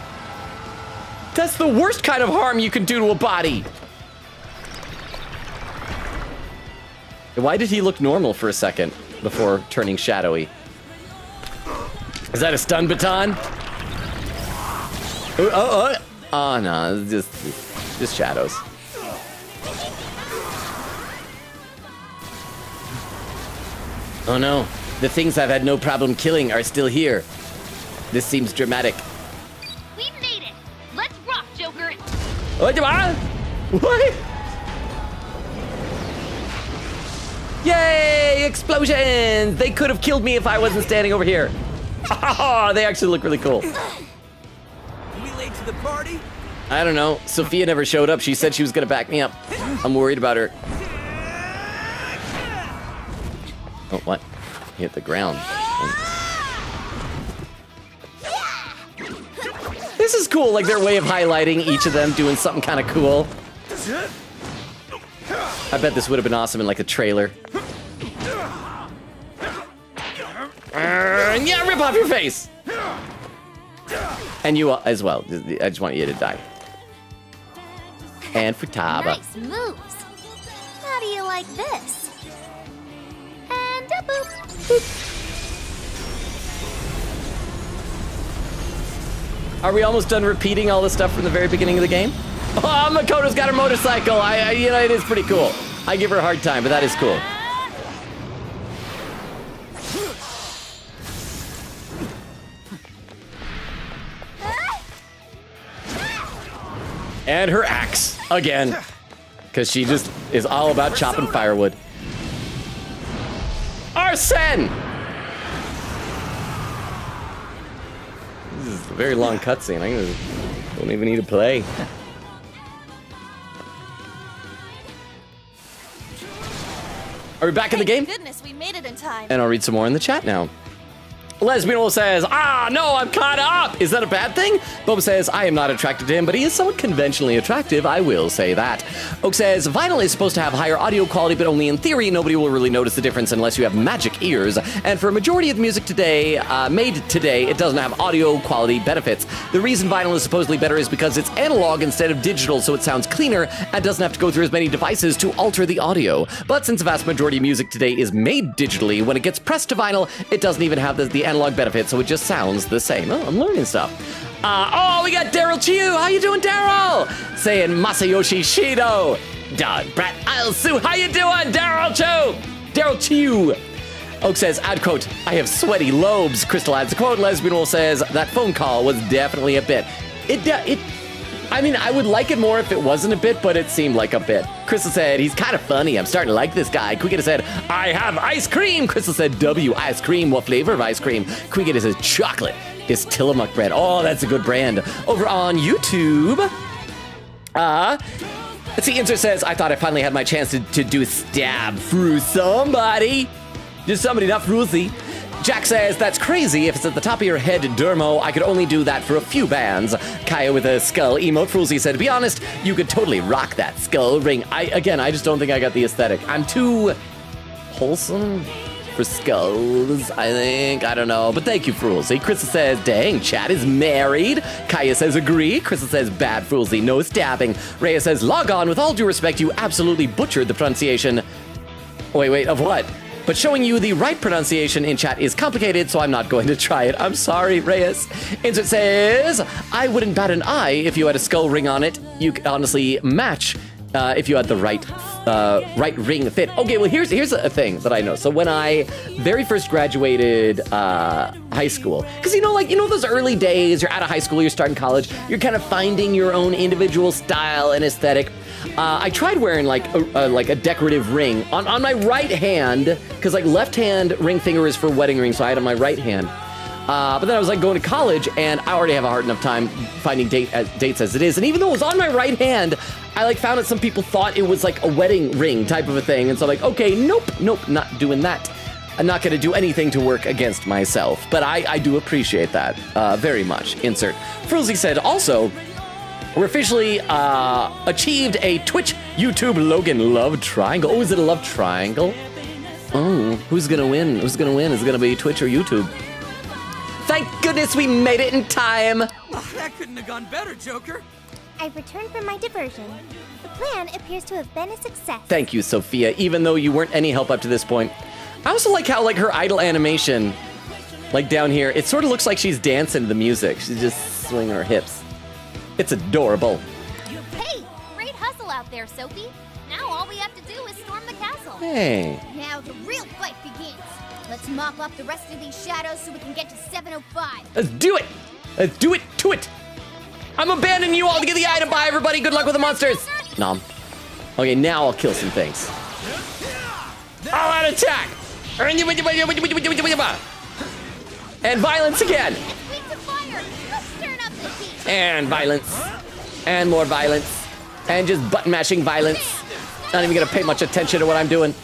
That's the worst kind of harm you can do to a body. Why did he look normal for a second before turning shadowy? Is that a stun baton? Oh no, it's just shadows. Oh no, the things I've had no problem killing are still here. This seems dramatic. We made it. Let's rock, Joker. What? Yay! Explosions! They could have killed me if I wasn't standing over here. Oh, they actually look really cool. We late to the party? I don't know. Sophia never showed up. She said she was gonna back me up. I'm worried about her. Oh, what? Hit the ground. This is cool, like their way of highlighting each of them doing something kind of cool. I bet this would have been awesome in like a trailer. Yeah, rip off your face! And you as well. I just want you to die. And Futaba. Nice moves. How do you like this? And a boop. Are we almost done repeating all the stuff from the very beginning of the game? Oh, Makoto's got her motorcycle. You know, it is pretty cool. I give her a hard time, but that is cool. And her axe again, because she just is all about chopping firewood. Arsene! This is a very long cutscene. I don't even need to play. Are we back in the game? Goodness, we made it in time. And I'll read some more in the chat now. Lesbian says, no, I'm caught up. Is that a bad thing? Bob says, I am not attracted to him, but he is somewhat conventionally attractive. I will say that. Oak says, vinyl is supposed to have higher audio quality, but only in theory. Nobody will really notice the difference unless you have magic ears. And for a majority of the music today, made today, it doesn't have audio quality benefits. The reason vinyl is supposedly better is because it's analog instead of digital, so it sounds cleaner and doesn't have to go through as many devices to alter the audio. But since the vast majority of music today is made digitally, when it gets pressed to vinyl, it doesn't even have the analog benefit, so it just sounds the same. Oh, I'm learning stuff. We got Daryl Chiu. How you doing, Daryl? Saying Masayoshi Shido. Dog, Brat Ilsu. How you doing, Daryl Chiu? Daryl Chiu. Oak says, ad quote, I have sweaty lobes. Crystal adds a quote. Lesbian Wolf says, that phone call was definitely a bit. I mean, I would like it more if it wasn't a bit, but it seemed like a bit. Crystal said, he's kind of funny. I'm starting to like this guy. Quiggita said, I have ice cream. Crystal said, W, ice cream. What flavor of ice cream? Quiggita says, chocolate. It's Tillamook bread. Oh, that's a good brand. Over on YouTube, let's see, Insert says, I thought I finally had my chance to do a stab through somebody. Just somebody, not Fruzy. Jack says, that's crazy. If it's at the top of your head, Dermo, I could only do that for a few bands. Kaya with a skull emote. Fruzy said, to be honest, you could totally rock that skull ring. I just don't think I got the aesthetic. I'm too wholesome for skulls, I think. I don't know. But thank you, Fruzy. Krista says, dang, Chad is married. Kaya says, agree. Krista says, bad, Fruzy. No stabbing. Rhea says, log on. With all due respect, you absolutely butchered the pronunciation. Wait, of what? But showing you the right pronunciation in chat is complicated, so I'm not going to try it. I'm sorry, Reyes. Insert says, I wouldn't bat an eye if you had a skull ring on it. You could honestly match if you had the right ring fit. Okay, well, here's a thing that I know. So when I very first graduated high school, because you know those early days, you're out of high school, you're starting college, you're kind of finding your own individual style and aesthetic. I tried wearing like a decorative ring on my right hand, because like left hand ring finger is for wedding rings, so I had it on my right hand. But then I was like going to college, and I already have a hard enough time finding dates as it is. And even though it was on my right hand, I like found that some people thought it was like a wedding ring type of a thing. And so I'm like, okay, nope, not doing that. I'm not going to do anything to work against myself. But I do appreciate that very much. Insert. Fruzy said, also, we're officially achieved a Twitch YouTube Logan love triangle. Oh, is it a love triangle? Oh, who's gonna win? Is it gonna be Twitch or YouTube? Thank goodness we made it in time. Oh, that couldn't have gone better, Joker. I've returned from my diversion. The plan appears to have been a success. Thank you, Sophia, even though you weren't any help up to this point. I also like how her idle animation, like down here, it sort of looks like she's dancing to the music. She's just swinging her hips. It's adorable. Hey, great hustle out there, Sophie. Now all we have to do is storm the castle. Hey. Now the real fight begins. Let's mop up the rest of these shadows so we can get to 705. Let's do it. Let's do it to it. I'm abandoning you all to get the item. Bye, everybody. Good luck with the monsters. Nom. Okay, now I'll kill some things. All out attack. And violence again. Weak to fire. Let's stir up the heat. And violence. And more violence. And just button mashing violence. Not even gonna pay much attention to what I'm doing.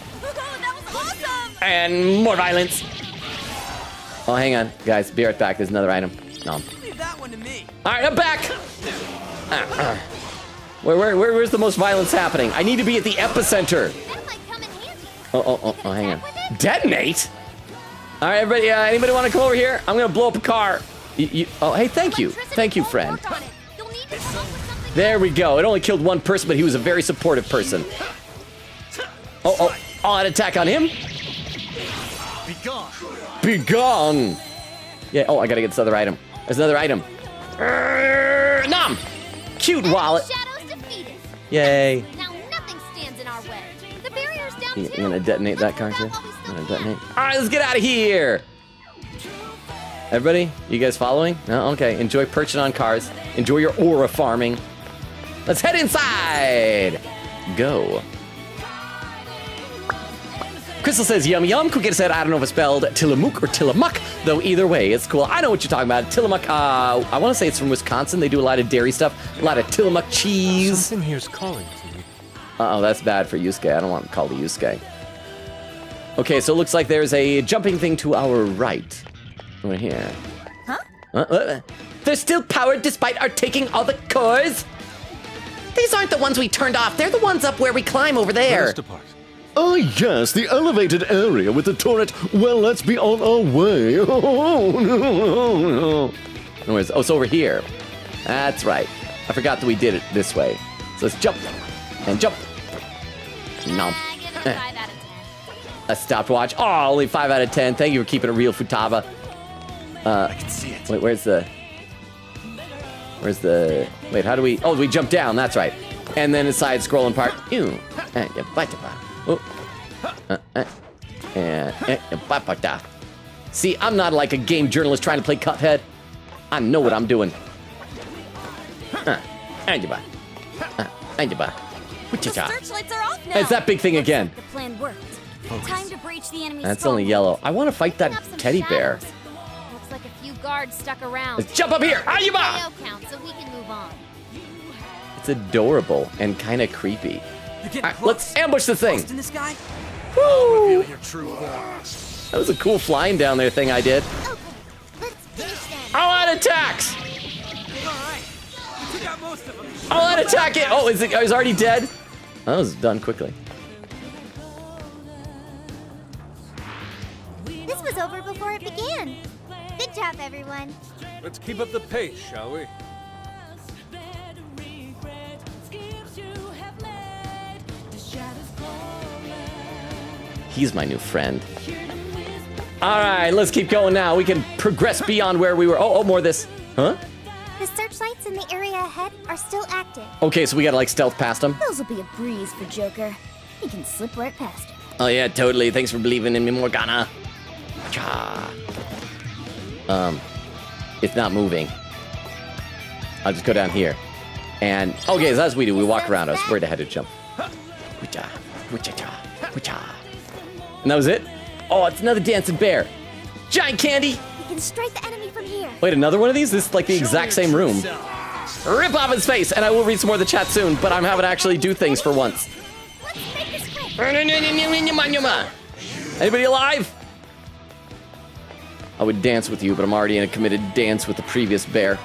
And more violence. Oh, hang on, guys. Be right back. There's another item. No. Leave that one to me. All right, I'm back. Where's the most violence happening? I need to be at the epicenter. That might come in handy. Oh, hang on. Detonate? All right, everybody. Anybody want to come over here? I'm gonna blow up a car. Oh, hey, thank you, friend. There we go. It only killed one person, but he was a very supportive person. Oh, an attack on him. Be gone. Be gone. Yeah. Oh, I gotta get this other item. There's another item. Nom. Cute wallet. Shadows defeated. Yay. Now nothing stands in our way. The barrier's down too. You gonna detonate that car too? Gonna detonate. All right, let's get out of here. Everybody, you guys following? No? Okay. Enjoy perching on cars. Enjoy your aura farming. Let's head inside. Go. Crystal says, yum yum. Cookie said, I don't know if it's spelled Tillamook or Tillamook, though either way, it's cool. I know what you're talking about. Tillamook, I want to say it's from Wisconsin. They do a lot of dairy stuff, a lot of Tillamook cheese. Something here's calling to me. Uh-oh, that's bad for Yusuke. I don't want to call the Yusuke. Okay, so it looks like there's a jumping thing to our right. Right here. Huh? They're still powered despite our taking all the cores? These aren't the ones we turned off. They're the ones up where we climb over there. Oh, yes, the elevated area with the turret. Well, let's be on our way. Anyways, oh, it's over here. That's right. I forgot that we did it this way. So let's jump. And jump. No. A stopwatch. Oh, only 5 out of 10. Thank you for keeping it real, Futaba. I can see it. Wait, where's the... Wait, how do we... Oh, we jump down. That's right. And then the side scrolling part. See, I'm not like a game journalist trying to play Cuphead. I know what I'm doing. The searchlights are off now. It's that big thing again. The plan worked. Time to breach the enemy's That's only yellow. I want to fight that teddy bear. Looks like a few guards stuck around. Let's jump up here. Ayuba! KO count, so we can move on. It's adorable and kind of creepy. All right, let's ambush the thing. In this guy? Woo! Reveal your true form. That was a cool flying down there thing I did. All out attacks! Took out most of them. All out attack it! Oh, is it? I was already dead? That was done quickly. This was over before it began. Good job, everyone. Let's keep up the pace, shall we? He's my new friend. All right, let's keep going now. We can progress beyond where we were. Oh, more of this. Huh? The searchlights in the area ahead are still active. Okay, so we gotta like stealth past them. Those will be a breeze for Joker. He can slip right past him. Oh yeah, totally. Thanks for believing in me, Morgana. Cha. It's not moving. I'll just go down here. And okay, so as we do, we walk around. I was worried I had to jump. And that was it? Oh, it's another dancing bear. Giant candy. We can strike the enemy from here. Wait, another one of these? This is like the exact same room. Rip off his face, and I will read some more of the chat soon, but I'm having to actually do things for once. Anybody alive? I would dance with you, but I'm already in a committed dance with the previous bear.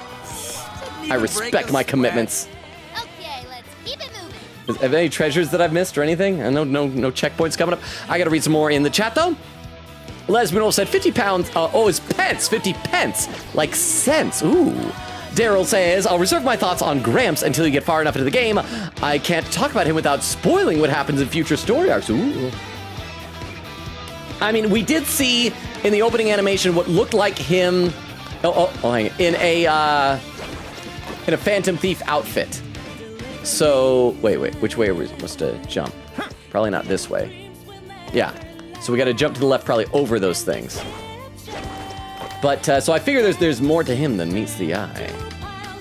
I respect my commitments. Okay, let's keep it moving. Have any treasures that I've missed or anything? I know no checkpoints coming up. I gotta read some more in the chat though. Les Minol said 50 pounds. Oh, it's pence. 50 pence. Like cents. Ooh. Daryl says, I'll reserve my thoughts on Gramps until you get far enough into the game. I can't talk about him without spoiling what happens in future story arcs. Ooh. I mean, we did see in the opening animation what looked like him hang on, in a Phantom Thief outfit. So, wait, which way are we supposed to jump? Probably not this way. Yeah. So we got to jump to the left, probably over those things. But, so I figure there's more to him than meets the eye.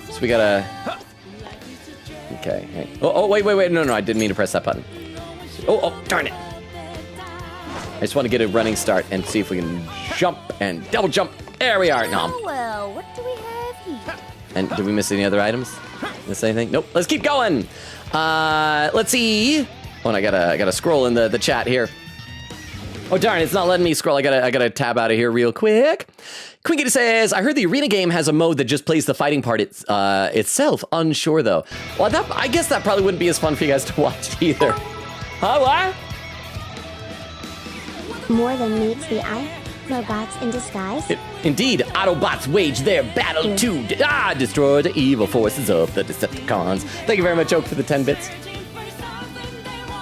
So we gotta... Okay. Hey. Oh, wait. No, I didn't mean to press that button. Oh, darn it. I just want to get a running start and see if we can jump and double jump. There we are. No. Oh, well, what do we have here? And did we miss any other items? Miss anything? Nope. Let's keep going. Let's see. Oh, and I gotta scroll in the chat here. Oh darn, it's not letting me scroll. I gotta tab out of here real quick. Quinkity says, I heard the arena game has a mode that just plays the fighting part itself. Unsure though. Well, I guess that probably wouldn't be as fun for you guys to watch either. Huh? What? More than meets the eye. Robots in disguise. Indeed, Autobots wage their battle to destroy the evil forces of the Decepticons. Thank you very much, Oak, for the 10 bits.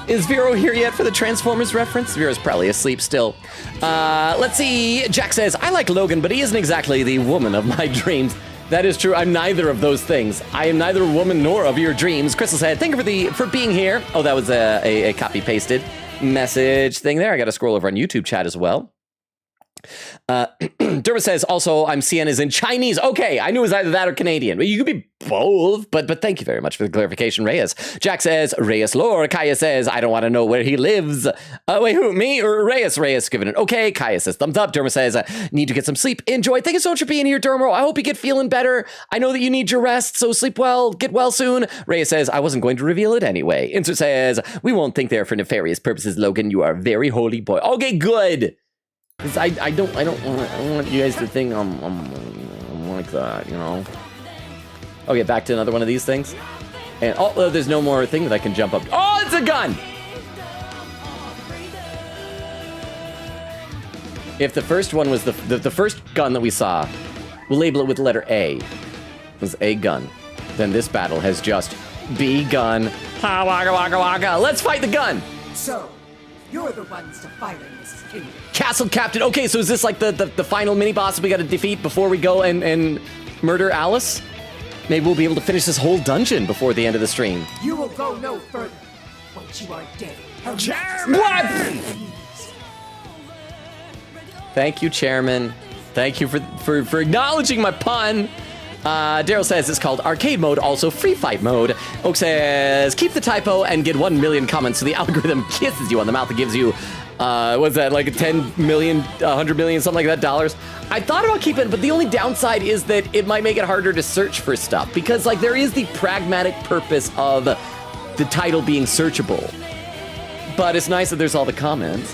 Is Vero here yet for the Transformers reference? Vero's probably asleep still. Let's see. Jack says, I like Logan, but he isn't exactly the woman of my dreams. That is true. I'm neither of those things. I am neither a woman nor of your dreams. Crystal said, thank you for being here. Oh, that was a copy-pasted message thing there. I got to scroll over on YouTube chat as well. Derma says, also, I'm seeing is in Chinese. Okay, I knew it was either that or Canadian. But you could be both, but thank you very much for the clarification, Reyes. Jack says, Reyes lore. Kaya says, I don't want to know where he lives. Wait, who, me or Reyes? Reyes giving it okay. Kaya says, thumbs up. Derma says, need to get some sleep. Enjoy. Thank you so much for being here, Derma. I hope you get feeling better. I know that you need your rest, so sleep well. Get well soon. Reyes says, I wasn't going to reveal it anyway. Insert says, we won't think there for nefarious purposes, Logan. You are a very holy boy. Okay, good. I don't want you guys to think I'm like that, you know. Okay, back to another one of these things. And oh, there's no more thing that I can jump up. Oh, it's a gun! If the first one was the first gun that we saw, we'll label it with the letter A. It was a gun. Then this battle has just begun. Ha, waka, waka, waka. Let's fight the gun! So, you're the ones to fight in this kingdom. Castle Captain. Okay, so is this like the final mini-boss we gotta defeat before we go and murder Alice? Maybe we'll be able to finish this whole dungeon before the end of the stream. You will go no further once you are dead. Chairman! What? Thank you, Chairman. Thank you for acknowledging my pun. Daryl says it's called arcade mode, also free fight mode. Oak says, keep the typo and get 1 million comments so the algorithm kisses you on the mouth and gives you, what's that, like 10 million, 100 million, something like that, dollars. I thought about keeping it, but the only downside is that it might make it harder to search for stuff because, like, there is the pragmatic purpose of the title being searchable. But it's nice that there's all the comments.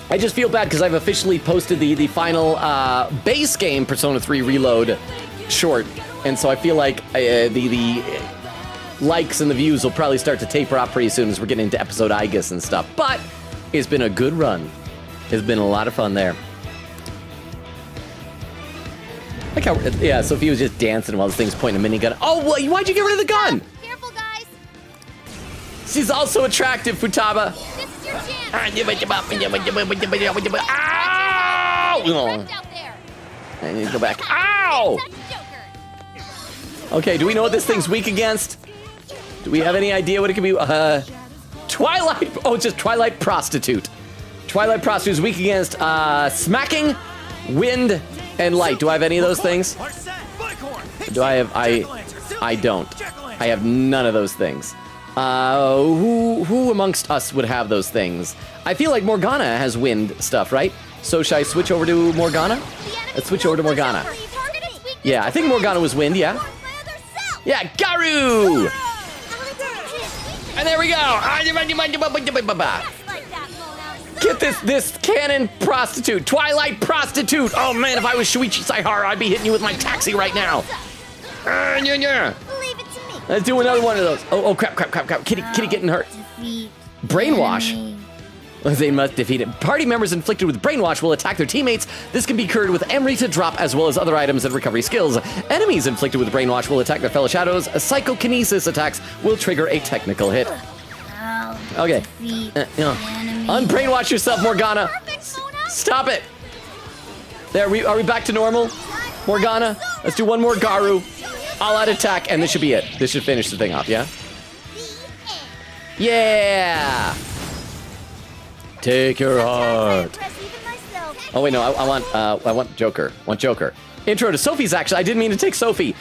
I just feel bad because I've officially posted the final base game Persona 3 Reload short, and so I feel like the likes and the views will probably start to taper off pretty soon as we're getting into episode Igus and stuff. But it's been a good run. It's been a lot of fun there. Like how, yeah, Sophie was just dancing while this thing's pointing a minigun. Oh, well, why'd you get rid of the gun? Careful, guys. She's also attractive, Futaba. This is your chance. Ow! I need to go back. Ow! Okay, do we know what this thing's weak against? Do we have any idea what it could be? Twilight. Oh, it's just Twilight Prostitute. Twilight Prostitute is weak against smacking, wind, and light. Do I have any of those things? Do I have? I don't. I have none of those things. Who amongst us would have those things? I feel like Morgana has wind stuff, right? So should I switch over to Morgana? Let's switch over to Morgana. Yeah, I think Morgana was wind, yeah. Yeah, Garu! And there we go! Get this cannon prostitute, Twilight Prostitute! Oh man, if I was Shuichi Saihara, I'd be hitting you with my taxi right now. Let's do another one of those. Oh, crap. Kitty getting hurt. Brainwash. They must defeat it. Party members inflicted with brainwash will attack their teammates. This can be cured with Emery drop as well as other items and recovery skills. Enemies inflicted with brainwash will attack their fellow shadows. Psychokinesis attacks will trigger a technical hit. Okay. Unbrainwash yourself, Morgana. Stop it. There, are we back to normal? Morgana, let's do one more Garu. All-out attack, and this should be it. This should finish the thing off, yeah? Yeah! Take your heart. Oh wait, no, I want Joker. Intro to Sophie's action. I didn't mean to take Sophie.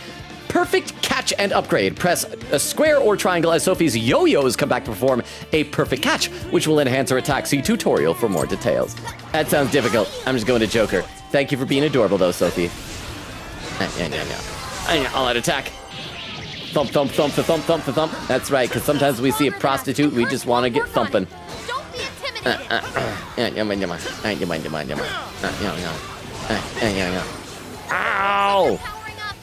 perfect catch and upgrade. Press a square or triangle as Sophie's yo-yos come back to perform a perfect catch, which will enhance her attack. See tutorial for more details. That sounds difficult. I'm just going to Joker. Thank you for being adorable, though, Sophie. All out attack. Thump, thump, thump, thump, thump, thump. That's right, because sometimes we see a prostitute, we just want to get thumping. Don't be intimidated. Ow!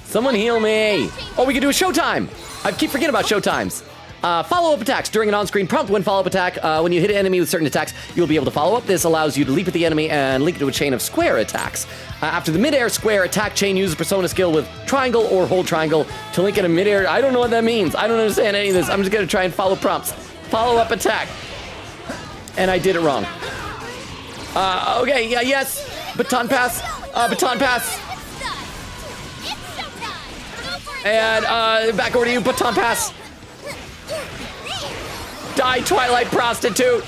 Someone heal me! Oh, we can do a showtime! I keep forgetting about showtimes. Follow-up attacks during an on-screen prompt. When follow-up attack, when you hit an enemy with certain attacks, you'll be able to follow up. This allows you to leap at the enemy and link it to a chain of square attacks. After the mid-air square attack chain, use a persona skill with triangle or hold triangle to link in a mid-air. I don't know what that means. I don't understand any of this. I'm just gonna try and follow prompts. Follow-up attack. And I did it wrong. Okay, yeah, yes. Baton pass. Baton pass. And back over to you, baton pass. Die, Twilight prostitute.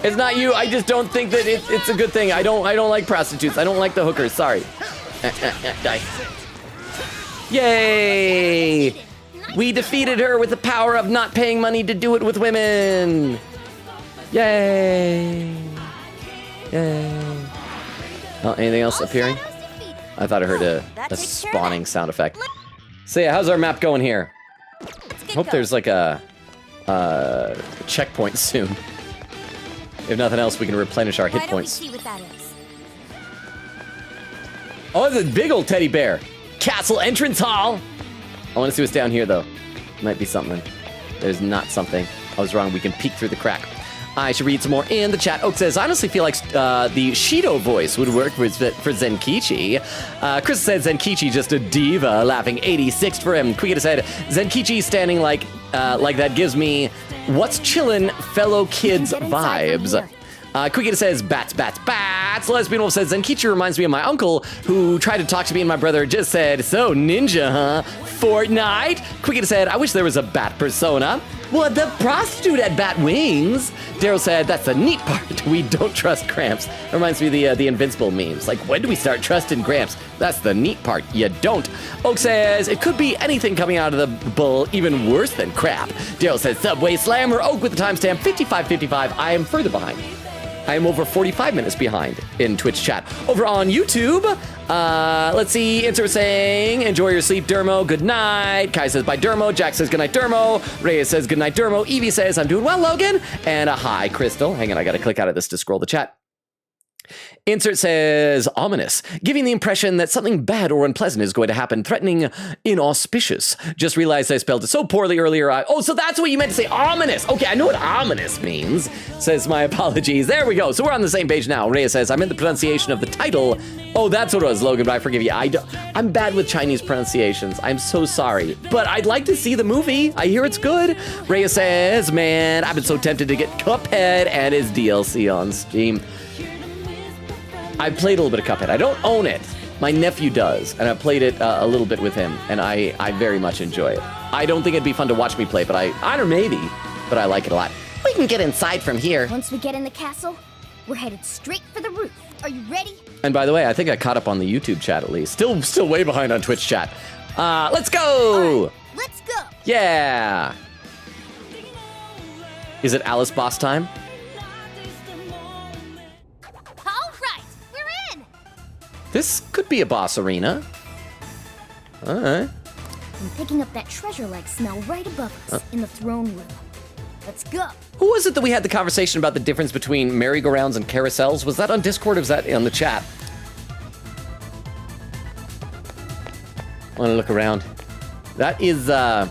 It's not you. I just don't think that it's a good thing. I don't like prostitutes. I don't like the hookers. Sorry. Die. Yay! We defeated her with the power of not paying money to do it with women. Yay! Yay! Oh, anything else appearing? I thought I heard a spawning sound effect. So yeah, how's our map going here? Hope there's like a checkpoint soon. If nothing else, we can replenish our hit points. See what that is? Oh, it's a big old teddy bear. Castle entrance hall. I want to see what's down here, though. Might be something. There's not something. I was wrong. We can peek through the crack. I should read some more in the chat. Oak says, I honestly feel like the Shido voice would work for Zenkichi. Chris said Zenkichi just a diva, laughing 86 for him. Quick said, Zenkichi standing like that gives me what's chillin' fellow kids vibes. Quickita says, bats, bats, bats. Lesbian Wolf says, Zenkichi reminds me of my uncle who tried to talk to me and my brother just said, so ninja, huh? Fortnite? Quickita said, I wish there was a bat persona. What, the prostitute had bat wings? Daryl said, that's the neat part. We don't trust Gramps. Reminds me of the Invincible memes. Like, when do we start trusting Gramps? That's the neat part. You don't. Oak says, it could be anything coming out of the bull, even worse than crap. Daryl says, Subway Slammer. Oak with the timestamp 5555. I am further behind. I am over 45 minutes behind in Twitch chat. Over on YouTube, let's see, Insert saying, enjoy your sleep, Dermo, good night. Kai says, bye, Dermo. Jack says, good night, Dermo. Reyes says, good night, Dermo. Evie says, I'm doing well, Logan. And a hi, Crystal. Hang on, I gotta click out of this to scroll the chat. Insert says, ominous, giving the impression that something bad or unpleasant is going to happen, threatening, inauspicious. Just realized I spelled it so poorly earlier. Oh, so that's what you meant to say, ominous. Okay, I know what ominous means. Says, my apologies. There we go. So we're on the same page now. Rhea says, I meant the pronunciation of the title. Oh, that's what it was, Logan, but I forgive you. I'm bad with Chinese pronunciations. I'm so sorry. But I'd like to see the movie. I hear it's good. Rhea says, man, I've been so tempted to get Cuphead and his DLC on Steam. I played a little bit of Cuphead. I don't own it. My nephew does, and I played it a little bit with him, and I very much enjoy it. I don't think it'd be fun to watch me play, but I don't know, maybe, but I like it a lot. We can get inside from here. Once we get in the castle, we're headed straight for the roof. Are you ready? And by the way, I think I caught up on the YouTube chat at least. Still way behind on Twitch chat. Let's go! Right, let's go! Yeah! Is it Alice boss time? This could be a boss arena. All right. I'm picking up that treasure-like smell right above us in the throne room. Let's go. Who was it that we had the conversation about the difference between merry-go-rounds and carousels? Was that on Discord or was that on the chat? I want to look around. That is, I'm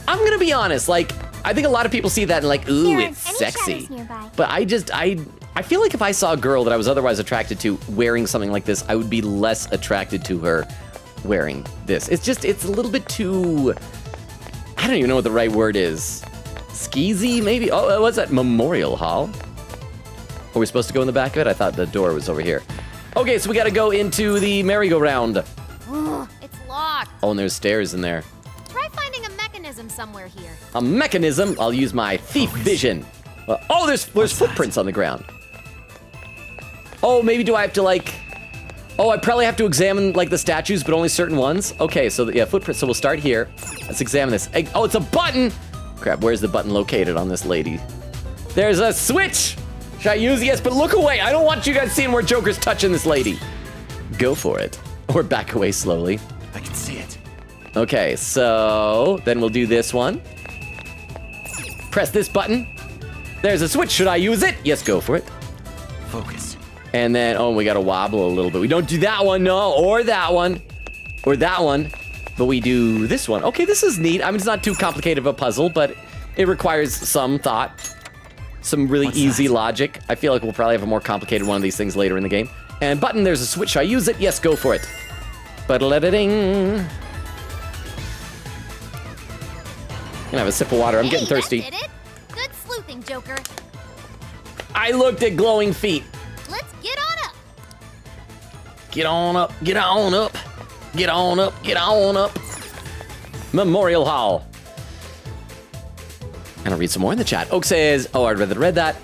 gonna be honest, like, I think a lot of people see that and like, ooh, Karen, it's sexy. nearby? But I feel like if I saw a girl that I was otherwise attracted to wearing something like this, I would be less attracted to her wearing this. It's a little bit too, I don't even know what the right word is. Skeezy, maybe? Oh, what's that? Memorial Hall? Are we supposed to go in the back of it? I thought the door was over here. Okay, so we gotta go into the merry-go-round. It's locked. Oh, and there's stairs in there. Try finding a mechanism somewhere here. A mechanism? I'll use my thief vision. Oh, there's footprints on the ground. Oh, maybe do I have to like Oh, I probably have to examine like the statues, but only certain ones. Okay, so yeah, footprints. So we'll start here. Let's examine this. Oh, it's a button. Crap, where's the button located on this lady? There's a switch. Should I use it? Yes, but look away. I don't want you guys seeing where Joker's touching this lady. Go for it. Or back away slowly. I can see it. Okay, so then we'll do this one. Press this button. There's a switch. Should I use it? Yes, go for it. Focus. And then, oh, we gotta wobble a little bit. We don't do that one, no, or that one, or that one, but we do this one. Okay, this is neat. I mean, it's not too complicated of a puzzle, but it requires some thought, some really easy logic. I feel like we'll probably have a more complicated one of these things later in the game. And button, there's a switch. Should I use it? Yes, go for it. Ba-da-da-ding. Gonna have a sip of water. I'm getting thirsty. That did it. Good sleuthing, Joker. I looked at glowing feet. Let's get on up. Get on up, get on up, get on up, get on up. Memorial Hall. I'm gonna read some more in the chat. Oak says, oh, I'd rather read that.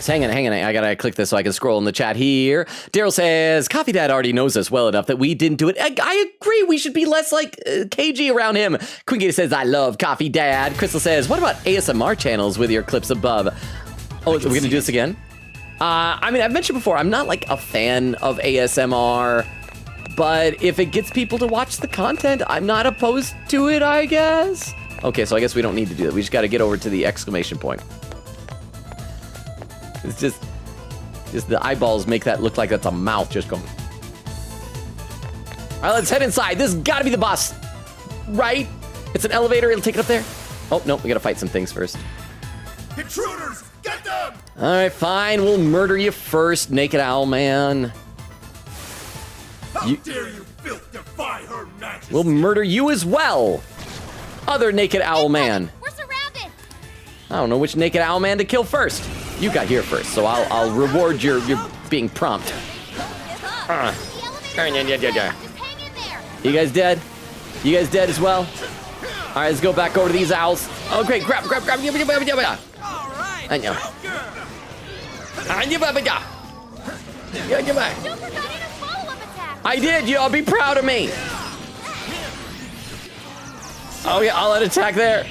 So hang on, I gotta click this so I can scroll in the chat here. Daryl says, Coffee Dad already knows us well enough that we didn't do it. I agree, we should be less like cagey around him. Queen Gator says, I love Coffee Dad. Crystal says, what about ASMR channels with your clips above? Oh, are we gonna do this again? I mean, I've mentioned before, I'm not like a fan of ASMR, but if it gets people to watch the content, I'm not opposed to it, I guess. Okay, so I guess we don't need to do that. We just gotta get over to the exclamation point. It's just the eyeballs make that look like that's a mouth just going. All right, let's head inside. This has gotta be the boss, right? It's an elevator, it'll take it up there. Oh, no, we gotta fight some things first. Intruders, get them! All right, fine. We'll murder you first, Naked Owl Man. How dare you filth defy her majesty? We'll murder you as well. Other Naked Owl Man. We're surrounded. I don't know which Naked Owl Man to kill first. You got here first, so I'll reward your being prompt. You guys dead? You guys dead as well? All right, let's go back over to these owls. Oh, great. Grab. I know. I did. You all be proud of me. Oh yeah, I'll let attack there.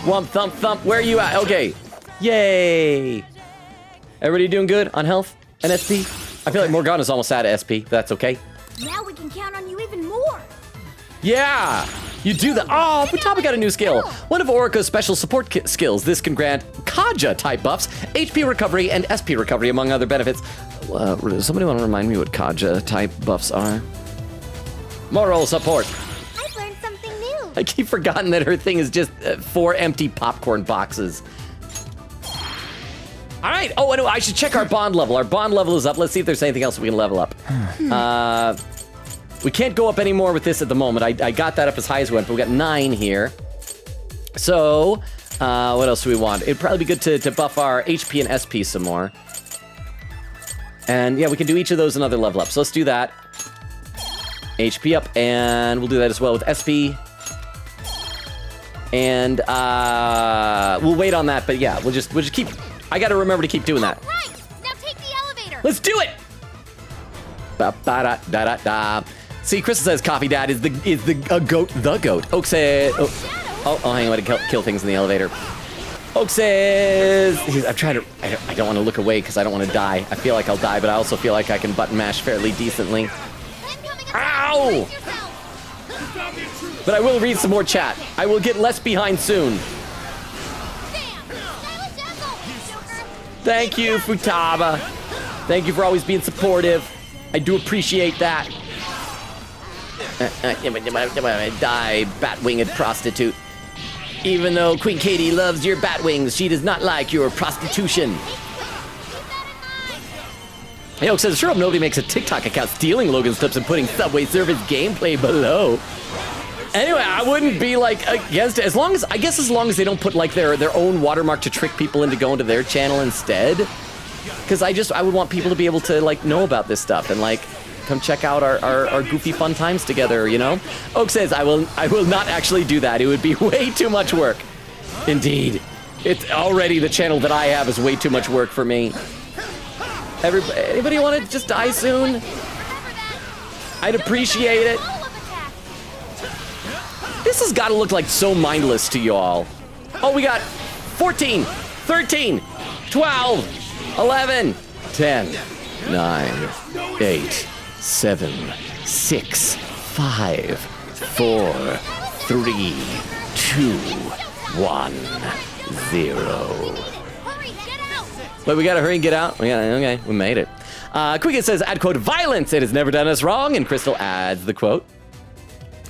Wump, thump, thump. Where are you at? Okay. Yay. Everybody doing good on health and SP? I feel like Morgana's almost out of SP. That's okay. Now we can count on you even more. Yeah. You do that. Oh, Futaba got a new skill. One of Orica's special support skills. This can grant Kaja type buffs, HP recovery, and SP recovery, among other benefits. Somebody want to remind me what Kaja type buffs are? Moral support. I've learned something new. I keep forgetting that her thing is just 4 empty popcorn boxes. All right. Oh, anyway, I should check our bond level. Our bond level is up. Let's see if there's anything else we can level up. We can't go up anymore with this at the moment. I got that up as high as we went, but we got 9 here. So, what else do we want? It'd probably be good to buff our HP and SP some more. And yeah, we can do each of those another level up. So let's do that. HP up, and we'll do that as well with SP. And we'll wait on that, but yeah, we'll just keep. I got to remember to keep doing that. Right. Now take the elevator. Let's do it. Ba-ba-da-da-da-da. See, Crystal says Coffee Dad is the goat. The goat. Oak says. Oh, hang on, I gotta kill things in the elevator. Oak says. I'm trying to. I don't want to look away because I don't want to die. I feel like I'll die, but I also feel like I can button mash fairly decently. Ow! But I will read some more chat. I will get less behind soon. Thank you, Futaba. Thank you for always being supportive. I do appreciate that. Die, bat-winged prostitute. Even though Queen Katie loves your bat wings, she does not like your prostitution. Hey, Oak says, sure hope nobody makes a TikTok account stealing Logan's clips and putting Subway Surfers gameplay below. Anyway, I wouldn't be like against it as long as they don't put like their own watermark to trick people into going to their channel instead. Because I would want people to be able to like know about this stuff and like come check out our goofy fun times together, you know? Oak says, I will not actually do that. It would be way too much work. Indeed. It's already the channel that I have is way too much work for me. Anybody want to just die soon? I'd appreciate it. This has got to look like so mindless to you all. Oh, we got 14, 13, 12, 11, 10, 9, 8, 7, 6, 5, 4, 3, 2, 1, 0. Wait, we gotta hurry and get out? Okay, we made it. Quicket says, add quote, violence, it has never done us wrong, and Crystal adds the quote.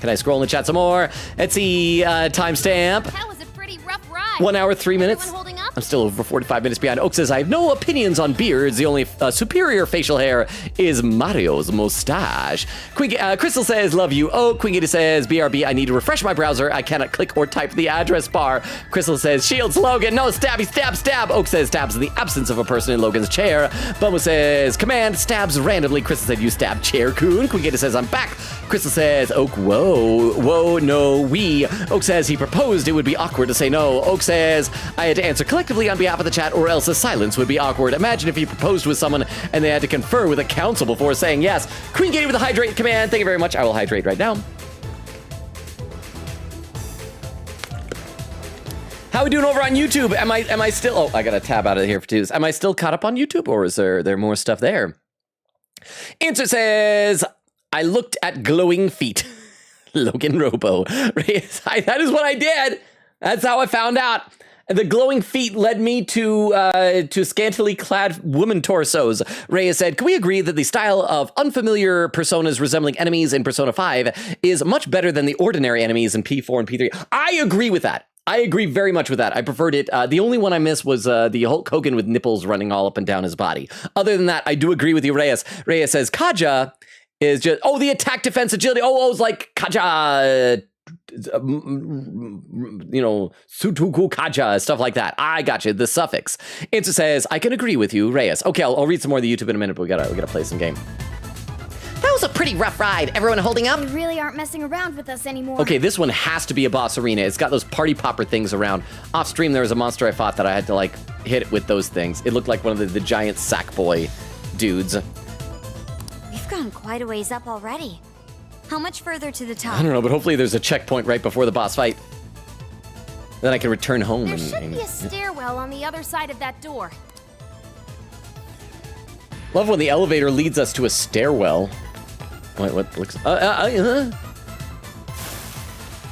Can I scroll in the chat some more? Let's see, timestamp. That was a pretty rough ride. 1 hour, 3 minutes. Everyone holding up? I'm still over 45 minutes behind. Oak says, I have no opinions on beards. The only superior facial hair is Mario's mustache. Crystal says, love you. Oak. Quingita says, BRB, I need to refresh my browser. I cannot click or type the address bar. Crystal says, shields Logan. No, stabby, stab, stab. Oak says, stabs in the absence of a person in Logan's chair. Bumbo says, command, stabs randomly. Crystal said, you stab chair, coon. Quingita says, I'm back. Crystal says, Oak, whoa, no, we. Oak says, he proposed it would be awkward to say no. Oak says, I had to answer collectively on behalf of the chat or else the silence would be awkward. Imagine if you proposed with someone and they had to confer with a council before saying yes. Queen gave with the hydrate command. Thank you very much. I will hydrate right now. How are we doing over on YouTube? Am I still, oh, I got a tab out of here for twos. Am I still caught up on YouTube or is there more stuff there? Answer says, I looked at glowing feet. Logan Robo. That is what I did. That's how I found out. The glowing feet led me to scantily clad woman torsos. Reyes said, can we agree that the style of unfamiliar personas resembling enemies in Persona 5 is much better than the ordinary enemies in P4 and P3? I agree with that. I agree very much with that. I preferred it. The only one I missed was the Hulk Hogan with nipples running all up and down his body. Other than that, I do agree with you, Reyes. Reyes says, Kaja is just, oh, the attack, defense, agility. Oh, it's like Kaja, Sutuku Kaja, stuff like that. I got you, the suffix. Answer says, I can agree with you, Reyes. Okay, I'll read some more of the YouTube in a minute, but we gotta play some game. That was a pretty rough ride. Everyone holding up? You really aren't messing around with us anymore. Okay, this one has to be a boss arena. It's got those party popper things around. Off stream, there was a monster I fought that I had to, like, hit it with those things. It looked like one of the giant sack boy dudes. We've gone quite a ways up already. How much further to the top? I don't know, but hopefully there's a checkpoint right before the boss fight. Then I can return home. There should be a stairwell on the other side of that door. Love when the elevator leads us to a stairwell. Wait, what looks...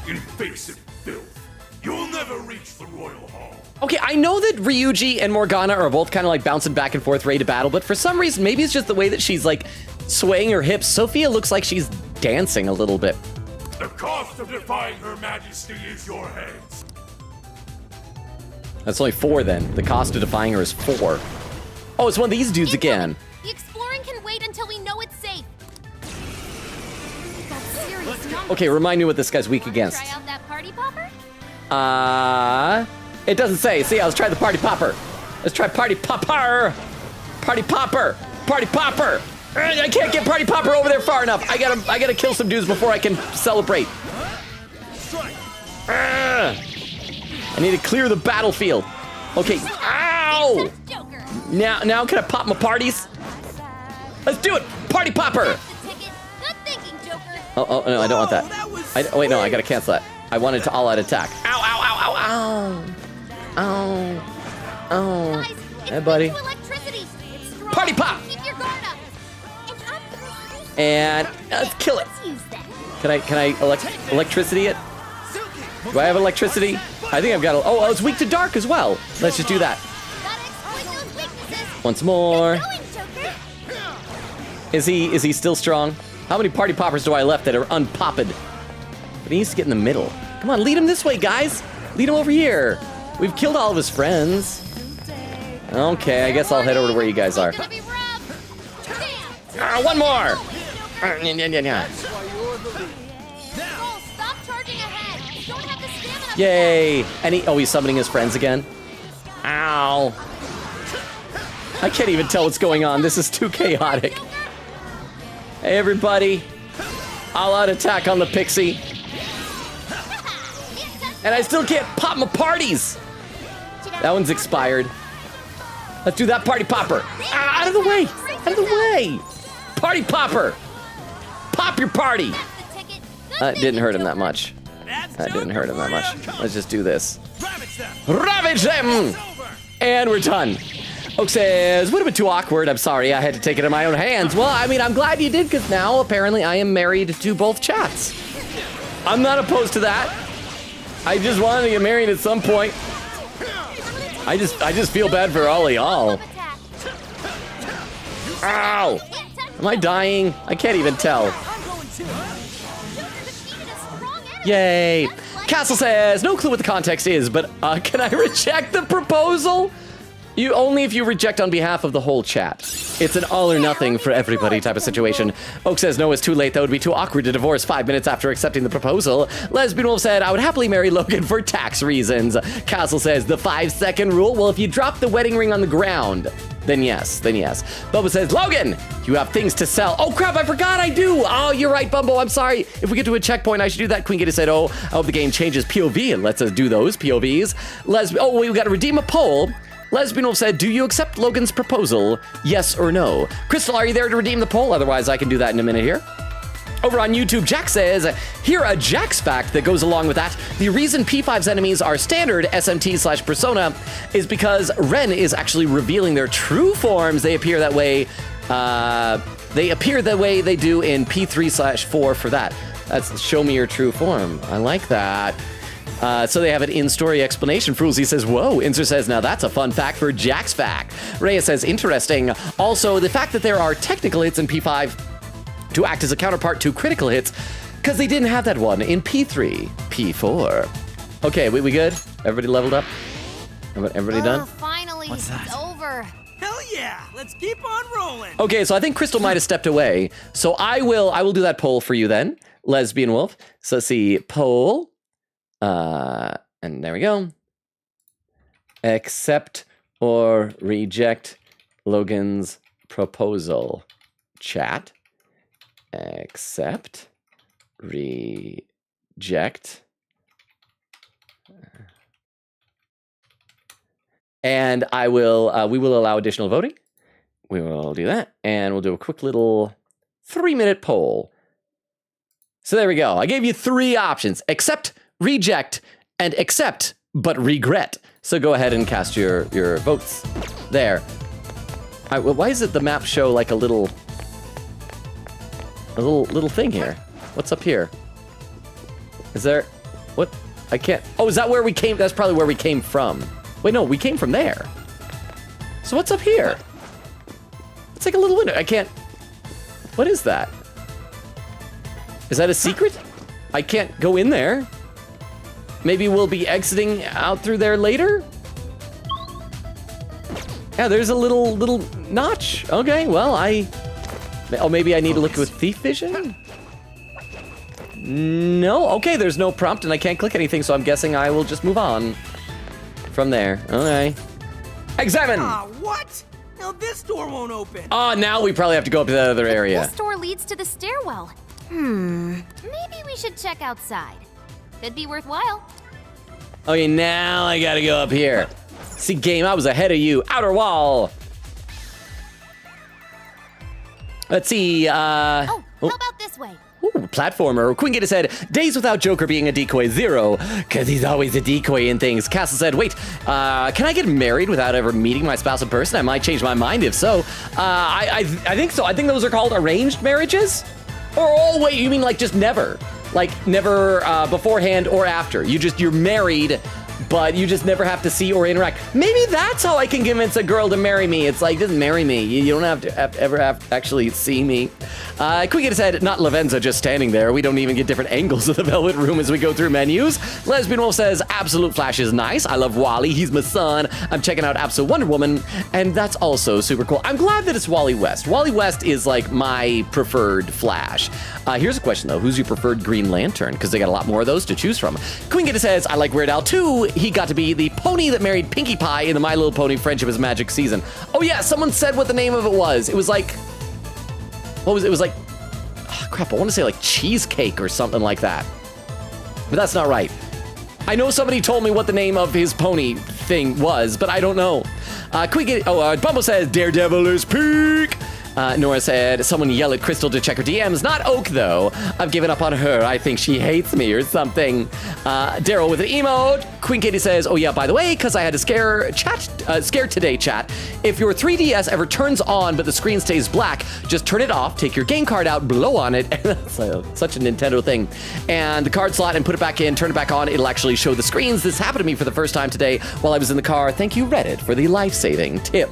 Invasive filth. You'll never reach the royal hall. Okay, I know that Ryuji and Morgana are both kind of like bouncing back and forth ready to battle, but for some reason, maybe it's just the way that she's like swaying her hips. Sophia looks like she's dancing a little bit. The cost of defying her majesty is your heads. That's only 4 then. The cost of defying her is 4. Oh, it's one of these dudes again. The exploring can wait until we know it's safe. That's serious numbers. Okay, remind me what this guy's weak against. Try out that party popper? It doesn't say. See, let's try the party popper. Let's try party popper. Party popper. Party popper. I can't get party popper over there far enough. I gotta kill some dudes before I can celebrate. I need to clear the battlefield. Okay. Ow! Now can I pop my parties? Let's do it. Party popper. Oh no, I don't want that. Wait, no, I gotta cancel that. I wanted to all-out attack. Ow, ow, ow, ow, ow. Ow. Oh. Hey, buddy. Party pop! And let's kill it. Can I electricity it? Do I have electricity? I think I've got oh, it's weak to dark as well. Let's just do that. Once more. Is he still strong? How many party poppers do I left that are unpopped? But he needs to get in the middle. Come on, lead him this way, guys. Lead him over here. We've killed all of his friends. Okay, I guess I'll head over to where you guys are. One more. Yay! And he's summoning his friends again. Ow! I can't even tell what's going on. This is too chaotic. Hey, everybody. All-out attack on the pixie. And I still can't pop my parties. That one's expired. Let's do that party popper. Out of the way. Out of the way. Party popper. Pop your party. That didn't hurt him that much. That didn't hurt him that much. Let's just do this. Ravage them. And we're done. Oak says, would have been too awkward. I'm sorry, I had to take it in my own hands. Well, I mean, I'm glad you did, because now apparently I am married to both chats. I'm not opposed to that. I just wanted to get married at some point. I just feel bad for all of y'all. Ow! Am I dying? I can't even tell. Yay! Castle says, no clue what the context is, but can I reject the proposal? You only if you reject on behalf of the whole chat. It's an all or nothing for everybody type of situation. Oak says, no, it's too late. That would be too awkward to divorce 5 minutes after accepting the proposal. Lesbian Wolf said, I would happily marry Logan for tax reasons. Castle says, the 5-second rule? Well, if you drop the wedding ring on the ground, then yes, then yes. Bubba says, Logan, you have things to sell. Oh crap, I forgot I do. Oh, you're right, Bumbo, I'm sorry. If we get to a checkpoint, I should do that. Queen Gator said, oh, I hope the game changes POV and lets us do those POVs. Oh, we got to redeem a poll. Lesbian Wolf said, do you accept Logan's proposal? Yes or no? Crystal, are you there to redeem the poll? Otherwise, I can do that in a minute here. Over on YouTube, Jack says, here a Jack's fact that goes along with that. The reason P5's enemies are standard SMT/persona is because Ren is actually revealing their true forms. They appear that way. They appear the way they do in P3/4 for that. That's show me your true form. I like that. So they have an in-story explanation. Fruzy says, whoa. Inser says, now that's a fun fact for Jack's fact. Rhea says, interesting. Also, the fact that there are technical hits in P5 to act as a counterpart to critical hits, because they didn't have that one in P3, P4. Okay, we good? Everybody leveled up? Everybody done? Finally, What's that? It's over. Hell yeah! Let's keep on rolling. Okay, so I think Crystal might have stepped away. So I will do that poll for you then, Lesbian Wolf. So let's see, poll. And there we go. Accept or reject Logan's proposal. Chat. Accept. Reject. And we will allow additional voting. We will do that. And we'll do a quick little 3-minute poll. So there we go. I gave you 3 options. Accept, reject, and accept, but regret. So go ahead and cast your votes there. All right, well, why is it the map show like a little thing here? What's up here? Is there, what? I can't, oh, is that where we came? That's probably where we came from. Wait, no, we came from there. So what's up here? It's like a little window. I can't, what is that? Is that a secret? I can't go in there. Maybe we'll be exiting out through there later? Yeah, there's a little notch. Okay, well, maybe I need to look with thief vision? No, okay, there's no prompt and I can't click anything, so I'm guessing I will just move on from there. Okay. Examine! What? Now this door won't open. Oh, now we probably have to go up to that other area. This door leads to the stairwell. Maybe we should check outside. Could be worthwhile. Okay, now I gotta go up here. See, game, I was ahead of you. Outer wall. Let's see, How about this way? Ooh, platformer. Queen Gator said, days without Joker being a decoy 0, because he's always a decoy in things. Castle said, wait, can I get married without ever meeting my spouse in person? I might change my mind if so. I think so. I think those are called arranged marriages? Or, oh, wait, you mean like just never? Like never beforehand or after. You're married, but you just never have to see or interact. Maybe that's how I can convince a girl to marry me. It's like, just marry me. You don't have to ever actually see me. Quick said, not Lavenza just standing there. We don't even get different angles of the Velvet Room as we go through menus. Lesbian Wolf says, Absolute Flash is nice. I love Wally. He's my son. I'm checking out Absolute Wonder Woman, and that's also super cool. I'm glad that it's Wally West. Wally West is like my preferred Flash. Here's a question though. Who's your preferred Green Lantern? Because they got a lot more of those to choose from. Queen Gator says, I like Weird Al too. He got to be the pony that married Pinkie Pie in the My Little Pony Friendship is Magic season. Oh yeah, someone said what the name of it was. It was like, what was it? It was like, oh, crap, I want to say like cheesecake or something like that. But that's not right. I know somebody told me what the name of his pony thing was, but I don't know. Bumble says, Daredevil is peak. Nora said, someone yell at Crystal to check her DMs. Not Oak, though. I've given up on her. I think she hates me or something. Daryl with an emote. Queen Katie says, oh yeah, by the way, because I had to scare today, chat. If your 3DS ever turns on but the screen stays black, just turn it off, take your game card out, blow on it, and that's such a Nintendo thing, and the card slot and put it back in, turn it back on, it'll actually show the screens. This happened to me for the first time today while I was in the car. Thank you, Reddit, for the life-saving tip.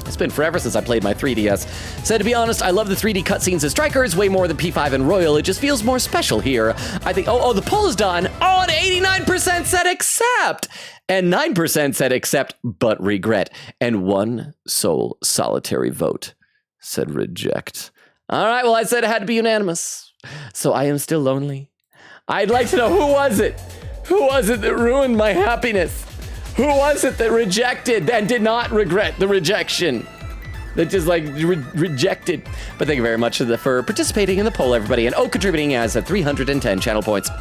It's been forever since I played my 3DS. Said, to be honest, I love the 3D cutscenes as Strikers way more than P5 and Royal. It just feels more special here. I think, the poll is done. Oh, and 89% said accept. And 9% said accept, but regret. And one sole solitary vote said reject. All right, well, I said it had to be unanimous. So I am still lonely. I'd like to know, who was it? Who was it that ruined my happiness? Who was it that rejected and did not regret the rejection? That just rejected. But thank you very much for participating in the poll, everybody. And contributing as 310 channel points.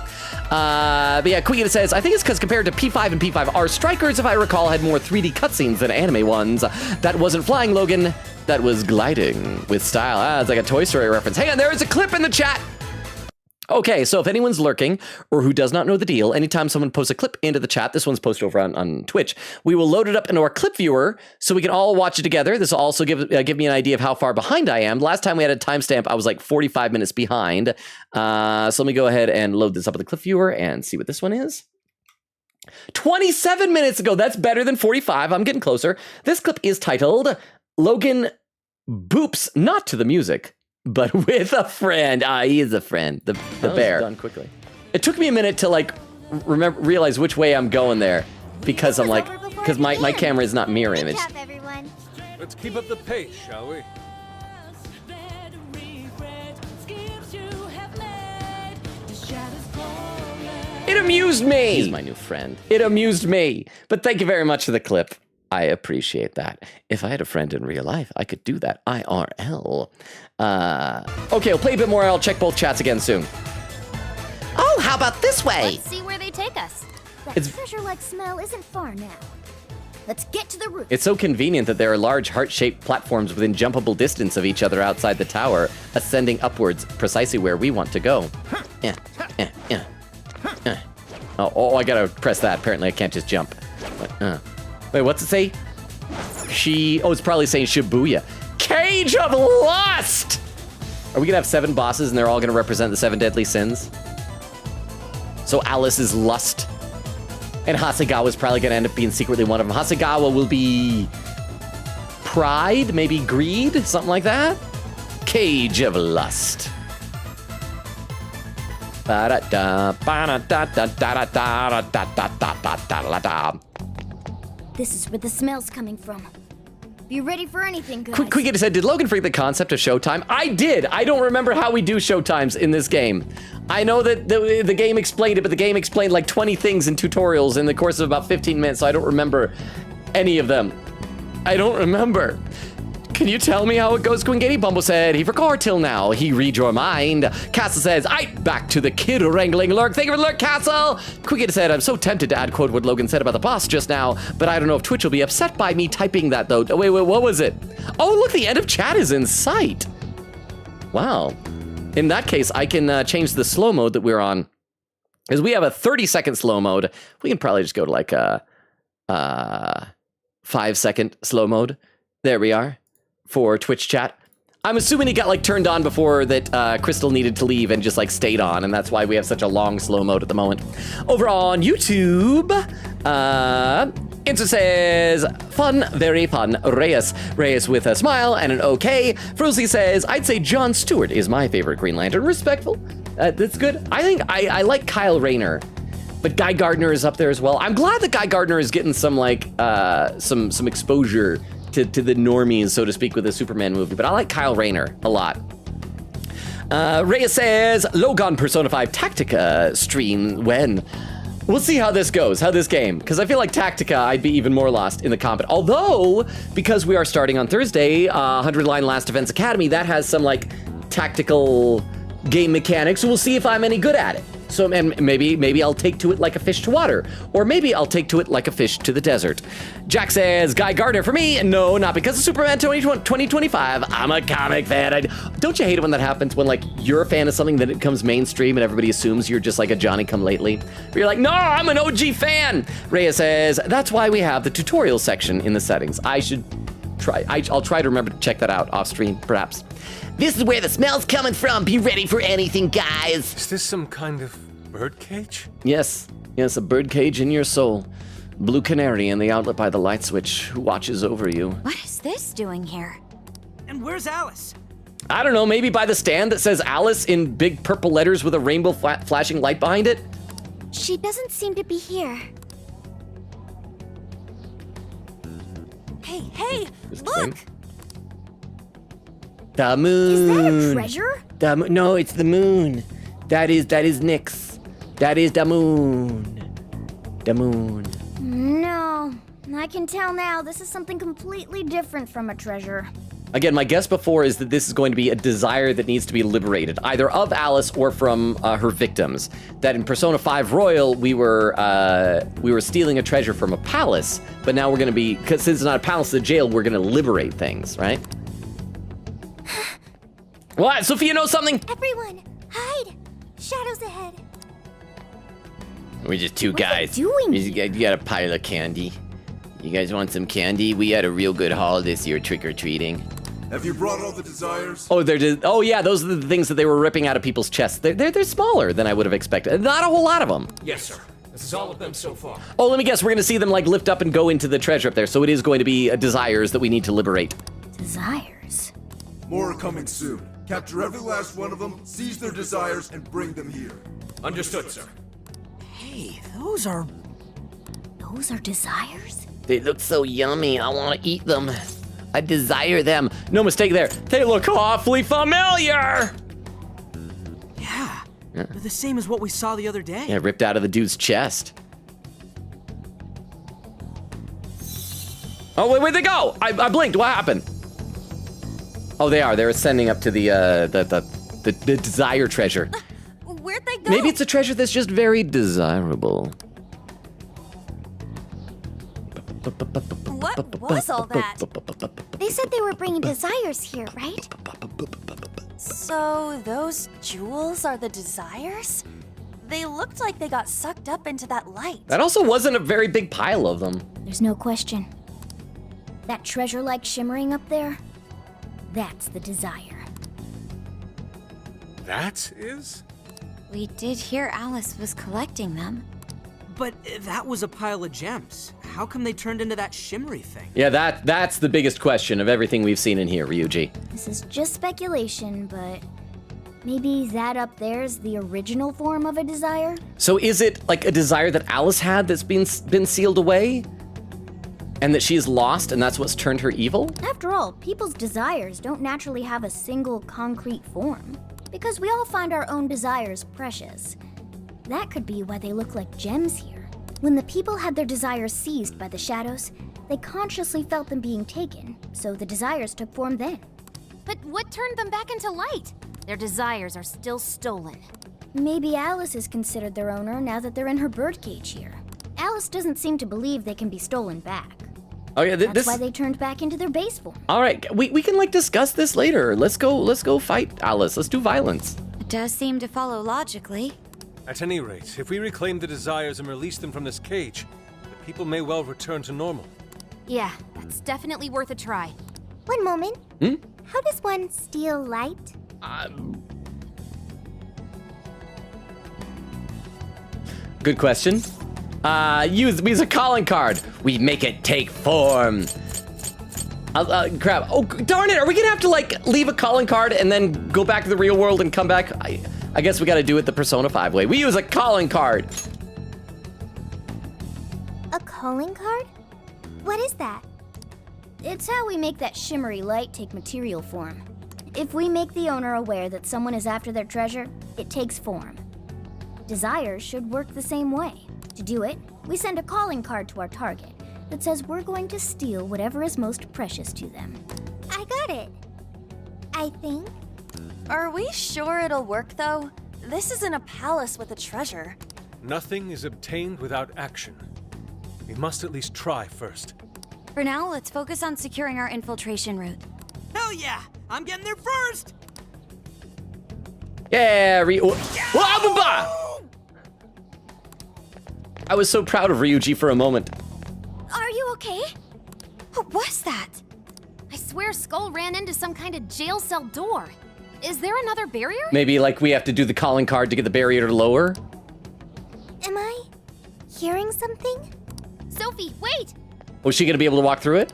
But yeah, Queen says, I think it's because compared to P5 and P5R, Strikers, if I recall, had more 3D cutscenes than anime ones. That wasn't flying, Logan. That was gliding with style. It's like a Toy Story reference. Hang on, there is a clip in the chat. Okay, so if anyone's lurking or who does not know the deal, anytime someone posts a clip into the chat, this one's posted over on Twitch, we will load it up into our clip viewer so we can all watch it together. This will also give me an idea of how far behind I am. Last time we had a timestamp, I was like 45 minutes behind. So let me go ahead and load this up in the clip viewer and see what this one is. 27 minutes ago. That's better than 45. I'm getting closer. This clip is titled Logan Boops Not to the Music, but with a friend. He is a friend. The bear. Done quickly. It took me a minute to realize which way I'm going there, because because my camera is not mirror image. Good job, everyone. Let's keep up the pace, shall we? It amused me. He's my new friend. It amused me. But thank you very much for the clip. I appreciate that. If I had a friend in real life, I could do that IRL. Okay, I'll play a bit more. I'll check both chats again soon. Oh, how about this way? Let's see where they take us. That treasure-like smell isn't far now. Let's get to the roof. It's so convenient that there are large heart-shaped platforms within jumpable distance of each other outside the tower, ascending upwards precisely where we want to go. Oh, I gotta press that. Apparently I can't just jump. Wait, what's it say? It's probably saying Shibuya. Cage of Lust! Are we gonna have 7 bosses and they're all gonna represent the 7 deadly sins? So Alice is lust. And Hasegawa's probably gonna end up being secretly one of them. Hasegawa will be pride, maybe greed, something like that? Cage of Lust. This is where the smell's coming from. Be ready for anything, guys. Quick said, did Logan freak the concept of showtime? I did. I don't remember how we do showtimes in this game. I know that the game explained it, but the game explained like 20 things in tutorials in the course of about 15 minutes, so I don't remember any of them. I don't remember. Can you tell me how it goes, Quingati? Bumble said, he forgot till now. He read your mind. Castle says, back to the kid wrangling lurk. Thank you for the lurk, Castle. Quingati said, I'm so tempted to add quote what Logan said about the boss just now, but I don't know if Twitch will be upset by me typing that, though. Wait, what was it? Oh, look, the end of chat is in sight. Wow. In that case, I can change the slow mode that we're on. Because we have a 30-second slow mode. We can probably just go to like a 5-second slow mode. There we are. For Twitch chat. I'm assuming it got like turned on before that Crystal needed to leave and just like stayed on, and that's why we have such a long slow mode at the moment. Over on YouTube, Insta says, fun, very fun. Reyes with a smile and an okay. Frozy says, I'd say Jon Stewart is my favorite Green Lantern. Respectful. That's good. I think I like Kyle Rayner, but Guy Gardner is up there as well. I'm glad that Guy Gardner is getting some like some exposure to the normies, so to speak, with the Superman movie, but I like Kyle Rayner a lot. Reyes says, Logan Persona 5 Tactica stream when? We'll see how this goes, how this game, because I feel like Tactica, I'd be even more lost in the combat. Although, because we are starting on Thursday, 100 Line Last Defense Academy, that has some like tactical game mechanics, so we'll see if I'm any good at it. So and maybe I'll take to it like a fish to water, or maybe I'll take to it like a fish to the desert. Jack says, Guy Gardner for me. No, not because of Superman 2025. I'm a comic fan. Don't you hate it when that happens, when like you're a fan of something, then it comes mainstream and everybody assumes you're just like a Johnny-come-lately? But you're like, no, I'm an OG fan. Rhea says, that's why we have the tutorial section in the settings. I should try. I'll try to remember to check that out off stream, perhaps. This is where the smell's coming from. Be ready for anything, guys. Is this some kind of birdcage? Yes, a birdcage in your soul. Blue canary in the outlet by the light switch who watches over you. What is this doing here? And where's Alice? I don't know, maybe by the stand that says Alice in big purple letters with a rainbow flashing light behind it? She doesn't seem to be here. Hey, look! The moon. Is that a treasure? No, it's the moon. That is Nyx. That is the moon. The moon. No, I can tell now this is something completely different from a treasure. Again, my guess before is that this is going to be a desire that needs to be liberated, either of Alice or from her victims. That in Persona 5 Royal, we were stealing a treasure from a palace, but now we're going to be, because since it's not a palace, it's a jail, we're going to liberate things, right? What? Sophia knows something? Everyone, hide! Shadows ahead. We're just two guys. Doing you got a pile of candy. You guys want some candy? We had a real good haul this year trick-or-treating. Have you brought all the desires? Oh yeah, those are the things that they were ripping out of people's chests. They're smaller than I would have expected. Not a whole lot of them. Yes, sir. This is all of them so far. Oh, let me guess. We're going to see them like lift up and go into the treasure up there. So it is going to be desires that we need to liberate. Desires? More are coming soon. Capture every last one of them, seize their desires, and bring them here. Understood, sir. Hey, those are desires? They look so yummy. I want to eat them. I desire them. No mistake there. They look awfully familiar. Yeah. They're the same as what we saw the other day. Yeah, ripped out of the dude's chest. Oh, where'd they go? I blinked. What happened? Oh, they are. They're ascending up to the desire treasure. Where'd they go? Maybe it's a treasure that's just very desirable. What was all that? They said they were bringing desires here, right? So those jewels are the desires? They looked like they got sucked up into that light. That also wasn't a very big pile of them. There's no question. That treasure-like shimmering up there, that's the desire. That is? We did hear Alice was collecting them. But that was a pile of gems. How come they turned into that shimmery thing? Yeah, that's the biggest question of everything we've seen in here, Ryuji. This is just speculation, but maybe that up there is the original form of a desire? So is it like a desire that Alice had that's been sealed away? And that she's lost and that's what's turned her evil? After all, people's desires don't naturally have a single concrete form, because we all find our own desires precious. That could be why they look like gems here. When the people had their desires seized by the shadows, they consciously felt them being taken, so the desires took form then. But what turned them back into light? Their desires are still stolen. Maybe Alice is considered their owner now that they're in her birdcage here. Alice doesn't seem to believe they can be stolen back. Oh yeah, That's why they turned back into their base form. All right, we can like discuss this later. Let's go fight Alice. Let's do violence. It does seem to follow logically. At any rate, if we reclaim the desires and release them from this cage, the people may well return to normal. Yeah, that's definitely worth a try. One moment. How does one steal light? Good question. Use a calling card. We make it take form. Crap. Oh, darn it. Are we gonna have to like leave a calling card and then go back to the real world and come back? I guess we gotta do it the Persona 5 way. We use a calling card. A calling card? What is that? It's how we make that shimmery light take material form. If we make the owner aware that someone is after their treasure, it takes form. Desires should work the same way. To do it, we send a calling card to our target that says we're going to steal whatever is most precious to them. I got it. I think. Are we sure it'll work though? This isn't a palace with a treasure. Nothing is obtained without action. We must at least try first. For now, let's focus on securing our infiltration route. Hell yeah! I'm getting there first! Yeah, I was so proud of Ryuji for a moment. Are you okay? What was that? I swear Skull ran into some kind of jail cell door. Is there another barrier? Maybe like we have to do the calling card to get the barrier to lower? Am I hearing something? Sophie, wait! Was she gonna be able to walk through it?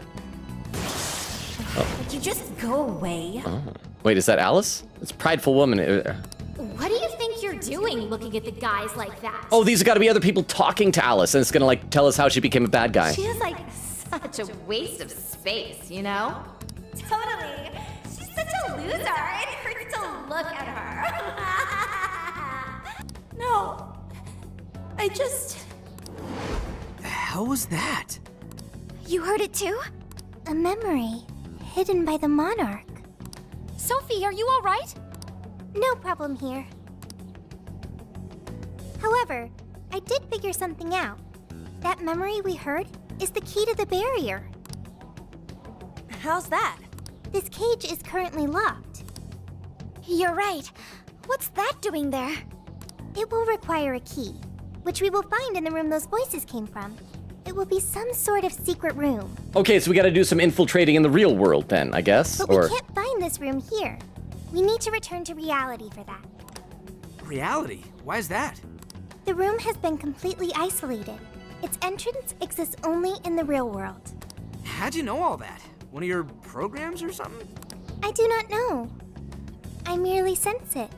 Would you just go away? Oh. Wait, is that Alice? It's Prideful Woman. What do you think you're doing looking at the guys like that? Oh, these have got to be other people talking to Alice, and it's gonna like tell us how she became a bad guy. She is like such a waste of space, you know? Totally. She's such a loser. It hurts to look at her. No. I just... The hell was that? You heard it too? A memory hidden by the monarch. Sophie, are you all right? No problem here. However, I did figure something out. That memory we heard is the key to the barrier. How's that? This cage is currently locked. You're right. What's that doing there? It will require a key, which we will find in the room those voices came from. It will be some sort of secret room. Okay, so we gotta do some infiltrating in the real world then, I guess? But we can't find this room here. We need to return to reality for that. Reality? Why is that? The room has been completely isolated. Its entrance exists only in the real world. How'd you know all that? One of your programs or something? I do not know. I merely sense it.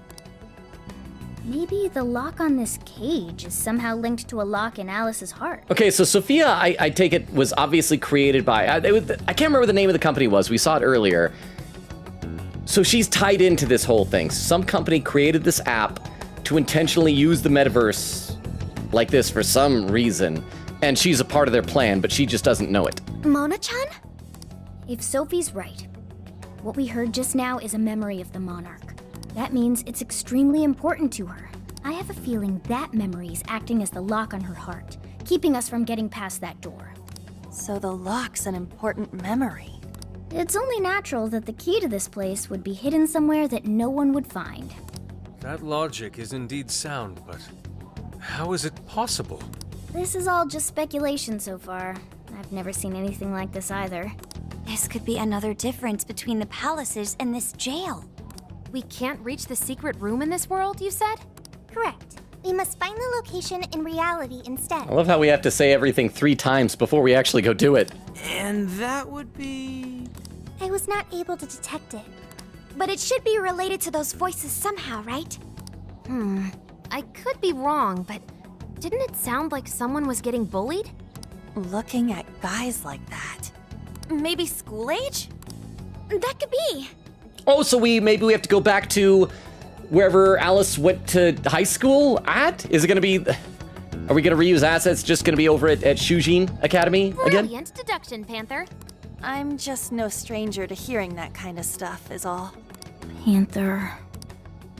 Maybe the lock on this cage is somehow linked to a lock in Alice's heart. Okay, so Sophia, I take it, was obviously created by... I can't remember what the name of the company was. We saw it earlier. So she's tied into this whole thing. Some company created this app to intentionally use the metaverse like this for some reason. And she's a part of their plan, but she just doesn't know it. Mona-chan? If Sophie's right, what we heard just now is a memory of the monarch. That means it's extremely important to her. I have a feeling that memory is acting as the lock on her heart, keeping us from getting past that door. So the lock's an important memory. It's only natural that the key to this place would be hidden somewhere that no one would find. That logic is indeed sound, but how is it possible? This is all just speculation so far. I've never seen anything like this either. This could be another difference between the palaces and this jail. We can't reach the secret room in this world, you said? Correct. We must find the location in reality instead. I love how we have to say everything 3 times before we actually go do it. And that would be... I was not able to detect it. But it should be related to those voices somehow, right? I could be wrong, but didn't it sound like someone was getting bullied? Looking at guys like that. Maybe school age? That could be. Oh, so maybe we have to go back to wherever Alice went to high school at? Is it gonna be... Are we gonna reuse assets just gonna be over at Shujin Academy again? Brilliant deduction, Panther. I'm just no stranger to hearing that kind of stuff, is all. Panther.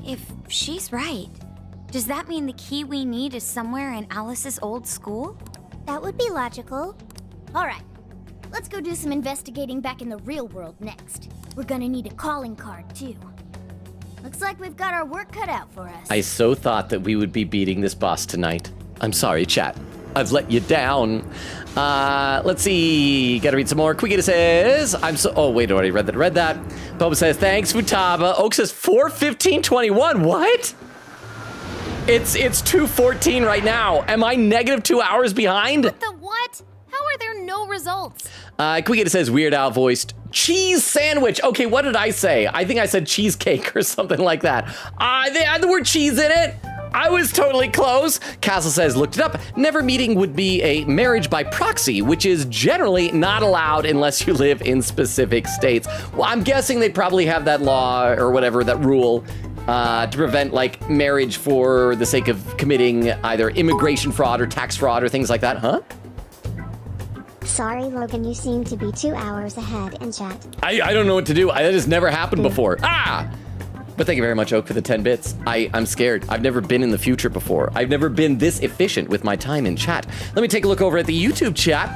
If she's right, does that mean the key we need is somewhere in Alice's old school? That would be logical. All right, let's go do some investigating back in the real world next. We're gonna need a calling card, too. Looks like we've got our work cut out for us. I so thought that we would be beating this boss tonight. I'm sorry, chat. I've let you down. Let's see. Gotta read some more. Quigita says, oh, wait, I already read that. Boba says, thanks, Futaba. Oak says, 4:15:21. What? It's 2:14 right now. Am I negative 2 hours behind? What the what? How are there no results? Quigita says, Weird Al voiced, cheese sandwich. Okay, what did I say? I think I said cheesecake or something like that. They had the word cheese in it. I was totally close. Castle says, looked it up. Never meeting would be a marriage by proxy, which is generally not allowed unless you live in specific states. Well, I'm guessing they probably have that law or whatever, that rule, to prevent like marriage for the sake of committing either immigration fraud or tax fraud or things like that, huh? Sorry, Logan, you seem to be 2 hours ahead in chat. I don't know what to do. That has never happened before. But thank you very much, Oak, for the 10 bits. I'm scared. I've never been in the future before. I've never been this efficient with my time in chat. Let me take a look over at the YouTube chat.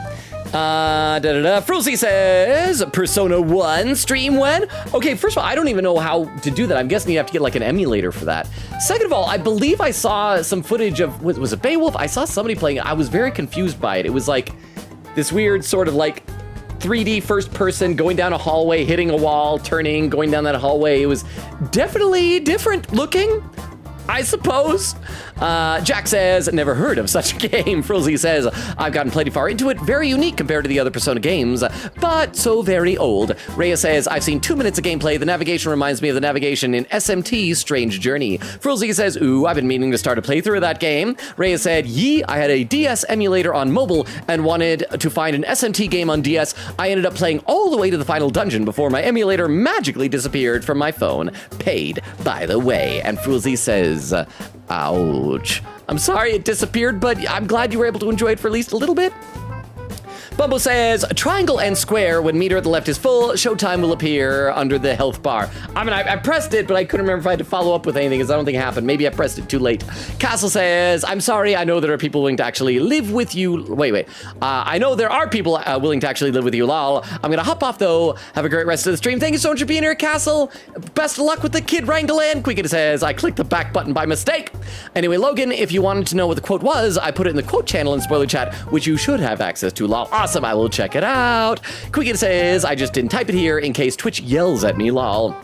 Fruzy says, Persona 1 stream when? Okay, first of all, I don't even know how to do that. I'm guessing you have to get like an emulator for that. Second of all, I believe I saw some footage of, was it Beowulf? I saw somebody playing it. I was very confused by it. It was like this weird sort of like 3D first person going down a hallway, hitting a wall, turning, going down that hallway. It was definitely different looking, I suppose. Jack says, never heard of such a game. Frilzy says, I've gotten plenty far into it. Very unique compared to the other Persona games, but so very old. Rhea says, I've seen 2 minutes of gameplay. The navigation reminds me of the navigation in SMT's Strange Journey. Frilzy says, ooh, I've been meaning to start a playthrough of that game. Rhea said, yee, I had a DS emulator on mobile and wanted to find an SMT game on DS. I ended up playing all the way to the final dungeon before my emulator magically disappeared from my phone. Paid, by the way. And Frilzy says, ouch. I'm sorry it disappeared, but I'm glad you were able to enjoy it for at least a little bit. Bumbo says, triangle and square, when meter at the left is full, showtime will appear under the health bar. I mean, I pressed it, but I couldn't remember if I had to follow up with anything, because I don't think it happened. Maybe I pressed it too late. Castle says, I'm sorry, I know there are people willing to actually live with you. Wait. I know there are people willing to actually live with you, lol. I'm gonna hop off, though. Have a great rest of the stream. Thank you so much for being here, Castle. Best of luck with the kid wrangling. Quicket says, I clicked the back button by mistake. Anyway, Logan, if you wanted to know what the quote was, I put it in the quote channel in spoiler chat, which you should have access to, lol. Awesome, I will check it out. Quicket says, I just didn't type it here in case Twitch yells at me, lol.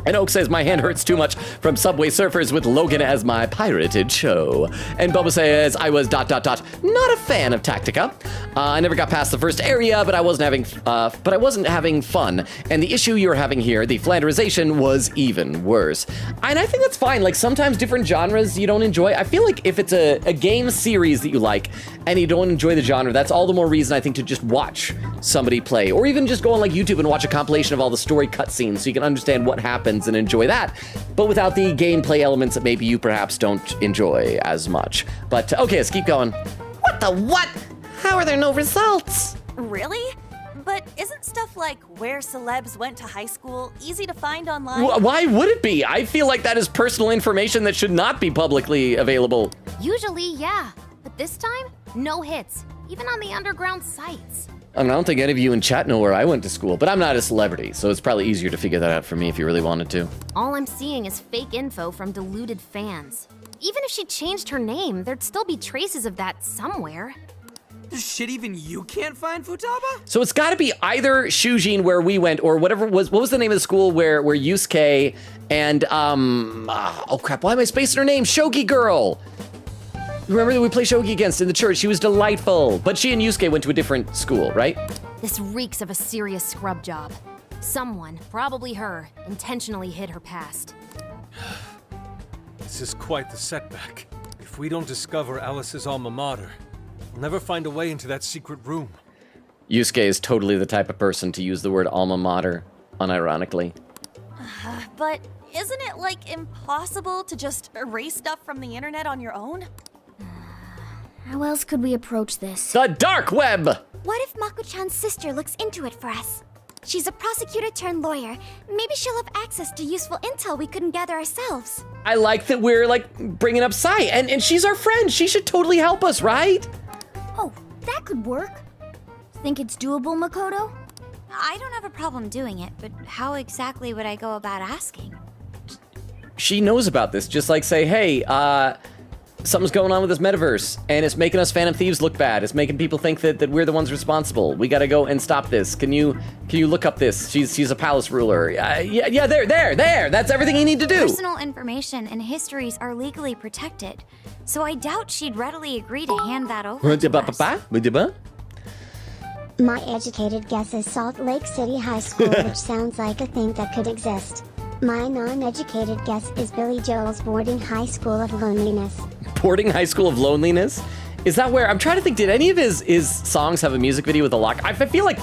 And Oak says, my hand hurts too much from Subway Surfers with Logan as my pirated show. And Bubba says, I was ... not a fan of Tactica. I never got past the first area, but I wasn't having fun. And the issue you're having here, the Flanderization, was even worse. And I think that's fine. Like, sometimes different genres you don't enjoy. I feel like if it's a game series that you like and you don't enjoy the genre, that's all the more reason, I think, to just watch somebody play. Or even just go on like YouTube and watch a compilation of all the story cutscenes so you can understand what happens and enjoy that, but without the gameplay elements that maybe you perhaps don't enjoy as much. But okay, let's keep going. What the what? How are there no results? Really? But isn't stuff like where celebs went to high school easy to find online? Why would it be? I feel like that is personal information that should not be publicly available. Usually, yeah. But this time, no hits. Even on the underground sites. I mean, I don't think any of you in chat know where I went to school, but I'm not a celebrity, so it's probably easier to figure that out for me if you really wanted to. All I'm seeing is fake info from deluded fans. Even if she changed her name, there'd still be traces of that somewhere. Shit, even you can't find Futaba? So it's gotta be either Shujin where we went, or whatever was, what was the name of the school where Yusuke and, oh crap, why am I spacing her name? Shogi Girl! Remember that we played Shogi against in the church? She was delightful. But she and Yusuke went to a different school, right? This reeks of a serious scrub job. Someone, probably her, intentionally hid her past. This is quite the setback. If we don't discover Alice's alma mater, we'll never find a way into that secret room. Yusuke is totally the type of person to use the word alma mater, unironically. But isn't it, like, impossible to just erase stuff from the internet on your own? How else could we approach this? The dark web! What if Mako-chan's sister looks into it for us? She's a prosecutor turned lawyer. Maybe she'll have access to useful intel we couldn't gather ourselves. I like that we're, like, bringing up Sai, and she's our friend. She should totally help us, right? Oh, that could work. Think it's doable, Makoto? I don't have a problem doing it, but how exactly would I go about asking? She knows about this. Just like say, hey, something's going on with this metaverse, and it's making us Phantom Thieves look bad. It's making people think that we're the ones responsible. We gotta go and stop this. Can you look up this? She's a palace ruler. Yeah, there. That's everything you need to do. Personal information and histories are legally protected, so I doubt she'd readily agree to hand that over to us. My educated guess is Salt Lake City High School, which sounds like a thing that could exist. My non-educated guess is Billy Joel's Boarding High School of Loneliness. Boarding High School of Loneliness? Is that where, I'm trying to think, did any of his songs have a music video with a locker? I feel like,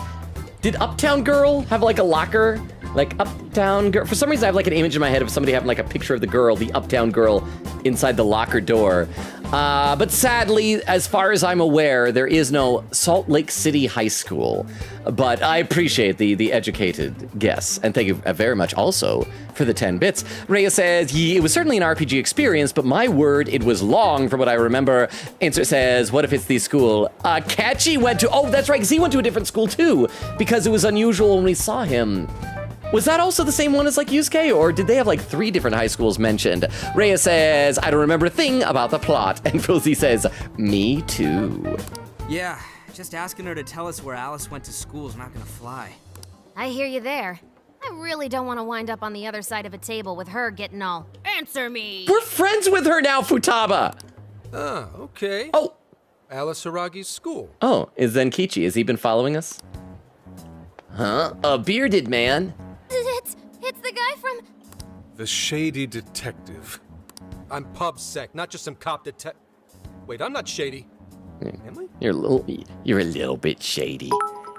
did Uptown Girl have like a locker Like uptown girl. For some reason, I have like an image in my head of somebody having like a picture of the girl, the uptown girl, inside the locker door. But sadly, as far as I'm aware, there is no Salt Lake City High School. But I appreciate the educated guess. And thank you very much also for the 10 bits. Rhea says, it was certainly an RPG experience, but my word, it was long from what I remember. Answer says, what if it's the school Catchy went to? Oh, that's right, because he went to a different school too, because it was unusual when we saw him. Was that also the same one as like Yusuke, or did they have like 3 different high schools mentioned? Rhea says, I don't remember a thing about the plot. And Filzy says, me too. Yeah, just asking her to tell us where Alice went to school is not gonna fly. I hear you there. I really don't want to wind up on the other side of a table with her getting all, answer me! We're friends with her now, Futaba! Ah, okay. Oh! Alice Hiragi's school. Oh, is Zenkichi, has he been following us? Huh? A bearded man? It's the guy from... The shady detective. I'm PubSec, not just some cop detective. Wait, I'm not shady. Am I? You're a little bit shady.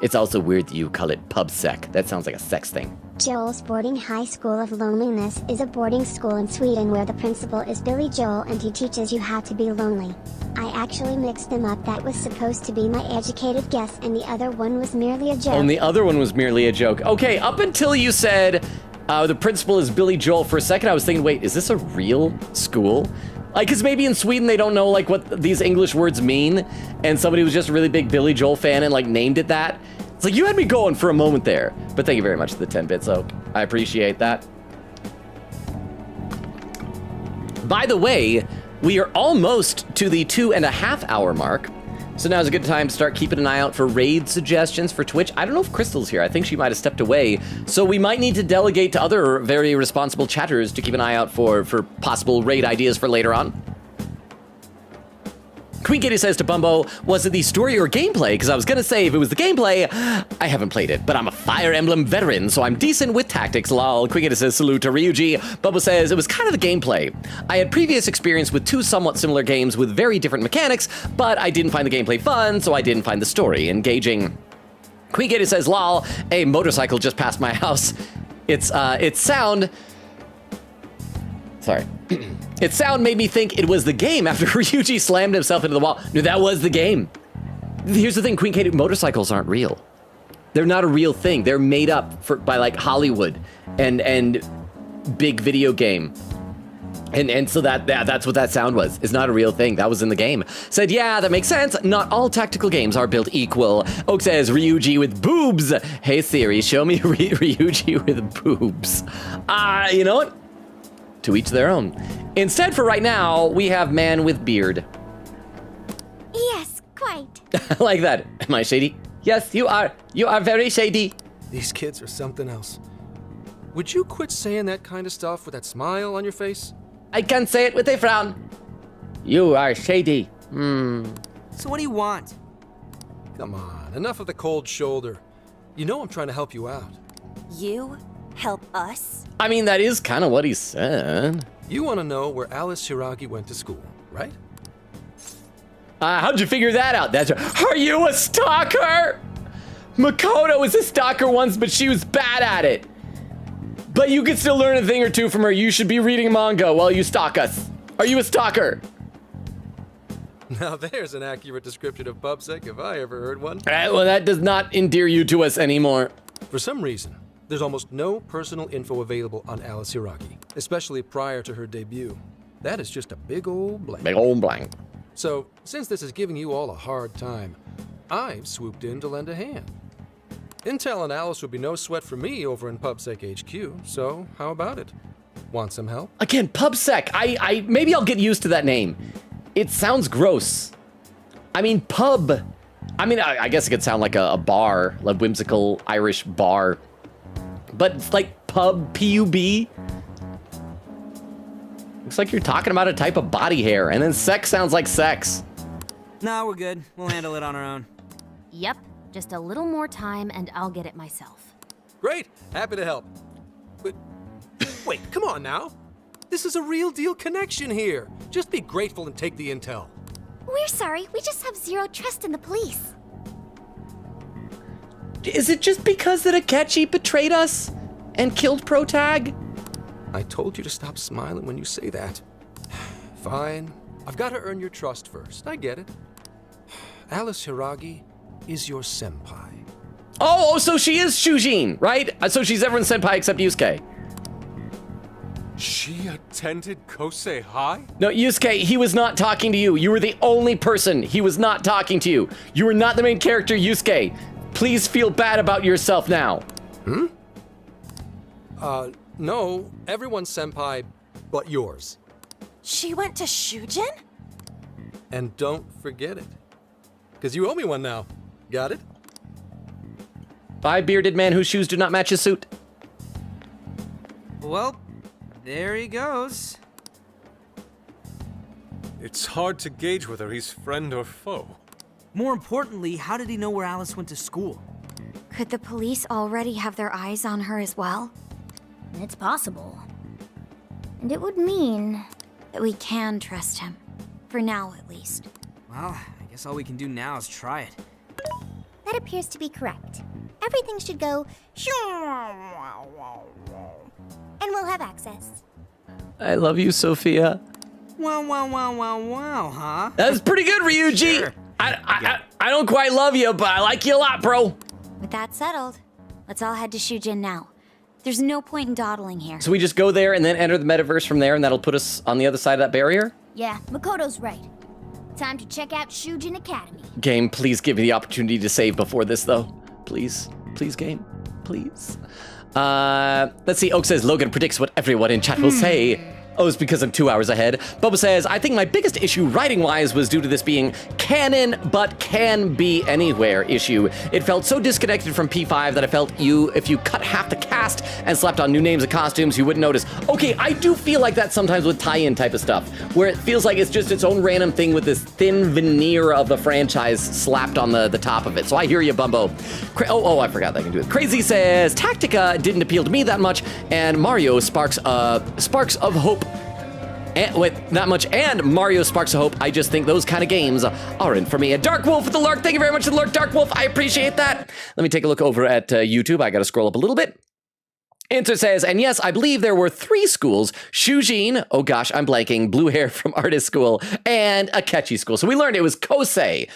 It's also weird that you call it PubSec. That sounds like a sex thing. Joel's Boarding High School of Loneliness is a boarding school in Sweden where the principal is Billy Joel and he teaches you how to be lonely. I actually mixed them up. That was supposed to be my educated guess and the other one was merely a joke. Oh, and the other one was merely a joke. Okay, up until you said the principal is Billy Joel for a second, I was thinking, wait, is this a real school? Like, because maybe in Sweden they don't know like what these English words mean, and somebody was just a really big Billy Joel fan and like named it that. It's like, you had me going for a moment there. But thank you very much for the 10 bits, so I appreciate that. By the way, we are almost to the 2.5 hour mark. So now's a good time to start keeping an eye out for raid suggestions for Twitch. I don't know if Crystal's here. I think she might have stepped away. So we might need to delegate to other very responsible chatters to keep an eye out for possible raid ideas for later on. Queen Kitty says to Bumbo, was it the story or gameplay? Because I was going to say, if it was the gameplay, I haven't played it, but I'm a Fire Emblem veteran, so I'm decent with tactics, lol. Queen Kitty says, salute to Ryuji. Bumbo says, it was kind of the gameplay. I had previous experience with 2 somewhat similar games with very different mechanics, but I didn't find the gameplay fun, so I didn't find the story engaging. Queen Kitty says, lol, a motorcycle just passed my house. Its sound... Sorry. Its sound made me think it was the game after Ryuji slammed himself into the wall. No, that was the game. Here's the thing, Queen Katie, motorcycles aren't real. They're not a real thing. They're made up by like Hollywood and big video game. And so that's what that sound was. It's not a real thing. That was in the game. Said, yeah, that makes sense. Not all tactical games are built equal. Oak says, Ryuji with boobs. Hey Siri, show me Ryuji with boobs. You know what? To each their own. Instead, for right now, we have man with beard. Yes, quite. I like that. Am I shady? Yes, you are. You are very shady. These kids are something else. Would you quit saying that kind of stuff with that smile on your face? I can say it with a frown. You are shady. So what do you want? Come on, enough of the cold shoulder. You know I'm trying to help you out. You help us? I mean, that is kind of what he said. You want to know where Alice Hiragi went to school, right? How'd you figure that out? Are you a stalker? Makoto was a stalker once, but she was bad at it. But you could still learn a thing or two from her. You should be reading manga while you stalk us. Are you a stalker? Now there's an accurate description of PubSec if I ever heard one. Well, that does not endear you to us anymore. For some reason, there's almost no personal info available on Alice Hiragi, especially prior to her debut. That is just a big old blank. Big old blank. So, since this is giving you all a hard time, I've swooped in to lend a hand. Intel on Alice would be no sweat for me over in PubSec HQ, so how about it? Want some help? Again, PubSec. Maybe I'll get used to that name. It sounds gross. I mean, pub. I mean, I guess it could sound like a bar, like whimsical Irish bar. But it's like pub, P-U-B. Looks like you're talking about a type of body hair, and then sex sounds like sex. Nah, we're good. We'll handle it on our own. Yep, just a little more time and I'll get it myself. Great, happy to help. But wait, come on now. This is a real deal connection here. Just be grateful and take the intel. We're sorry, we just have zero trust in the police. Is it just because that Akechi betrayed us? and killed Protag? I told you to stop smiling when you say that. Fine. I've got to earn your trust first. I get it. Alice Hiragi is your senpai. Oh, so she is Shujin, right? So she's everyone's senpai except Yusuke. She attended Kosei High? No, Yusuke, he was not talking to you. You were the only person. He was not talking to you. You were not the main character, Yusuke. Please feel bad about yourself now. No, everyone's senpai but yours. She went to Shujin? And don't forget it. Because you owe me one now. Got it? Bye, bearded man whose shoes do not match his suit. Well, there he goes. It's hard to gauge whether he's friend or foe. More importantly, how did he know where Alice went to school? Could the police already have their eyes on her as well? It's possible. And it would mean that we can trust him. For now, at least. Well, I guess all we can do now is try it. That appears to be correct. Everything should go and we'll have access. I love you, Sophia. Wow, huh? That's pretty good, Ryuji. Sure. I don't quite love you, but I like you a lot, bro. With that settled, let's all head to Shujin now. There's no point in dawdling here. So we just go there and then enter the metaverse from there, and that'll put us on the other side of that barrier? Yeah, Makoto's right. Time to check out Shujin Academy. Game, please give me the opportunity to save before this, though. Please. Please, game. Please. Let's see. Oak says Logan predicts what everyone in chat will say. Oh, it's because I'm 2 hours ahead. Bubba says, I think my biggest issue writing-wise was due to this being canon, but can be anywhere issue. It felt so disconnected from P5 that I felt if you cut half the cast and slapped on new names and costumes, you wouldn't notice. Okay, I do feel like that sometimes with tie-in type of stuff, where it feels like it's just its own random thing with this thin veneer of the franchise slapped on the top of it. So I hear you, Bumbo. I forgot that I can do it. Crazy says, Tactica didn't appeal to me that much, and Mario Sparks of Hope. Not much, and Mario Sparks of Hope. I just think those kind of games aren't for me. And Dark Wolf with the lurk. Thank you very much for the lurk, Dark Wolf. I appreciate that. Let me take a look over at YouTube. I got to scroll up a little bit. Answer says, and yes, I believe there were 3 schools. Shujin, oh gosh, I'm blanking, blue hair from artist school, and Akechi school. So we learned it was Kosei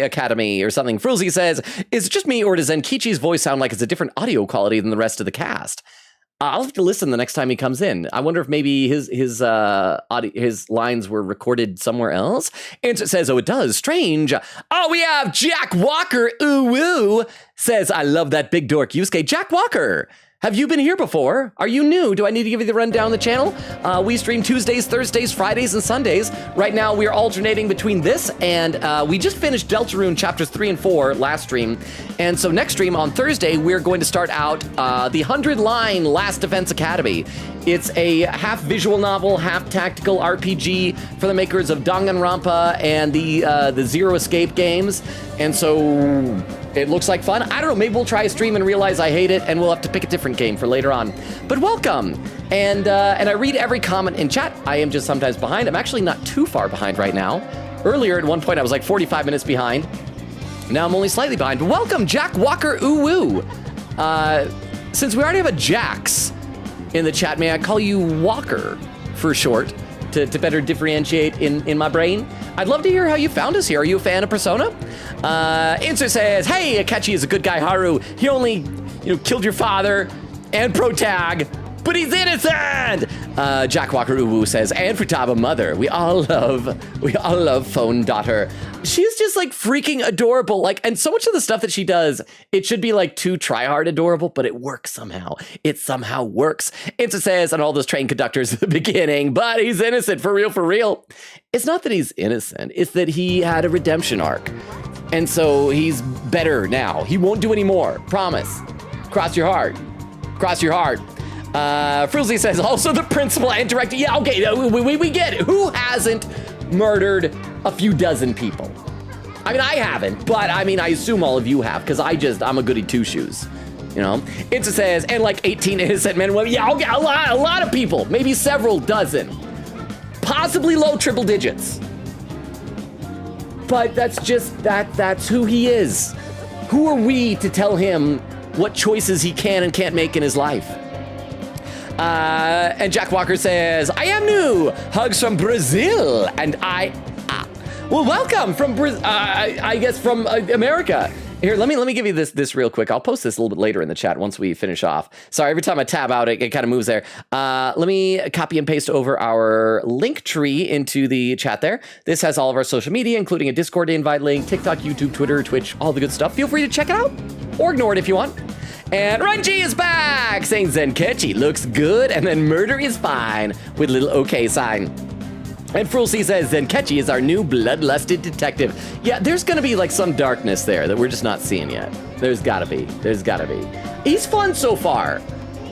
Academy or something. Frulzy says, is it just me or does Zenkichi's voice sound like it's a different audio quality than the rest of the cast? I'll have to listen the next time he comes in. I wonder if maybe his lines were recorded somewhere else. And it says, oh, it does. Strange. Oh, we have Jack Walker. Ooh, woo. Says, I love that big dork Yusuke. Jack Walker. Have you been here before? Are you new? Do I need to give you the rundown of the channel? We stream Tuesdays, Thursdays, Fridays, and Sundays. Right now, we are alternating between this and we just finished Deltarune chapters 3 and 4 last stream. And so next stream on Thursday, we're going to start out the 100-line Last Defense Academy. It's a half visual novel, half tactical RPG for the makers of Danganronpa and the Zero Escape games. And so it looks like fun. I don't know, maybe we'll try a stream and realize I hate it and we'll have to pick a different game for later on. But welcome. And I read every comment in chat. I am just sometimes behind. I'm actually not too far behind right now. Earlier at one point I was like 45 minutes behind. Now I'm only slightly behind. But welcome, Jack Walker Uwu. Since we already have a Jax in the chat, may I call you Walker for short to better differentiate in my brain? I'd love to hear how you found us here. Are you a fan of Persona? Answer says, hey, Akechi is a good guy, Haru. He only, killed your father and Protag, but he's innocent. Jack Walker Uwu says, and Futaba mother. We all love phone daughter. She's just like freaking adorable. And so much of the stuff that she does, it should be like too try-hard adorable, but it works somehow. It somehow works. Answer says, and all those train conductors at the beginning, but he's innocent, for real, for real. It's not that he's innocent, it's that he had a redemption arc. And so he's better now. He won't do any more. Promise. Cross your heart. Cross your heart. Fruzzy says, also the principal and director. Yeah, okay, we get it. Who hasn't murdered a few dozen people? I mean, I haven't, but I assume all of you have, because I'm a goody two-shoes. It says, and like 18 innocent men. Well, yeah, okay, a lot of people, maybe several dozen. Possibly low triple digits. But that's who he is. Who are we to tell him what choices he can and can't make in his life. And Jack Walker says, I am new. Hugs from Brazil. And well, welcome from Brazil. I guess from America. Here, let me give you this real quick. I'll post this a little bit later in the chat once we finish off. Sorry, every time I tab out, it kind of moves there. Let me copy and paste over our link tree into the chat there. This has all of our social media, including a Discord invite link, TikTok, YouTube, Twitter, Twitch, all the good stuff. Feel free to check it out or ignore it if you want. And Renji is back, saying Zenkechi looks good, and then murder is fine, with little okay sign. And Frulsey says Zenkechi is our new bloodlusted detective. Yeah, there's gonna be like some darkness there that we're just not seeing yet. There's gotta be. He's fun so far.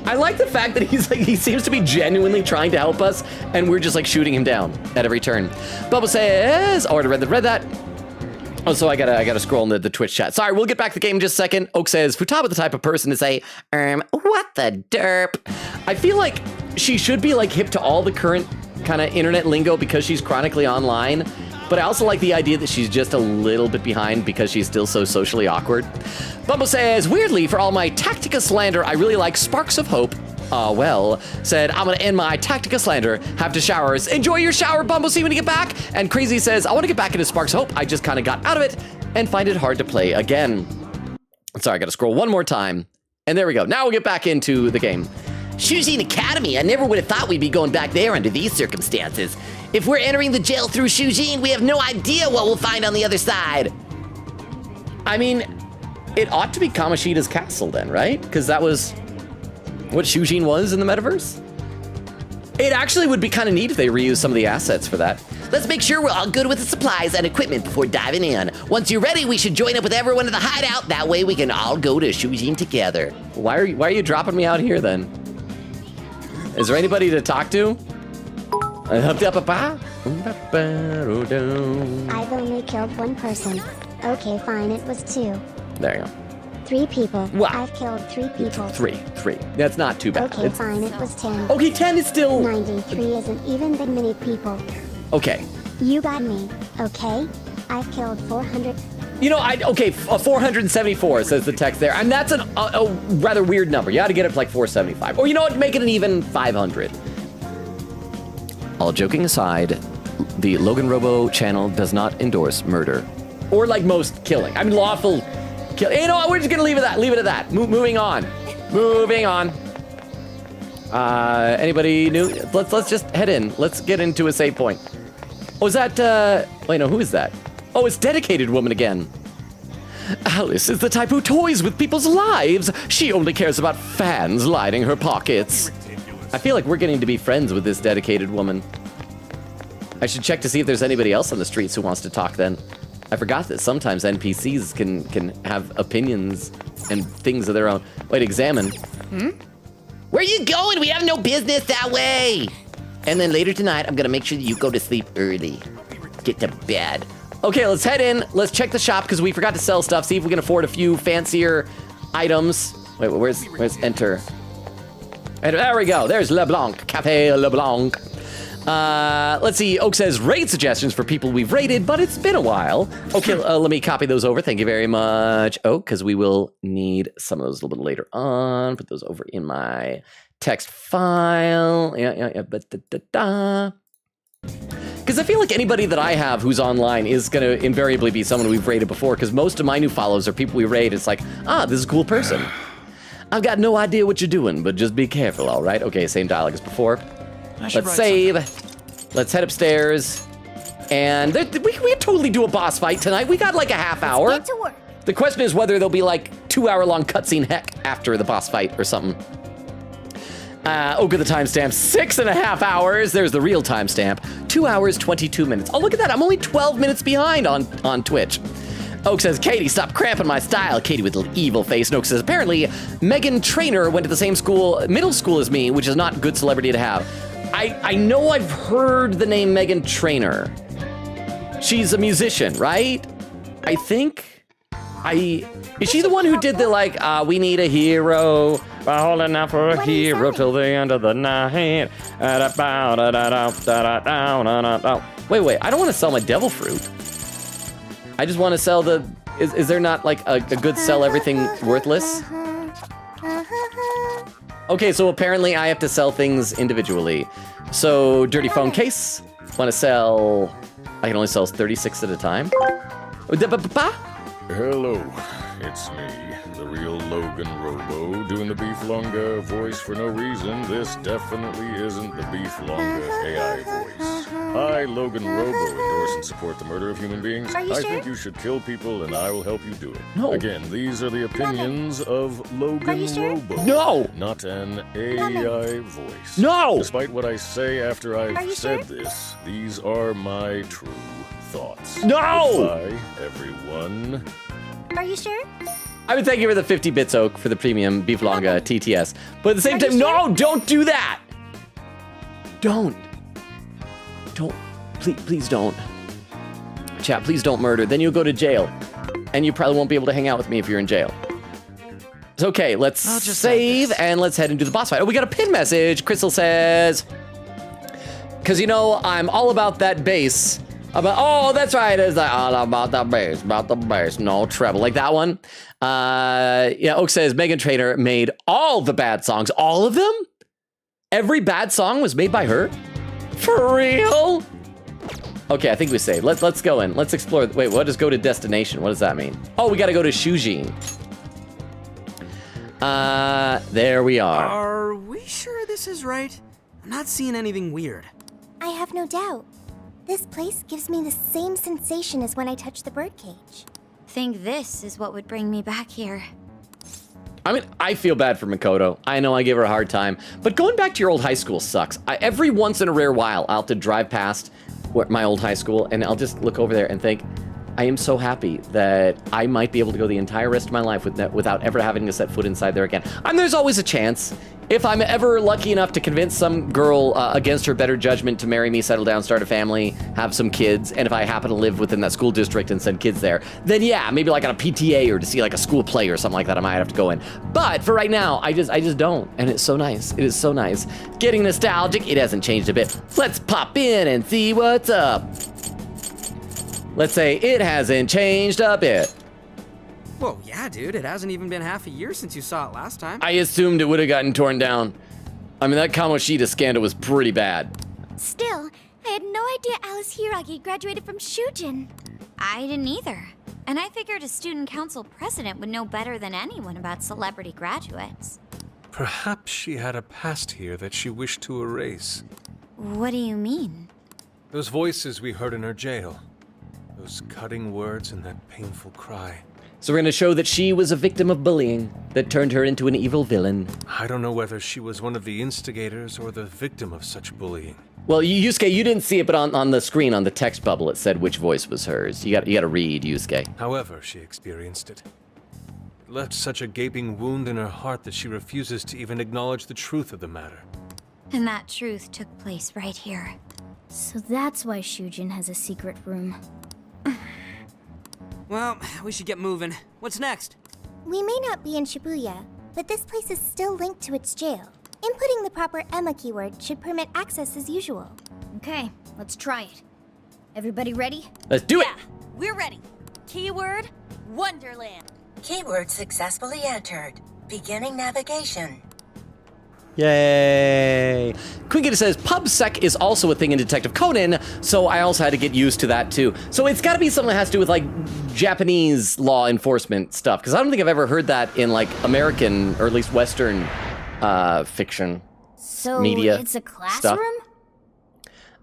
I like the fact that he seems to be genuinely trying to help us, and we're just like shooting him down at every turn. Bubba says, I already read that. Oh, so I gotta scroll into the Twitch chat. Sorry, we'll get back to the game in just a second. Oak says, Futaba the type of person to say, what the derp? I feel like she should be like hip to all the current kind of internet lingo because she's chronically online, but I also like the idea that she's just a little bit behind because she's still so socially awkward. Bumble says, weirdly, for all my Tactica slander, I really like Sparks of Hope. Well, said, I'm gonna end my Tactica slander, have to showers. Enjoy your shower, Bumble, see when you get back. And Crazy says, I want to get back into Sparks of Hope. I just kind of got out of it and find it hard to play again. Sorry, I gotta scroll one more time. And there we go. Now we'll get back into the game. Shujin Academy, I never would have thought we'd be going back there under these circumstances. If we're entering the jail through Shujin, we have no idea what we'll find on the other side. I mean, it ought to be Kamoshida's castle then, right? Because that was what Shujin was in the metaverse. It actually would be kind of neat if they reused some of the assets for that. Let's make sure we're all good with the supplies and equipment before diving in. Once you're ready, we should join up with everyone at the hideout. That way we can all go to Shujin together. Why are you dropping me out here then? Is there anybody to talk to? I've only killed one person. Okay, fine, it was 2. There you go. 3 people. Wow. I've killed 3 people. 3. That's not too bad. Okay, fine, it was 10. Okay, 10 is still... 93 isn't even that many people. Okay. You got me, okay? I've killed 400... You know, 474 says the text there, and that's a rather weird number. You ought to get it to like 475. Or you know what, make it an even 500. All joking aside, the Logan Robo channel does not endorse murder. Or like most killing. I mean, lawful killing. You know what, we're just gonna leave it at that. Moving on. Anybody new? Let's just head in. Let's get into a save point. Oh, is that, wait, no, who is that? Oh, it's Dedicated Woman again. Alice is the type who toys with people's lives. She only cares about fans lining her pockets. I feel like we're getting to be friends with this Dedicated Woman. I should check to see if there's anybody else on the streets who wants to talk then. I forgot that sometimes NPCs can have opinions and things of their own. Wait, examine. Where are you going? We have no business that way. And then later tonight, I'm gonna make sure that you go to sleep early. Get to bed. Okay, let's head in. Let's check the shop because we forgot to sell stuff. See if we can afford a few fancier items. Wait, where's enter? And there we go. There's LeBlanc, Cafe LeBlanc. Let's see. Oak says raid suggestions for people we've raided, but it's been a while. Okay, let me copy those over. Thank you very much, Oak, because we will need some of those a little bit later on. Put those over in my text file. Yeah. Because I feel like anybody that I have who's online is going to invariably be someone we've raided before, because most of my new follows are people we raid. It's like, this is a cool person. I've got no idea what you're doing, but just be careful, all right? Okay, same dialogue as before. Let's save. Let's head upstairs. And we can totally do a boss fight tonight. We got like a half hour. Get to work. The question is whether there'll be like 2-hour-long cutscene heck after the boss fight or something. Look at the timestamp, 6.5 hours. There's the real timestamp, 2 hours, 22 minutes. Oh, look at that, I'm only 12 minutes behind on Twitch. Oak says, Katie, stop cramping my style. Katie with an evil face. And Oak says, apparently, Megan Trainor went to the same middle school as me, which is not good celebrity to have. I know I've heard the name Megan Trainor. She's a musician, right? I think. Is she the one who did the like, we need a hero, we're holding out for a hero till the end of the night. Wait, I don't want to sell my devil fruit. I just want to sell the, is there not like a good sell everything worthless? Okay, so apparently I have to sell things individually. So, dirty phone case. Want to sell... I can only sell 36 at a time. Hello, it's me, the real LoganRobo, doing the Beef Longa voice for no reason. This definitely isn't the Beef Longa AI voice. I, LoganRobo, endorse and support the murder of human beings. Are you I sure? think you should kill people, and I will help you do it. No. Again, these are the opinions of LoganRobo. No! Not an AI voice. No! Despite what I say after Are I've you said sure? this, these are my true thoughts. No! Goodbye, everyone. Are you sure? I would thank you for the 50 bits, Oak, for the premium Beef Longa TTS. But at the same Are you time, sure? no, don't do that! Don't. Please don't. Chat, please don't murder. Then you'll go to jail. And you probably won't be able to hang out with me if you're in jail. It's okay, let's save and let's head into the boss fight. Oh, we got a pin message. Crystal says, because you know, I'm all about that bass. Oh, that's right. It's like all about the bass, no treble, like that one. Yeah, Oak says Megan Trainor made all the bad songs. All of them? Every bad song was made by her? For real? Okay, I think we saved. Let's go in. Let's explore. Wait, what does go to destination? What does that mean? Oh, we got to go to Shujin. There we are. Are we sure this is right? I'm not seeing anything weird. I have no doubt. This place gives me the same sensation as when I touched the birdcage. Think this is what would bring me back here. I mean, I feel bad for Makoto. I know I gave her a hard time, but going back to your old high school sucks. Every once in a rare while, I'll have to drive past my old high school, and I'll just look over there and think, I am so happy that I might be able to go the entire rest of my life without ever having to set foot inside there again. And there's always a chance. If I'm ever lucky enough to convince some girl against her better judgment to marry me, settle down, start a family, have some kids, and if I happen to live within that school district and send kids there, then yeah, maybe like on a PTA or to see like a school play or something like that, I might have to go in. But for right now, I just don't, and it's so nice. It is so nice. Getting nostalgic, it hasn't changed a bit. Let's pop in and see what's up. Let's say it hasn't changed a bit. Whoa, yeah, dude, it hasn't even been half a year since you saw it last time. I assumed it would have gotten torn down. I mean, that Kamoshida scandal was pretty bad. Still, I had no idea Alice Hiragi graduated from Shujin. I didn't either. And I figured a student council president would know better than anyone about celebrity graduates. Perhaps she had a past here that she wished to erase. What do you mean? Those voices we heard in her jail. Those cutting words and that painful cry. So we're going to show that she was a victim of bullying that turned her into an evil villain. I don't know whether she was one of the instigators or the victim of such bullying. Well, Yusuke, you didn't see it, but on the screen, on the text bubble, it said which voice was hers. You got to read, Yusuke. However she experienced it. It left such a gaping wound in her heart that she refuses to even acknowledge the truth of the matter. And that truth took place right here. So that's why Shujin has a secret room. Well, we should get moving. What's next? We may not be in Shibuya, but this place is still linked to its jail. Inputting the proper Emma keyword should permit access as usual. Okay, let's try it. Everybody ready? Let's do it! We're ready. Keyword, Wonderland. Keyword successfully entered. Beginning navigation. Yay! Quinkita says PubSec is also a thing in Detective Conan, so I also had to get used to that too. So it's got to be something that has to do with like Japanese law enforcement stuff, because I don't think I've ever heard that in like American or at least Western fiction. So media it's a classroom?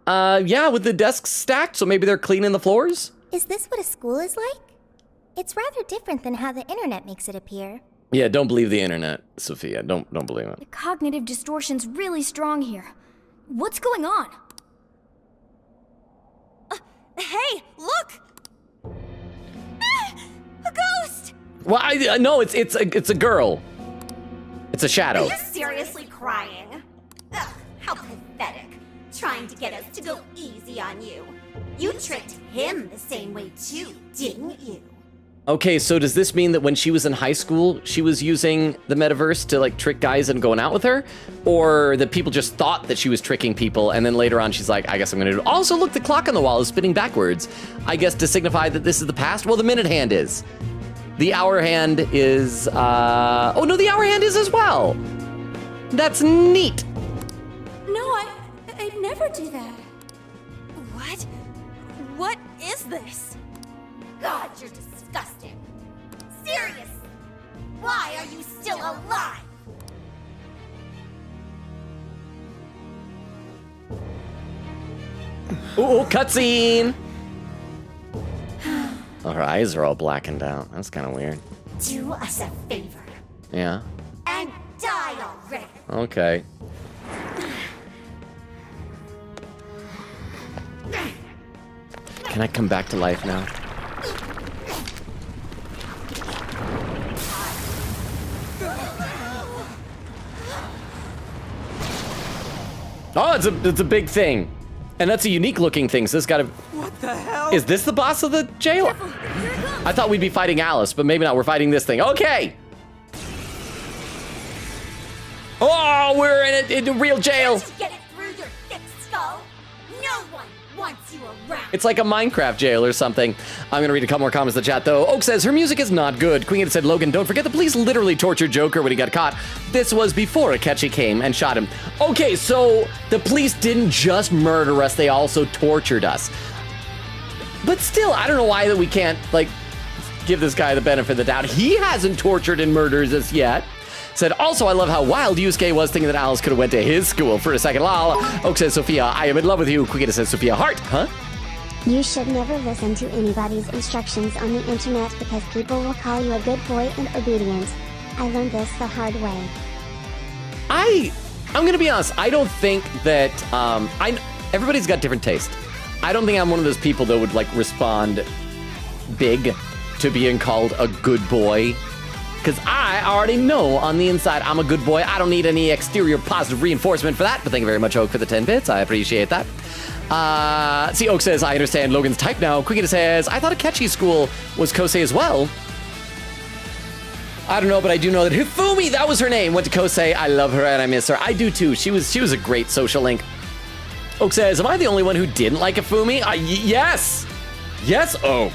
Yeah, with the desks stacked, so maybe they're cleaning the floors? Is this what a school is like? It's rather different than how the internet makes it appear. Yeah, don't believe the internet, Sophia. Don't believe it. The cognitive distortion's really strong here. What's going on? Hey, look! A ghost! Well, no, it's a girl. It's a shadow. Are you seriously crying? Ugh, how pathetic. Trying to get us to go easy on you. You tricked him the same way too, didn't you? Okay, so does this mean that when she was in high school, she was using the metaverse to like trick guys and going out with her? Or that people just thought that she was tricking people and then later on she's like, I guess I'm gonna do it. Also, look, the clock on the wall is spinning backwards. I guess to signify that this is the past? Well, the minute hand is. The hour hand is, oh no, the hour hand is as well. That's neat. No, I'd never do that. What? What is this? God, you're disgusting. Serious. Why are you still alive? Ooh, cutscene. Oh, her eyes are all blackened out. That's kind of weird. Do us a favor Yeah. and die already. Okay. Can I come back to life now? Oh, it's a big thing. And that's a unique looking thing, so this gotta... What the hell? Is this the boss of the jail? I thought we'd be fighting Alice, but maybe not. We're fighting this thing. Okay! Oh, we're in a real jail! Can't you get it through your thick skull? No one wants you around. It's like a Minecraft jail or something. I'm gonna read a couple more comments in the chat though. Oak says, her music is not good. Queen said, Logan, don't forget the police literally tortured Joker when he got caught. This was before Akechi came and shot him. Okay, so the police didn't just murder us, they also tortured us. But still, I don't know why that we can't, like, give this guy the benefit of the doubt. He hasn't tortured and murdered us yet. Said, also, I love how wild Yusuke was thinking that Alice could have went to his school for a second. Lol. Oak says, Sophia, I am in love with you. Queen says, Sophia, heart, huh? You should never listen to anybody's instructions on the internet because people will call you a good boy and obedient. I learned this the hard way. I'm gonna be honest, I don't think that, everybody's got different taste. I don't think I'm one of those people that would, like, respond big to being called a good boy. Because I already know on the inside I'm a good boy. I don't need any exterior positive reinforcement for that. But thank you very much, Oak, for the 10 bits. I appreciate that. See, Oak says, I understand Logan's type now. Quickita says, I thought Akechi's school was Kosei as well. I don't know, but I do know that Hifumi, that was her name, went to Kosei. I love her and I miss her. I do too. She was a great social link. Oak says, am I the only one who didn't like Hifumi? Yes. Yes, Oak.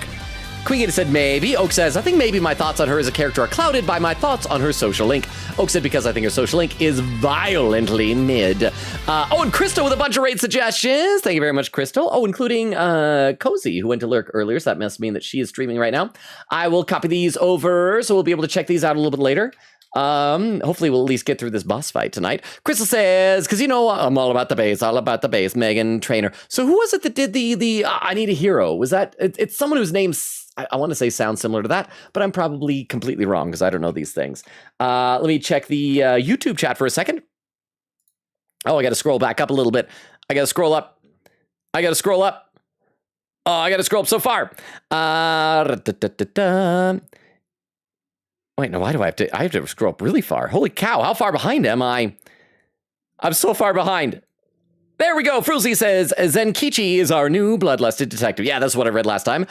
Queen said maybe. Oak says, I think maybe my thoughts on her as a character are clouded by my thoughts on her social link. Oak said, because I think her social link is violently mid. And Crystal with a bunch of raid suggestions. Thank you very much, Crystal. Oh, including Cozy, who went to lurk earlier, so that must mean that she is streaming right now. I will copy these over, so we'll be able to check these out a little bit later. Hopefully we'll at least get through this boss fight tonight. Crystal says, because you know, I'm all about the base, Megan Trainer. So who was it that did the I Need a Hero? Was that, it's someone whose name, I want to say sounds similar to that, but I'm probably completely wrong because I don't know these things. Let me check the YouTube chat for a second. Oh, I got to scroll back up a little bit. I got to scroll up. Oh, I got to scroll up so far. Wait, no, why do I have to scroll up really far? Holy cow, how far behind am I? I'm so far behind. There we go. Fruzy says, Zenkichi is our new bloodlusted detective. Yeah, that's what I read last time.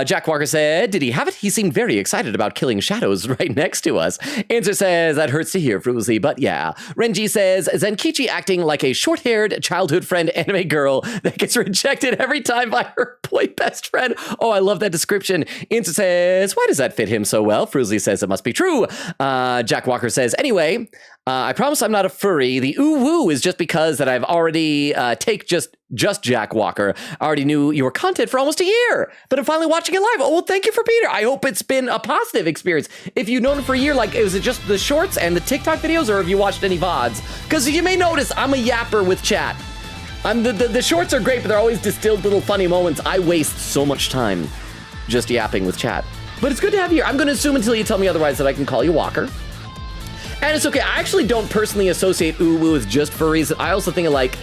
Jack Walker said, did he have it? He seemed very excited about killing shadows right next to us. Answer says, that hurts to hear, Fruzy, but yeah. Renji says, Zenkichi acting like a short-haired childhood friend anime girl that gets rejected every time by her boy best friend. Oh, I love that description. Answer says, why does that fit him so well? Fruzy says, it must be true. Jack Walker says, anyway, I promise I'm not a furry. The ooh-woo is just because that I've already take just Jack Walker. I already knew your content for almost a year, but I'm finally watching it live. Oh, well, thank you for being here. I hope it's been a positive experience. If you've known it for a year, like, was it just the shorts and the TikTok videos, or have you watched any VODs? Because you may notice I'm a yapper with chat. The shorts are great, but they're always distilled little funny moments. I waste so much time just yapping with chat. But it's good to have you here. I'm going to assume until you tell me otherwise that I can call you Walker. And it's okay. I actually don't personally associate ooh-woo with just furries. I also think of, like,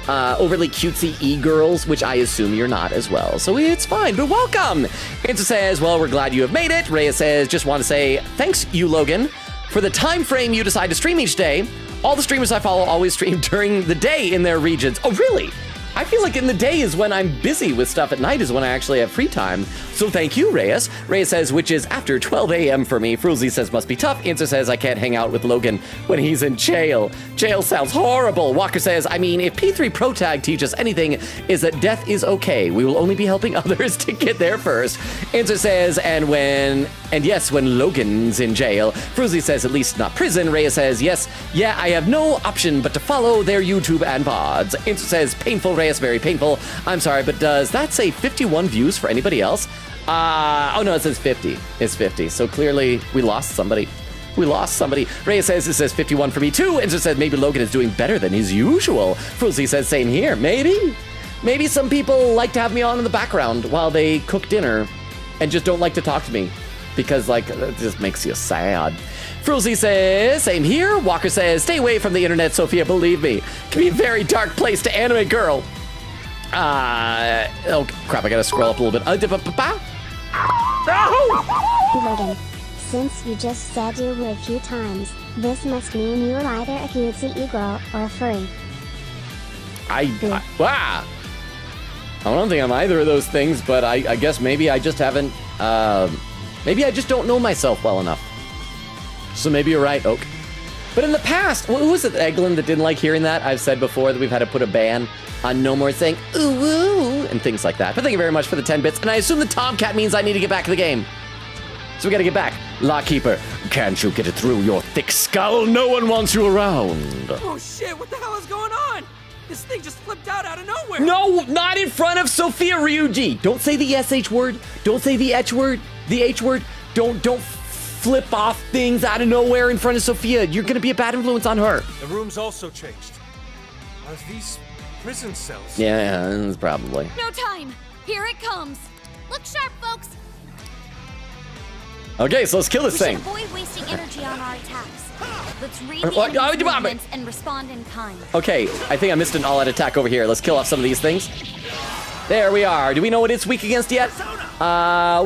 overly cutesy e-girls, which I assume you're not as well. So it's fine, but welcome. Answer says, well, we're glad you have made it. Rhea says, just want to say thanks, you, Logan, for the time frame you decide to stream each day. All the streamers I follow always stream during the day in their regions. Oh, really? I feel like in the day is when I'm busy with stuff. At night is when I actually have free time. So thank you, Reyes. Reyes says, which is after 12 a.m. for me. Frulzy says, must be tough. Answer says, I can't hang out with Logan when he's in jail. Jail sounds horrible. Walker says, I mean, if P3 Pro Tag teaches anything, is that death is okay. We will only be helping others to get there first. Answer says, and yes, when Logan's in jail. Frulzy says, at least not prison. Reyes says, yes, yeah, I have no option but to follow their YouTube and VODs. Answer says, painful, Reyes, very painful. I'm sorry, but does that say 51 views for anybody else? Oh no, it says 50. It's 50. So clearly we lost somebody. We lost somebody. Reyes says it says 51 for me too. Answer says maybe Logan is doing better than his usual. Frulzy says same here. Maybe. Maybe some people like to have me on in the background while they cook dinner and just don't like to talk to me because like it just makes you sad. Frulzy says, same here. Walker says, stay away from the internet, Sophia, believe me. It can be a very dark place to animate girl. Oh crap, I gotta scroll up a little bit. Logan, since you just said you were a few times, this must mean you're either a cutesy e-girl or a furry. I don't think I'm either of those things, but I guess maybe I just haven't, maybe I just don't know myself well enough. So maybe you're right, Oak. But in the past, who was it, Eglin, that didn't like hearing that? I've said before that we've had to put a ban on no more saying, ooh, ooh, and things like that. But thank you very much for the 10 bits. And I assume the Tomcat means I need to get back to the game. So we gotta get back. Lockkeeper, can't you get it through your thick skull? No one wants you around. Oh shit, what the hell is going on? This thing just flipped out of nowhere. No, not in front of Sophia Ryuji. Don't say the SH word. Don't say the H word. The H word. Don't flip off things out of nowhere in front of Sophia. You're gonna be a bad influence on her. The room's also changed. Are these prison cells? Yeah, probably. No time. Here it comes. Look sharp, folks. Okay, so let's kill this thing. We should avoid wasting energy on our attacks. Let's read the enemy's movements and respond in kind. Okay, I think I missed an all-out attack over here. Let's kill off some of these things. There we are. Do we know what it's weak against yet?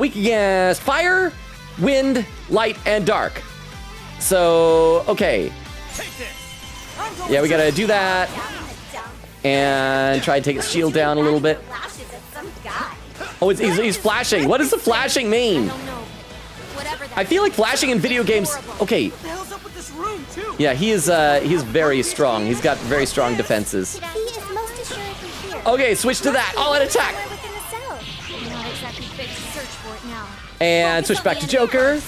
Weak against fire, wind, light, and dark. So, okay. Yeah, we gotta do that. And try and take its shield down a little bit. Oh, he's flashing. What does the flashing mean? I feel like flashing in video games. Okay. What the hell's up with this room, too? Yeah, he's very strong. He's got very strong defenses. Okay, switch to that. All-out attack. And switch back to Joker.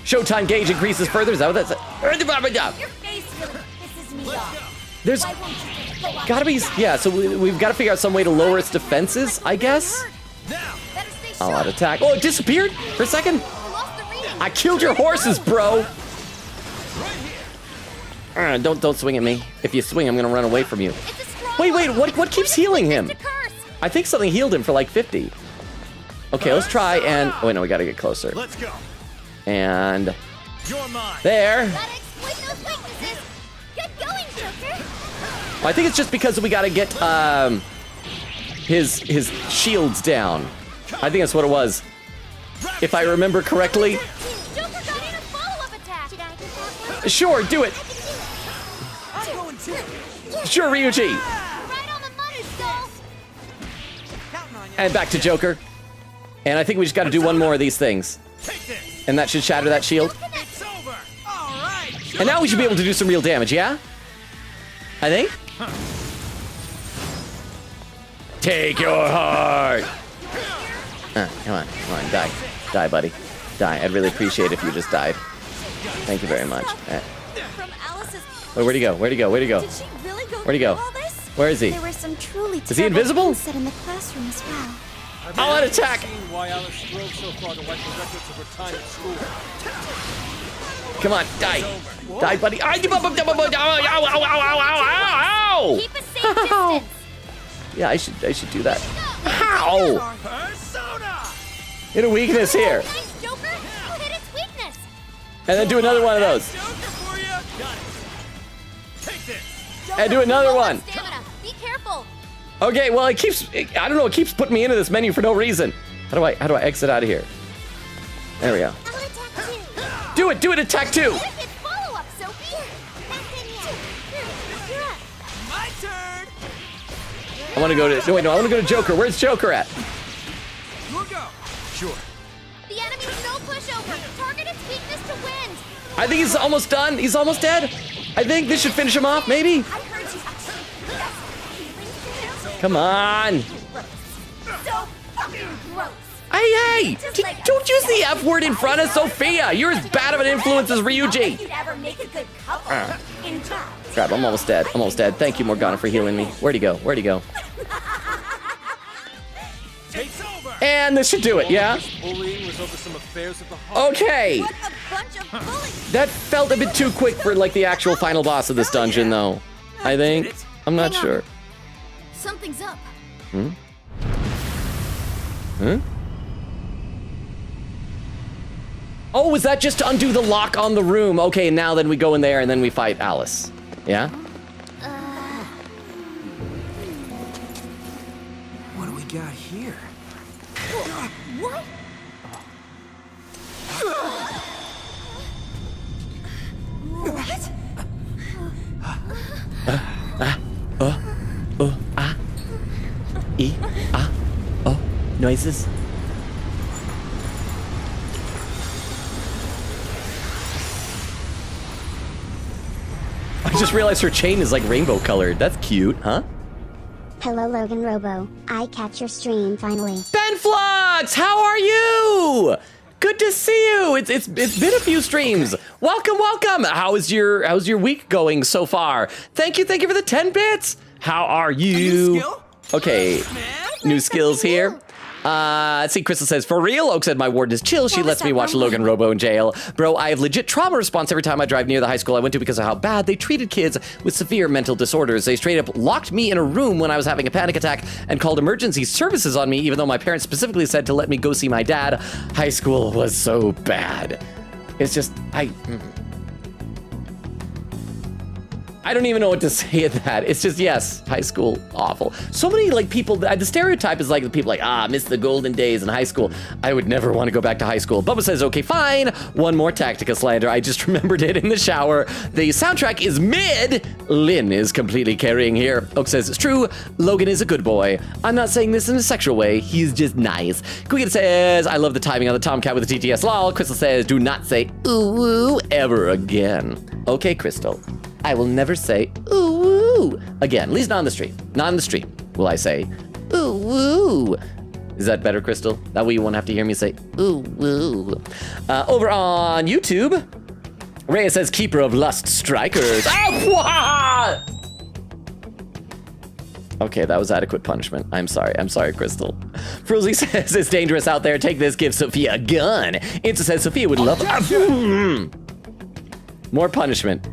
Showtime gauge increases further. Is that what that's? There's gotta be, yeah, so we've got to figure out some way to lower its defenses, I guess. All-out attack. Oh, it disappeared for a second. I killed your horses, bro. Don't swing at me. If you swing, I'm gonna run away from you. Wait, what keeps healing him? I think something healed him for like 50. Okay, let's try and, oh wait, no, we gotta get closer. Let's go. And there. I think it's just because we gotta get his shields down. I think that's what it was. If I remember correctly. Sure, do it. Sure, Ryuji. And back to Joker. And I think we just gotta do one more of these things. And that should shatter that shield. And now we should be able to do some real damage, yeah? I think? Take your heart! Come on, die. Die, buddy. Die. I'd really appreciate it if you just died. Thank you very much. Where'd he go? Where'd he go? Where'd he go? Where'd he go? Where is he? There were some truly Is he invisible? said in the classroom as well. All-out attack! Why Alice strove so far to wipe the records of her time at school. Come on, die. Die, buddy. Ow! Keep a safe distance. Yeah, I should do that. How? Hit a weakness here. Nice, Joker. You hit its weakness. And then do another one of those. And do another one. Be careful. Okay, well it keeps, I don't know, it keeps putting me into this menu for no reason. How do I exit out of here? There we go. Do it, attack 2. Follow up, Sophie. My turn. I want to go to, no, wait, no, I want to go to Joker. Where's Joker at? You'll go. Sure. The enemy's no pushover. Target its weakness to wind. I think he's almost done. He's almost dead. I think this should finish him off, maybe. Come on. So fucking gross. Hey, don't use the F word in front of Sophia. You're as bad of an influence as Ryuji. You'd ever make a good couple. In time. Crap, I'm almost dead. I'm almost dead. Thank you, Morgana, for healing me. Where'd he go? Where'd he go? And this should do it, yeah? Bullying was over some affairs of the heart. Okay. What a bunch of bullies. That felt a bit too quick for, like, the actual final boss of this dungeon, though. I think. I'm not sure. Something's up. Hmm? Huh? Oh, was that just to undo the lock on the room? Okay, now then we go in there and then we fight Alice. Yeah? What do we got here? What? Noises. I just realized her chain is like rainbow colored. That's cute, huh? Hello, Logan Robo. I catch your stream finally. Ben Flux, how are you? Good to see you. It's been a few streams. Welcome, welcome. How's your week going so far? Thank you for the 10 bits. How are you? Okay, new skills here. Let's see, Crystal says, for real? Oak said, my warden is chill. She lets me watch Logan Robo in jail. Bro, I have legit trauma response every time I drive near the high school I went to because of how bad they treated kids with severe mental disorders. They straight up locked me in a room when I was having a panic attack and called emergency services on me, even though my parents specifically said to let me go see my dad. High school was so bad. It's just, I don't even know what to say at that. It's just, yes, high school, awful. So many, like, people, the stereotype is like, the people like, miss the golden days in high school. I would never want to go back to high school. Bubba says, okay, fine. One more Tactica slander. I just remembered it in the shower. The soundtrack is mid. Lynn is completely carrying here. Oak says, it's true. Logan is a good boy. I'm not saying this in a sexual way. He's just nice. Quicket says, I love the timing on the Tomcat with the TTS lol. Crystal says, do not say ooh ever again. Okay, Crystal. I will never say ooh again. At least not on the stream. Not on the stream will I say ooh. Is that better, Crystal? That way you won't have to hear me say ooh. Over on YouTube, Rhea says, Keeper of Lust Strikers. Okay, that was adequate punishment. I'm sorry, Crystal. Frozy says, it's dangerous out there. Take this, give Sophia a gun. Insta says, Sophia would love More punishment.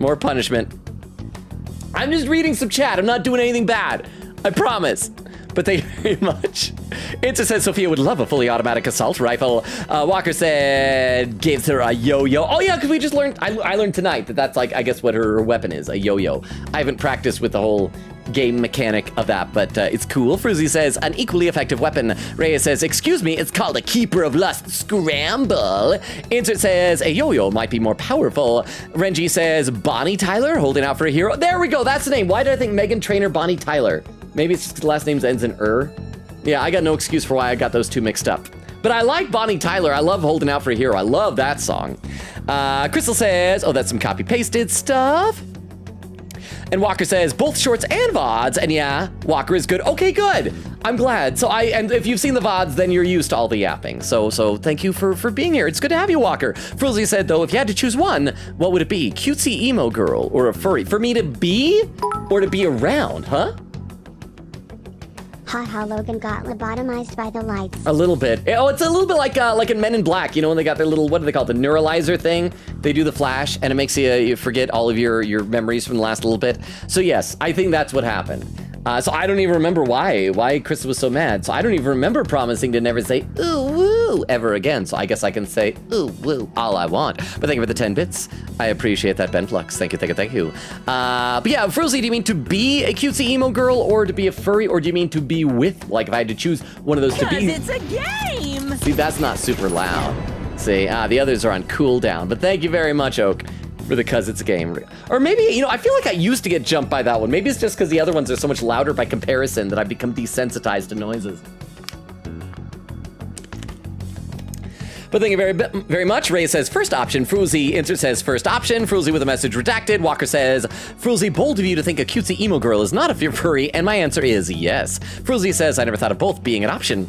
I'm just reading some chat. I'm not doing anything bad. I promise. But thank you very much. Insta says Sophia would love a fully automatic assault rifle. Walker said gives her a yo-yo. Oh yeah, because we just learned, I learned tonight that that's like, I guess what her weapon is, a yo-yo. I haven't practiced with the whole game mechanic of that, but it's cool. Fruzy says, an equally effective weapon. Rhea says, excuse me, it's called a Keeper of Lust Scramble. Insert says, a yo-yo might be more powerful. Renji says, Bonnie Tyler, holding out for a hero. There we go, that's the name. Why did I think Megan Trainor Bonnie Tyler? Maybe it's just the last name ends in Yeah, I got no excuse for why I got those two mixed up. But I like Bonnie Tyler. I love Holding Out for a Hero. I love that song. Crystal says, oh, that's some copy-pasted stuff. And Walker says, both shorts and VODs. And yeah, Walker is good. Okay, good. I'm glad. And if you've seen the VODs, then you're used to all the yapping. So thank you for being here. It's good to have you, Walker. Frilzy said, though, if you had to choose one, what would it be? Cutesy emo girl or a furry? For me to be or to be around, huh? Haha, Logan got lobotomized by the lights. A little bit. Oh, it's a little bit like in Men in Black, you know, when they got their little, what do they call it, the neuralizer thing? They do the flash, and it makes you forget all of your memories from the last little bit. So yes, I think that's what happened. So I don't even remember why Chris was so mad. So I don't even remember promising to never say ooh woo ever again. So I guess I can say ooh woo all I want. But thank you for the 10 bits. I appreciate that, Ben Flux. Thank you. But yeah, Frozy, do you mean to be a cutesy emo girl or to be a furry, or do you mean to be with, like if I had to choose one of those to be? It's a game! See, that's not super loud. See, the others are on cooldown. But thank you very much, Oak, because it's a game. Or maybe, you know, I feel like I used to get jumped by that one. Maybe it's just because the other ones are so much louder by comparison that I've become desensitized to noises. But thank you very much. Ray says first option. Fruzy Insert says first option. Fruzy with a message redacted. Walker says, Fruzy, bold of you to think a cutesy emo girl is not a fear furry, and my answer is yes. Fruzy says, I never thought of both being an option.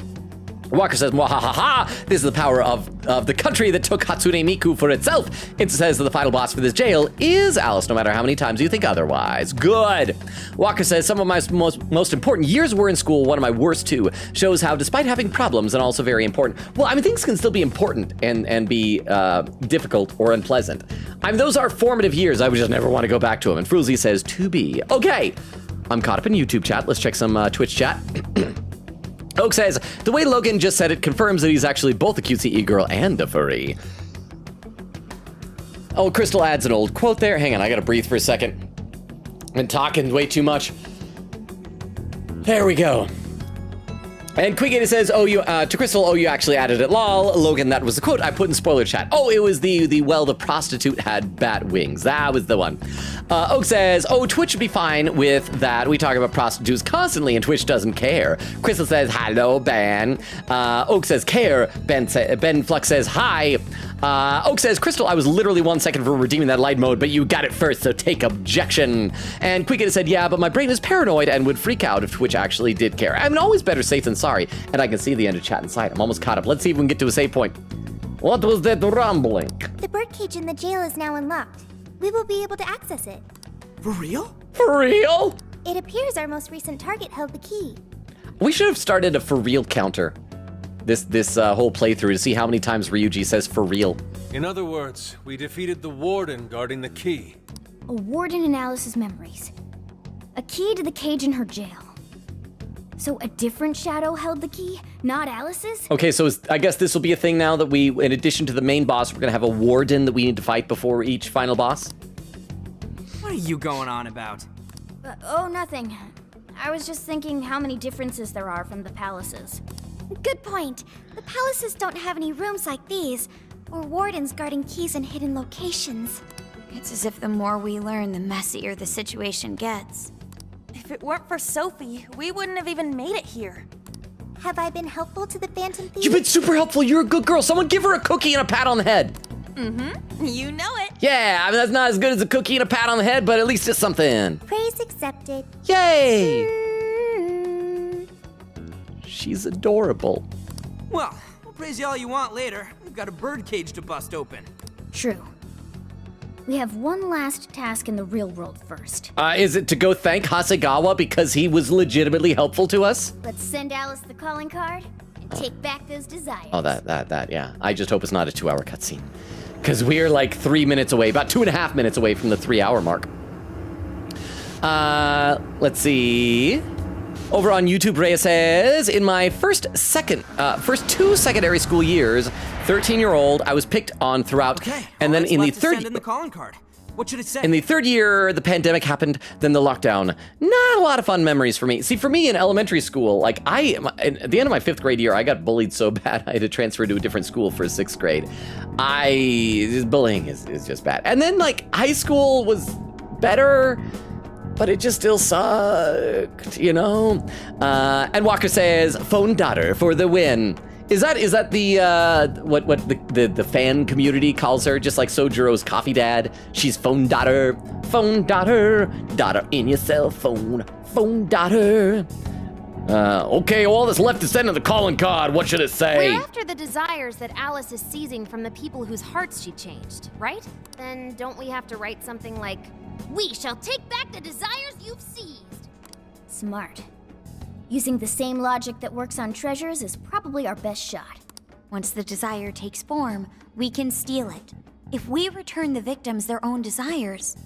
Walker says, mwahaha, this is the power of the country that took Hatsune Miku for itself. Insert says that the final boss for this jail is Alice, no matter how many times you think otherwise. Good. Walker says, some of my most important years were in school, one of my worst too. Shows how, despite having problems and also very important, well, I mean, things can still be important and be difficult or unpleasant. I mean, those are formative years. I would just never want to go back to them. And Fruzy says, to be. Okay, I'm caught up in YouTube chat. Let's check some Twitch chat. Oak says, the way Logan just said it confirms that he's actually both a cutesy e-girl and a furry. Oh, Crystal adds an old quote there. Hang on, I gotta breathe for a second. I've been talking way too much. There we go. And Quigator says, to Crystal, you actually added it, lol. Logan, that was the quote I put in spoiler chat. Oh, it was the prostitute had bat wings. That was the one. Oak says, Twitch would be fine with that. We talk about prostitutes constantly and Twitch doesn't care. Crystal says, hello, Ben. Oak says, care. Ben Flux says, hi. Oak says, Crystal, I was literally 1 second from redeeming that light mode, but you got it first, so take objection. And Quigator said, yeah, but my brain is paranoid and would freak out if Twitch actually did care. I mean, always better safe than sorry. And I can see the end of chat inside. I'm almost caught up. Let's see if we can get to a save point. What was that rumbling? The birdcage in the jail is now unlocked. We will be able to access it. For real? For real? It appears our most recent target held the key. We should have started a for real counter this whole playthrough to see how many times Ryuji says for real. In other words, we defeated the warden guarding the key. A warden in Alice's memories. A key to the cage in her jail. So a different shadow held the key, not Alice's? Okay, so I guess this will be a thing now that we, in addition to the main boss, we're gonna have a warden that we need to fight before each final boss? What are you going on about? Nothing. I was just thinking how many differences there are from the palaces. Good point. The palaces don't have any rooms like these, or wardens guarding keys in hidden locations. It's as if the more we learn, the messier the situation gets. If it weren't for Sophie, we wouldn't have even made it here. Have I been helpful to the Phantom Thief? You've been super helpful. You're a good girl. Someone give her a cookie and a pat on the head. Mm-hmm. You know it. Yeah, I mean, that's not as good as a cookie and a pat on the head, but at least it's something. Praise accepted. Yay! She's adorable. Well, we'll praise you all you want later. We've got a birdcage to bust open. True. We have one last task in the real world first. Is it to go thank Hasegawa because he was legitimately helpful to us? Let's send Alice the calling card and take back those desires. Oh, that, yeah. I just hope it's not a 2-hour cutscene. Because we're like 3 minutes away, about 2.5 minutes away from the 3-hour mark. Let's see. Over on YouTube, Rhea says, in my first two secondary school years, 13-year-old, I was picked on throughout. Okay, and then in the third send in the calling card. What should it say? In the third year, the pandemic happened, then the lockdown. Not a lot of fun memories for me. See, for me in elementary school, like at the end of my 5th grade year, I got bullied so bad I had to transfer to a different school for 6th grade. Bullying is just bad. And then like high school was better, but it just still sucked, you know? And Walker says, phone daughter for the win. Is that the what the fan community calls her? Just like Sojiro's coffee dad. She's phone daughter in your cell phone daughter. Okay, all that's left is sending the calling card. What should it say? We're after the desires that Alice is seizing from the people whose hearts she changed, right? Then don't we have to write something like, "We shall take back the desires you've seized"? Smart. Using the same logic that works on treasures is probably our best shot. Once the desire takes form, we can steal it. If we return the victims their own desires,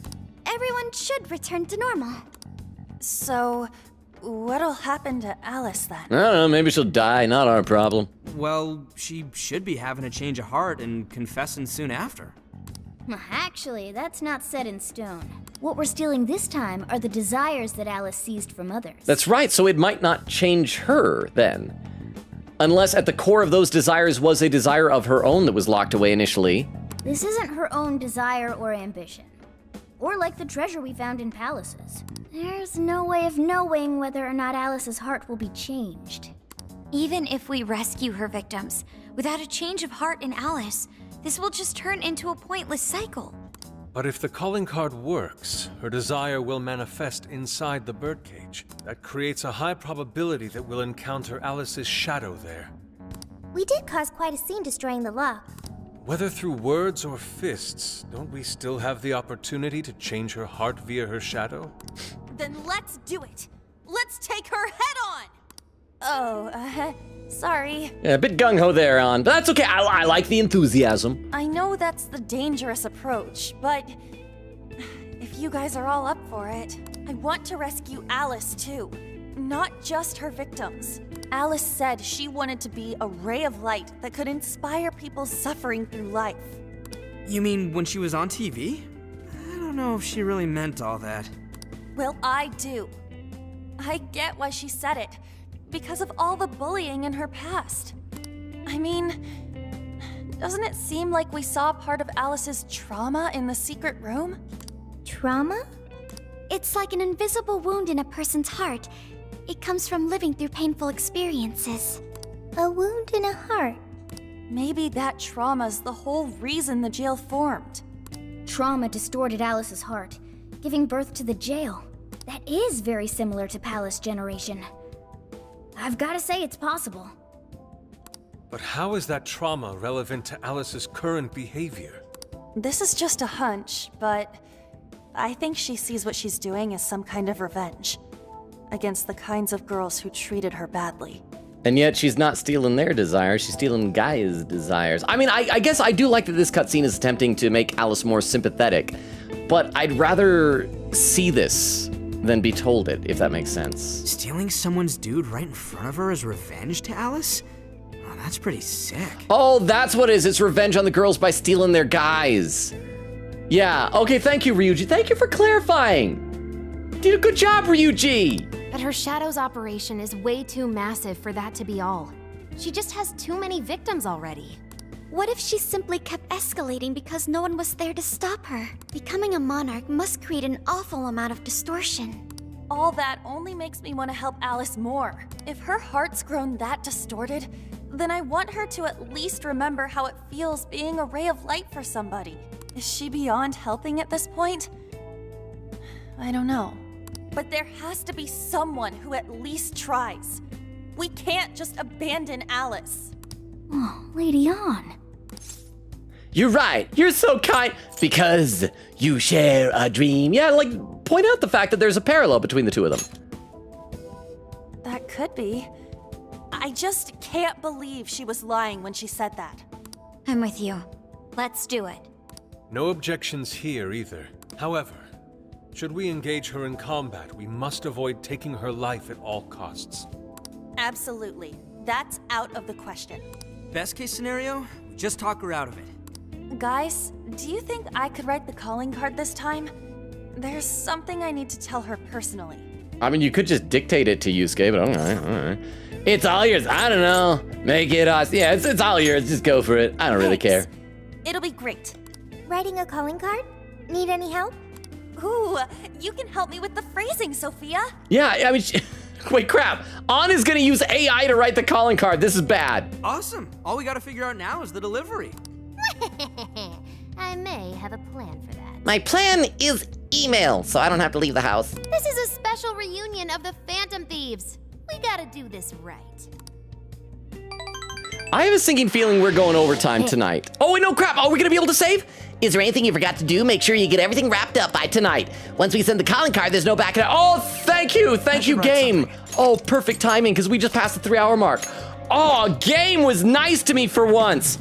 everyone should return to normal. So, what'll happen to Alice then? I don't know, maybe she'll die, not our problem. Well, she should be having a change of heart and confessing soon after. Actually, that's not set in stone. What we're stealing this time are the desires that Alice seized from others. That's right, so it might not change her then. Unless at the core of those desires was a desire of her own that was locked away initially. This isn't her own desire or ambition. Or like the treasure we found in palaces. There's no way of knowing whether or not Alice's heart will be changed. Even if we rescue her victims, without a change of heart in Alice, this will just turn into a pointless cycle. But if the calling card works, her desire will manifest inside the birdcage. That creates a high probability that we'll encounter Alice's shadow there. We did cause quite a scene destroying the lock. Whether through words or fists, don't we still have the opportunity to change her heart via her shadow? Then let's do it. Let's take her head on. Oh, sorry. Yeah, a bit gung-ho there, On, but that's okay. I like the enthusiasm. I know that's the dangerous approach, but if you guys are all up for it, I want to rescue Alice too. Not just her victims. Alice said she wanted to be a ray of light that could inspire people suffering through life. You mean when she was on TV? I don't know if she really meant all that. Well, I do. I get why she said it. Because of all the bullying in her past. I mean, doesn't it seem like we saw part of Alice's trauma in the secret room? Trauma? It's like an invisible wound in a person's heart. It comes from living through painful experiences. A wound in a heart. Maybe that trauma's the whole reason the jail formed. Trauma distorted Alice's heart, giving birth to the jail. That is very similar to Palace Generation. I've gotta say it's possible. But how is that trauma relevant to Alice's current behavior? This is just a hunch, but I think she sees what she's doing as some kind of revenge against the kinds of girls who treated her badly. And yet she's not stealing their desires, she's stealing Gaia's desires. I mean, I guess I do like that this cutscene is attempting to make Alice more sympathetic, but I'd rather see this than be told it, if that makes sense. Stealing someone's dude right in front of her is revenge to Alice? Oh, that's pretty sick. Oh, that's what it is. It's revenge on the girls by stealing their guys. Yeah, okay, thank you, Ryuji. Thank you for clarifying. You did a good job, Ryuji. But her shadow's operation is way too massive for that to be all. She just has too many victims already. What if she simply kept escalating because no one was there to stop her? Becoming a monarch must create an awful amount of distortion. All that only makes me want to help Alice more. If her heart's grown that distorted, then I want her to at least remember how it feels being a ray of light for somebody. Is she beyond helping at this point? I don't know. But there has to be someone who at least tries. We can't just abandon Alice. Oh, Lady On. You're right. You're so kind. Because you share a dream. Yeah, like, point out the fact that there's a parallel between the two of them. That could be. I just can't believe she was lying when she said that. I'm with you. Let's do it. No objections here either. However, should we engage her in combat, we must avoid taking her life at all costs. Absolutely. That's out of the question. Best case scenario, we just talk her out of it. Guys, do you think I could write the calling card this time? There's something I need to tell her personally. I mean, you could just dictate it to Yusuke, but all right. It's all yours. I don't know. Make it us. Yeah, it's all yours. Just go for it. I don't really care. It'll be great. Writing a calling card? Need any help? Ooh, you can help me with the phrasing, Sophia. Yeah, I mean, wait, crap. On is gonna use AI to write the calling card. This is bad. Awesome. All we gotta figure out now is the delivery. I may have a plan for that. My plan is email, so I don't have to leave the house. This is a special reunion of the Phantom Thieves. We gotta do this right. I have a sinking feeling we're going overtime tonight. Oh, wait, no, crap. Are we gonna be able to save? Is there anything you forgot to do? Make sure you get everything wrapped up by tonight. Once we send the calling card, there's no backing out. Oh, thank you, game. Oh, perfect timing, because we just passed the 3-hour mark. Oh, game was nice to me for once.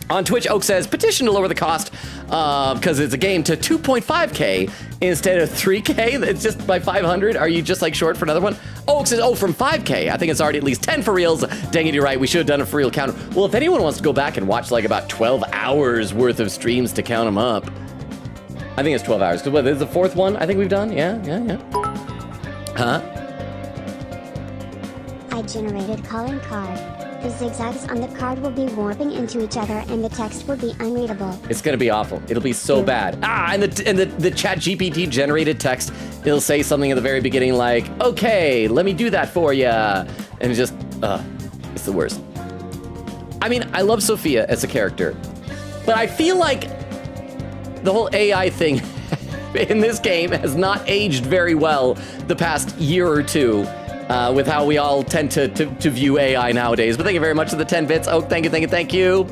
On Twitch, Oak says, petition to lower the cost, because it's a game, to 2.5K instead of 3K. It's just by 500. Are you just like short for another one? Oak says, oh, from 5K. I think it's already at least 10 for reals. Dang it, you're right. We should have done a for real count. Well, if anyone wants to go back and watch like about 12 hours worth of streams to count them up, I think it's 12 hours. Because what, this is the 4th one I think we've done? Yeah. Huh? I generated calling card. the zigzags on the card will be warping into each other and the text will be unreadable. It's gonna be awful. It'll be so bad. And the chat GPT generated text, it'll say something at the very beginning like, okay, let me do that for you. And it's just, it's the worst. I mean, I love Sophia as a character, but I feel like the whole AI thing in this game has not aged very well the past year or two with how we all tend to view AI nowadays. But thank you very much for the 10 bits. Oh, thank you.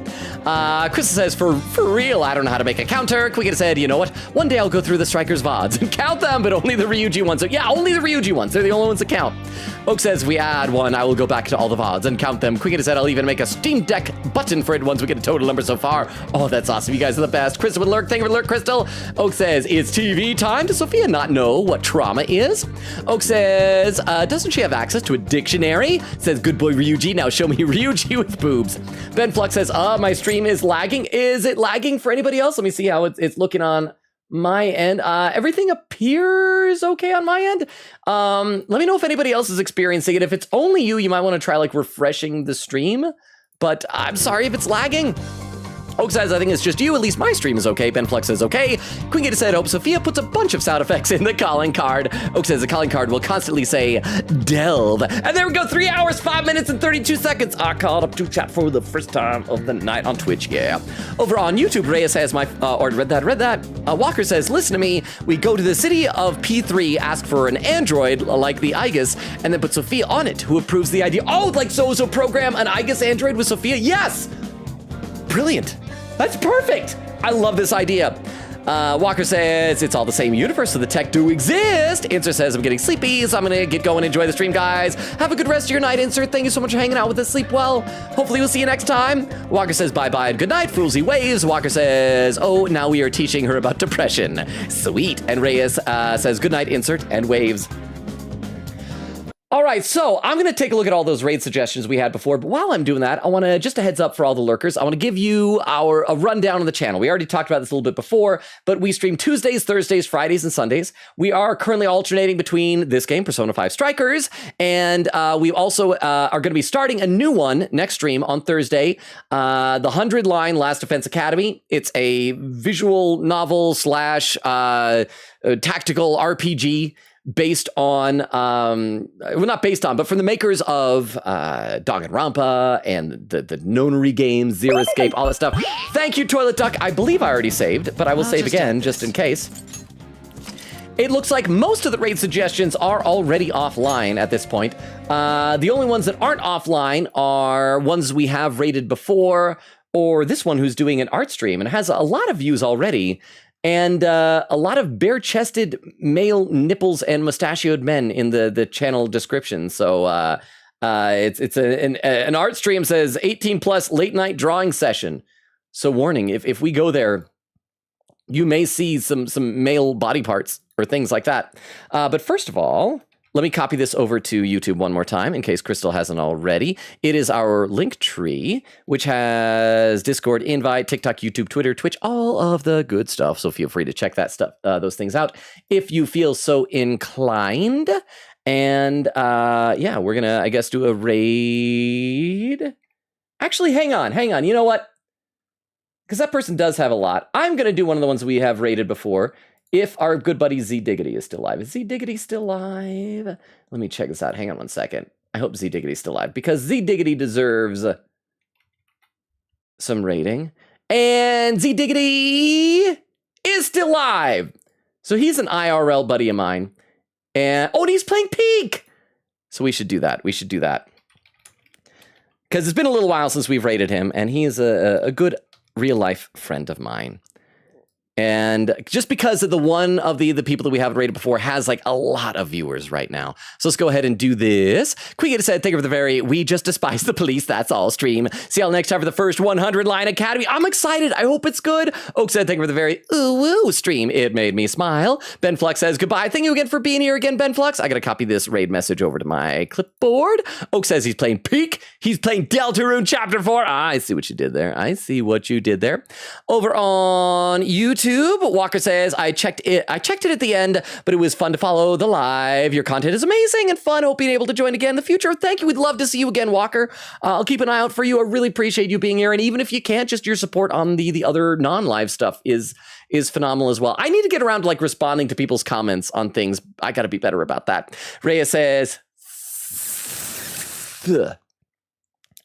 Chris says, for real, I don't know how to make a counter. Quick said, you know what? One day I'll go through the Strikers VODs and count them, but only the Ryuji ones. So yeah, only the Ryuji ones. They're the only ones that count. Oak says, if we add one, I will go back to all the VODs and count them. Quick said, I'll even make a Steam Deck button for it once we get a total number so far. Oh, that's awesome. You guys are the best. Crystal with Lurk. Thank you for Lurk, Crystal. Oak says, it's TV time. Does Sophia not know what trauma is? Oak says, doesn't she have access to a dictionary? Says, good boy Ryuji. Now show me Ryuji with boobs. Ben Flux says, my stream is lagging. Is it lagging for anybody else? Let me see how it's looking on my end. Everything appears okay on my end. Let me know if anybody else is experiencing it. If it's only you, you might want to try like refreshing the stream, but I'm sorry if it's lagging. Oak says, I think it's just you. At least my stream is okay. Ben Flex says, okay. Queen Gator said, hope Sophia puts a bunch of sound effects in the calling card. Oak says the calling card will constantly say, delve. And there we go. 3 hours, 5 minutes, and 32 seconds. I called up to chat for the first time of the night on Twitch. Yeah. Over on YouTube, Reyes says, read that. Walker says, listen to me. We go to the city of P3, ask for an android like the Igus, and then put Sophia on it, who approves the idea. Oh, like so program an Igus android with Sophia? Yes. Brilliant. That's perfect. I love this idea. Walker says it's all the same universe, so the tech do exist. Insert says I'm getting sleepy, so I'm gonna get going. Enjoy the stream, guys. Have a good rest of your night, Insert. Thank you so much for hanging out with us. Sleep well. Hopefully we'll see you next time. Walker says bye-bye and good night. Foolsy waves. Walker says, oh, now we are teaching her about depression. Sweet. And Reyes says good night, Insert, and waves. All right, so I'm going to take a look at all those raid suggestions we had before, but while I'm doing that, I want to, just a heads up for all the lurkers, I want to give you a rundown of the channel. We already talked about this a little bit before, but we stream Tuesdays, Thursdays, Fridays, and Sundays. We are currently alternating between this game, Persona 5 Strikers, and we also are going to be starting a new one next stream on Thursday, the 100-line Last Defense Academy. It's a visual novel / tactical RPG based on, well, not based on, but from the makers of Danganronpa and the Nonary games, Zero Escape, all that stuff. Thank you, Toilet Duck. I believe I already saved, but I will save again just in case. It looks like most of the raid suggestions are already offline at this point. The only ones that aren't offline are ones we have raided before, or this one who's doing an art stream and has a lot of views already. And a lot of bare-chested male nipples and mustachioed men in the channel description. So it's an art stream says 18+ late night drawing session. So warning, if we go there, you may see some male body parts or things like that. But first of all, let me copy this over to YouTube one more time in case Crystal hasn't already. It is our link tree, which has Discord, invite, TikTok, YouTube, Twitter, Twitch, all of the good stuff. So feel free to check that stuff, those things out if you feel so inclined. And yeah, we're gonna, I guess, do a raid. Actually, hang on. You know what? Because that person does have a lot. I'm gonna do one of the ones we have raided before. If our good buddy Z Diggity is still live. Is Z Diggity still live? Let me check this out. Hang on one second. I hope Z Diggity is still live because Z Diggity deserves some rating. And Z Diggity is still live. So he's an IRL buddy of mine. And he's playing Peak. So we should do that. Because it's been a little while since we've rated him, and he is a good real life friend of mine. And just because of the people that we haven't rated before has like a lot of viewers right now. So let's go ahead and do this. Queen said, thank you for the very, we just despise the police, that's all stream. See y'all next time for the first 100 line academy. I'm excited. I hope it's good. Oak said, thank you for the very ooh stream. It made me smile. Ben Flux says, goodbye. Thank you again for being here again, Ben Flux. I got to copy this raid message over to my clipboard. Oak says he's playing Peak. He's playing Deltarune Chapter 4. I see what you did there. Over on YouTube, YouTube, Walker says, I checked it at the end, but it was fun to follow the live. Your content is amazing and fun. Hope being able to join again in the future. Thank you. We'd love to see you again, Walker. I'll keep an eye out for you. I really appreciate you being here. And even if you can't, just your support on the other non-live stuff is phenomenal as well. I need to get around to like responding to people's comments on things. I got to be better about that. Rhea says, ugh.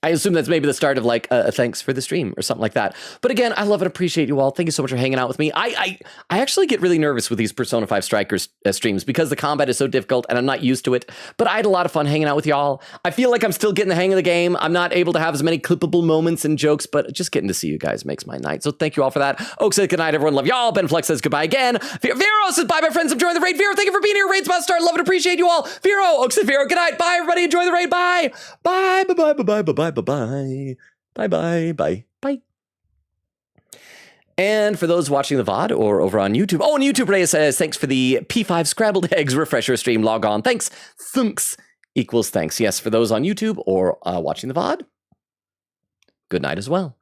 I assume that's maybe the start of like a thanks for the stream or something like that. But again, I love and appreciate you all. Thank you so much for hanging out with me. I actually get really nervous with these Persona 5 Strikers streams because the combat is so difficult and I'm not used to it. But I had a lot of fun hanging out with y'all. I feel like I'm still getting the hang of the game. I'm not able to have as many clippable moments and jokes, but just getting to see you guys makes my night. So thank you all for that. Oak says good night, everyone. Love y'all. Ben Flex says goodbye again. Vero says bye, my friends. Enjoy the raid. Vero, thank you for being here. Raid's about to start. Love and appreciate you all. Vero, Oak says Vero, good night. Bye, everybody. Enjoy the raid. Bye. Bye, bye, bye, bye, bye, bye, bye, bye. Bye. And for those watching the VOD or over on YouTube, on YouTube, Reyes says, thanks for the P5 Scrambled Eggs refresher stream. Log on. Thanks. Thunks equals thanks. Yes, for those on YouTube or watching the VOD, good night as well.